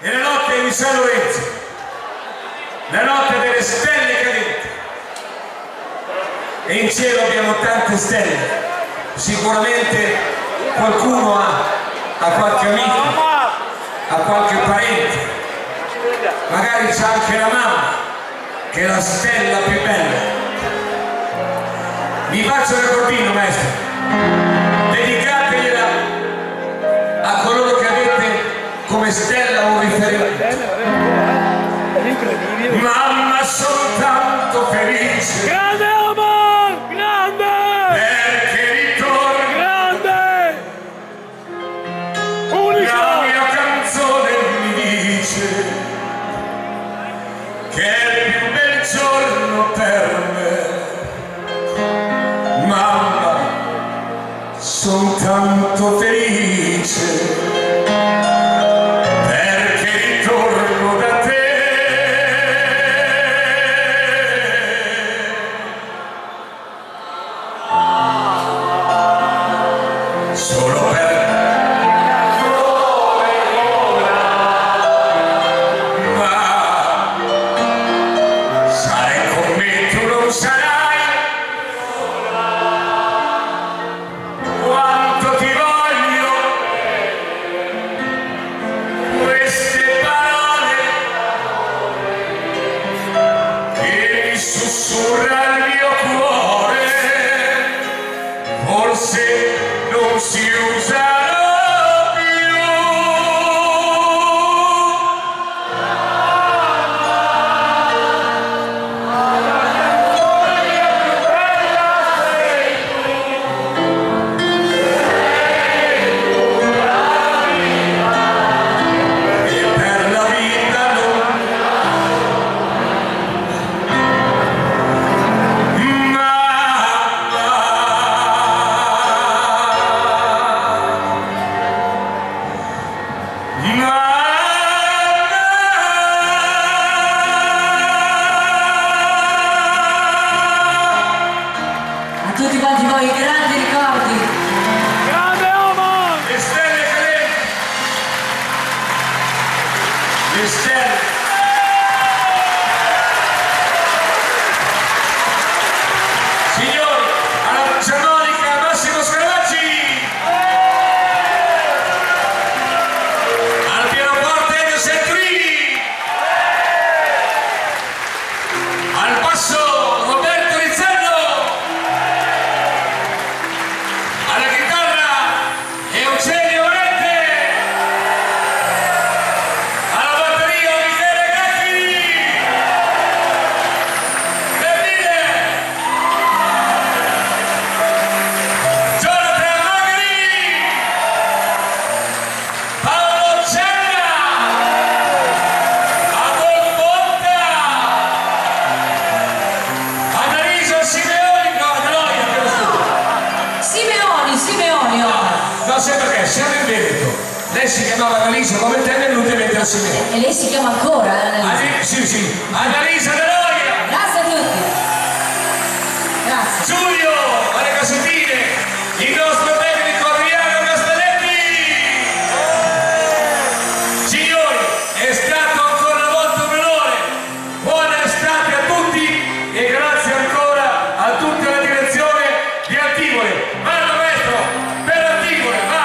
è la notte di San Lorenzo, la notte delle stelle cadenti, e in cielo abbiamo tante stelle. Sicuramente qualcuno ha qualche amico, ha qualche parente, magari c'è anche la mamma che è la stella più bella. Vi faccio un ricordino, maestro, dedicategliela a coloro che avete come stella un riferimento. Mamma, soltanto felice, Grande amor, grande! perché ritorna Grande! Unico! la mia canzone, mi dice che è il più bel giorno per me. Mamma, son tanto felice perché ritorno da te. Solo per ma sarai con me, tu non sarai quanto ti voglio, queste parole che mi sussurra il mio cuore, forse non si usano più. E per la vita A tutti quanti voi grandi ricordi. Grande amor! le stelle cadenti, le stelle. Signori, alla Giannonica Massimo Scaravaggi, al pianoforte Ennio Sentrini, al basso Roberto Rizzello, alla chitarra Eugenio Valente, alla batteria Michele Gracchi, Bernine, Jonathan Magri, Paolo Cella, Adolfo Botta, Annalisa Simeoni, no, Deloia, che lo studio. Simeoni, oh. No, sai perché? Siamo in Veneto. Lei si chiamava Annalisa come te, è venuta in mente a Simeoni. E lei si chiama ancora Annalisa. Sì, Annalisa Deloia, Grazie a tutti. Grazie. Giulio, alle Casettine, il nostro tecnico Adriano Castelletti. Signori, è stato ancora una volta un onore. Buona estate a tutti e grazie ancora a tutta la direzione di Antigone. Vado maestro, per Antigone, va.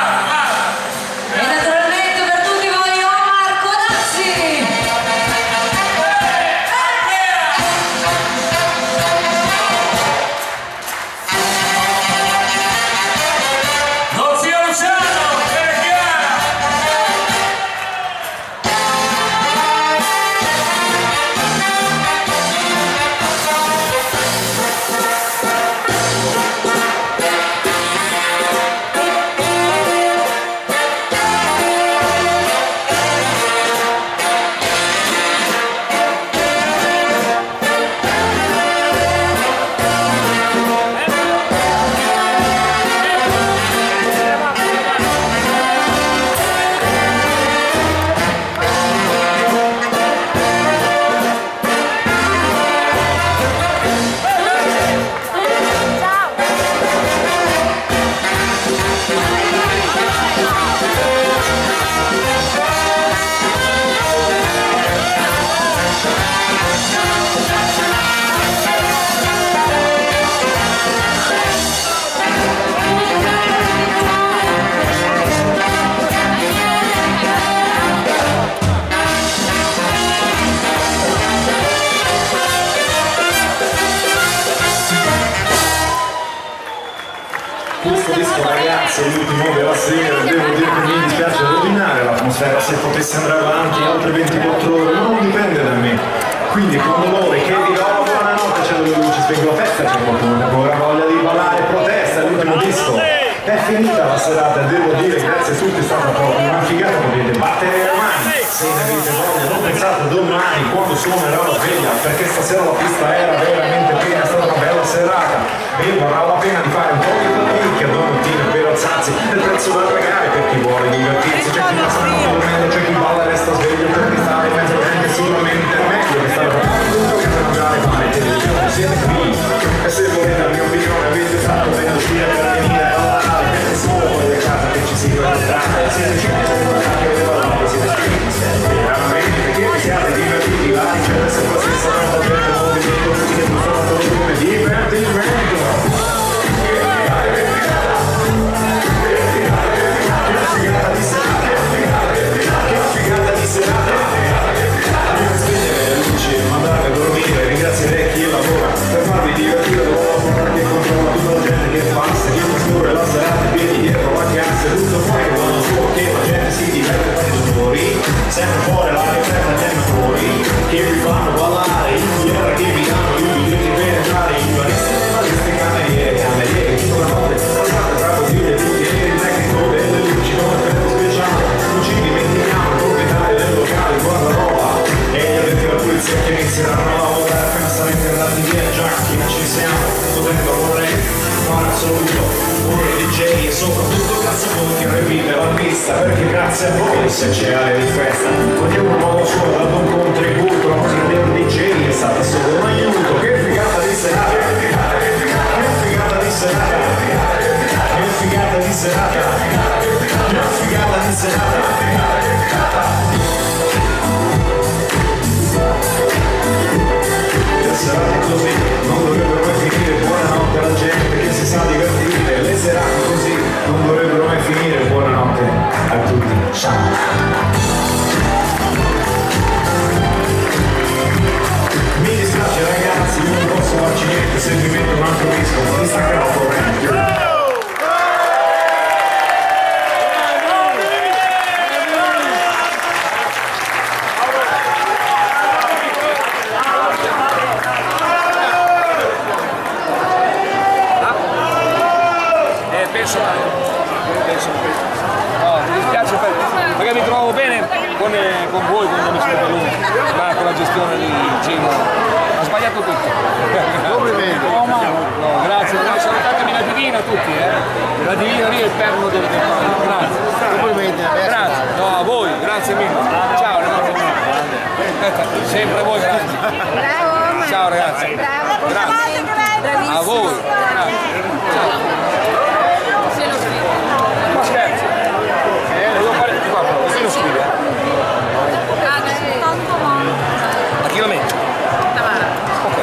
E naturalmente per tutti voi Omar Codazzi. Questo disco ragazzi è l'ultimo della sera, devo dire che mi dispiace rovinare l'atmosfera, se potesse andare avanti altre 24 ore, ma non dipende da me. Quindi con dolore che vi do buonanotte, c'è delle luci, spengo la festa, c'è qualcuno che ancora voglia di ballare, protesta, l'ultimo disco. È finita la serata, devo dire grazie a tutti, è stata proprio una figata, potete battere le mani, se ne avete voglia, non pensate domani quando suonerà la sveglia, perché stasera la pista era veramente piena, è stata una bella serata, e varrà la pena di fare un po' di fatica, domattina per alzarsi, è il prezzo da pagare per chi vuole divertirsi, c'è chi passa dormendo, c'è chi balla e resta sveglio, per chi sta in mezzo alla gente sicuramente è meglio che stare proprio che per mangiare male, televisione, siete qui, e se volete la mia opinione avete fatto bene uscire per venire a lavorare, per solo le case che ci si incontrate, siete scelti, che le parole siete scritte, veramente che vi siate divertiti, va a dicere se quasi sarà la gente, movimento, tutti che non sono solo come divertimento. Mandare a dormire, ringrazierei chi lavora per farvi divertire dopo la che controlla tutta la gente che passa, chi misura la serata, piedi dietro la cassa, tutto fuori che vanno su, che la gente si diverte con i fuori, sempre fuori l'aria aperta, sempre fuori, che vi fanno ballare, in fiera che vi danno gli uditi per entrare, in baristi, cameriere, tutta la notte, passate tra così e tutti, e il tecnico delle luci, come effetto speciale, non ci dimentichiamo, il proprietario del locale, guardaroba, e gli addetti alla polizia che inizieranno a lavorare appena sarete andati via, già che non ci siamo, potendo vorrei fare assoluto un DJ e soprattutto grazie a voi che revite la pista, perché grazie a voi se c'è area di festa, ognuno modo suo ha dato un contributo, la musica del DJ è stata solo un aiuto, che figata di serata, che figata di serata, che figata di serata, che figata di serata. Le serate così non dovrebbero mai finire, buonanotte alla gente che si sa divertire, le serate così non dovrebbero mai finire, buonanotte a tutti, ciao. Mi dispiace ragazzi, io non posso farci niente se vi metto un altro disco, ma mi staccherò corrente. No, mi dispiace perché mi trovo bene con voi, con gli amici del Belluni, ma con la gestione di Gino ha sbagliato tutto. Complimenti. No, grazie, salutatemi la divina a tutti, la divina lì è il perno del grazie. Complimenti. Grazie, no, a voi, grazie mille. Ciao ragazzi. Sempre a voi, grazie. Bravo, ciao ragazzi. Bravo, grazie. A voi. Grazie. Ciao. Ma scherzi? Devo fare di qua, così lo scrivi, A chi lo metti? Tamara. Ok.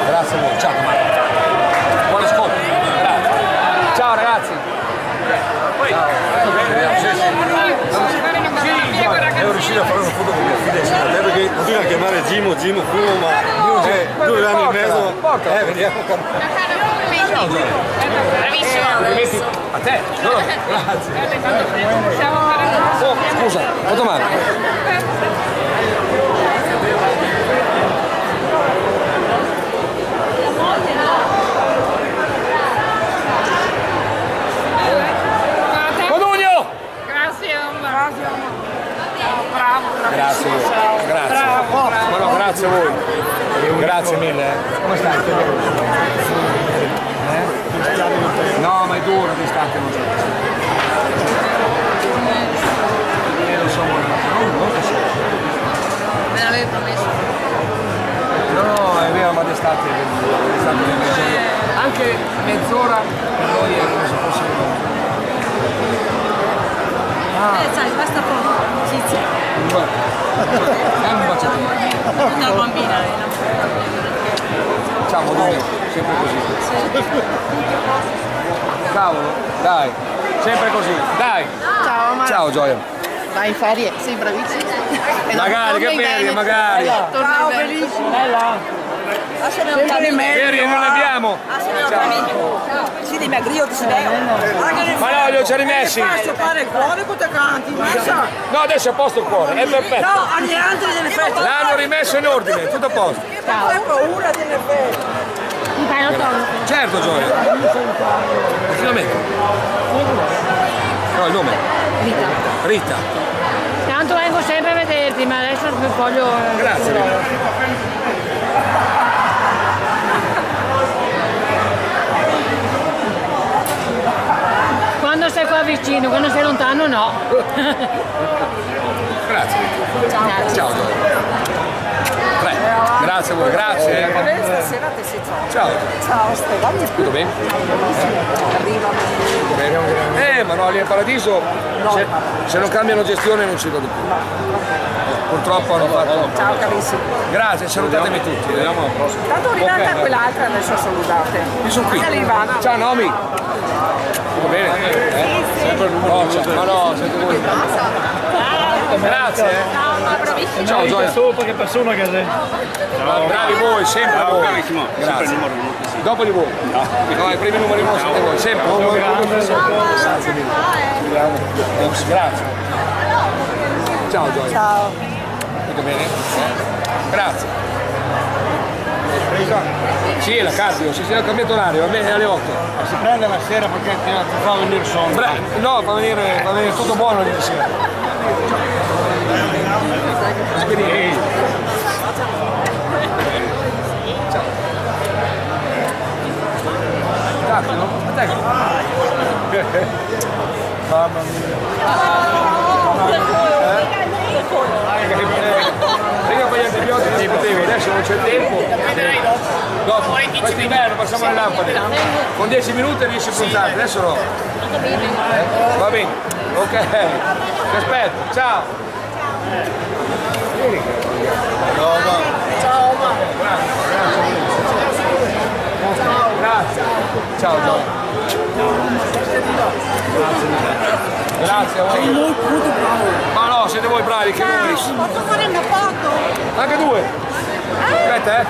Grazie a voi. Ciao Tamara. Buon ascolto. Grazie. Ciao ragazzi. Ciao. Devo riuscire a fare una foto con mia figlia insieme a te perché continua a chiamare Gimo, Fumo, ma 2 anni e mezzo. Vediamo. Bravissimo. A te? No, grazie. Oh, scusa, Ottomano. Grazie, grazie. No, grazie a voi. Grazie mille. Come stai? No, ma è duro d'estate, non so. Lo so, non lo so. Me l'avevi promesso. No, è vero, ma d'estate anche mezz'ora per noi è come se fosse sai, basta poco. Sì. Un bacio. Tutta la bambina. Ciao, Modugno, sempre così. Cavolo, dai. sempre così. Dai. Ciao Amaro. Ciao Gioia. Vai in ferie, sei bravissimo. Magari, che ferie, magari. Ciao, bellissimo. Bella. Ferie non ne abbiamo. Si dimagrio ti si deve. Ma no, li ho già rimessi. Faccio fare il cuore con te canti, No, adesso è a posto il cuore, è perfetto. No, agli altri delle feste. L'hanno rimesso in ordine, tutto a posto. Hai paura delle feste. Mi fai l'autografo? Certo Gioia. Finalmente. No, il nome? Rita. Rita. Tanto vengo sempre a vederti, ma adesso voglio... Grazie Rita. Quando sei qua vicino, quando sei lontano no. Grazie. Ciao. Ciao. Grazie a voi, grazie. Stasera ti si Ciao. Ciao Stefano. Tutto bene? Tutto bene? Ma no, lì in paradiso se non cambiano gestione non ci vado più. Purtroppo hanno fatto. Ciao carissimo. Grazie, salutatemi tutti. Vediamo alla prossima. Tanto arrivate a quell'altra adesso salutate. Io sono qui. Ivana. Ciao Nomi. Tutto bene? Sempre il numero. Ma no, siete voi. Grazie. Ciao Gioia. Che persona che sei? Bravi voi, sempre voi. Grazie. Dopo di voi. No, i primi numeri uno siete voi, sempre. Grazie. Ciao Gioia. Ciao. Tutto bene? Grazie. Sì, la cardio, si è cambiato l'orario, va bene alle 8. Si prende la sera perché ti fa venire sonno. No, fa venire tutto buono ieri sera. Speriamo. Ciao. Dattelo? Aspetta. Mamma mia. Prima con gli antibiotici potevi, adesso non c'è tempo. Dopo, questo inverno passiamo alle lampade. Con 10 minuti riesci a puntare, adesso no. Va bene, ok. Ti aspetto, ciao. Ciao ma. Grazie. Ciao Gioia. Grazie a voi. Ma no, siete voi bravi, che numeri. Posso fare una foto? Anche due. Aspetta,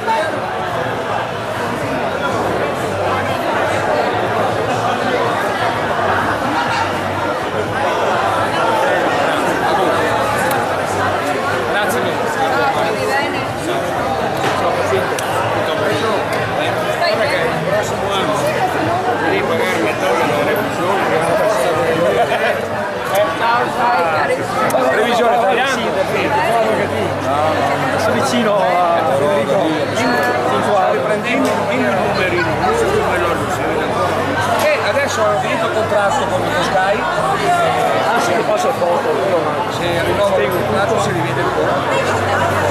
Grazie mille. Revisione italiana. Sono vicino a Federico. Riprendendo il numerino, non so come lo e adesso ho finito il contratto con Sky. Ah sì, che passa il foto. Se rinnovo il contratto si rivede ancora.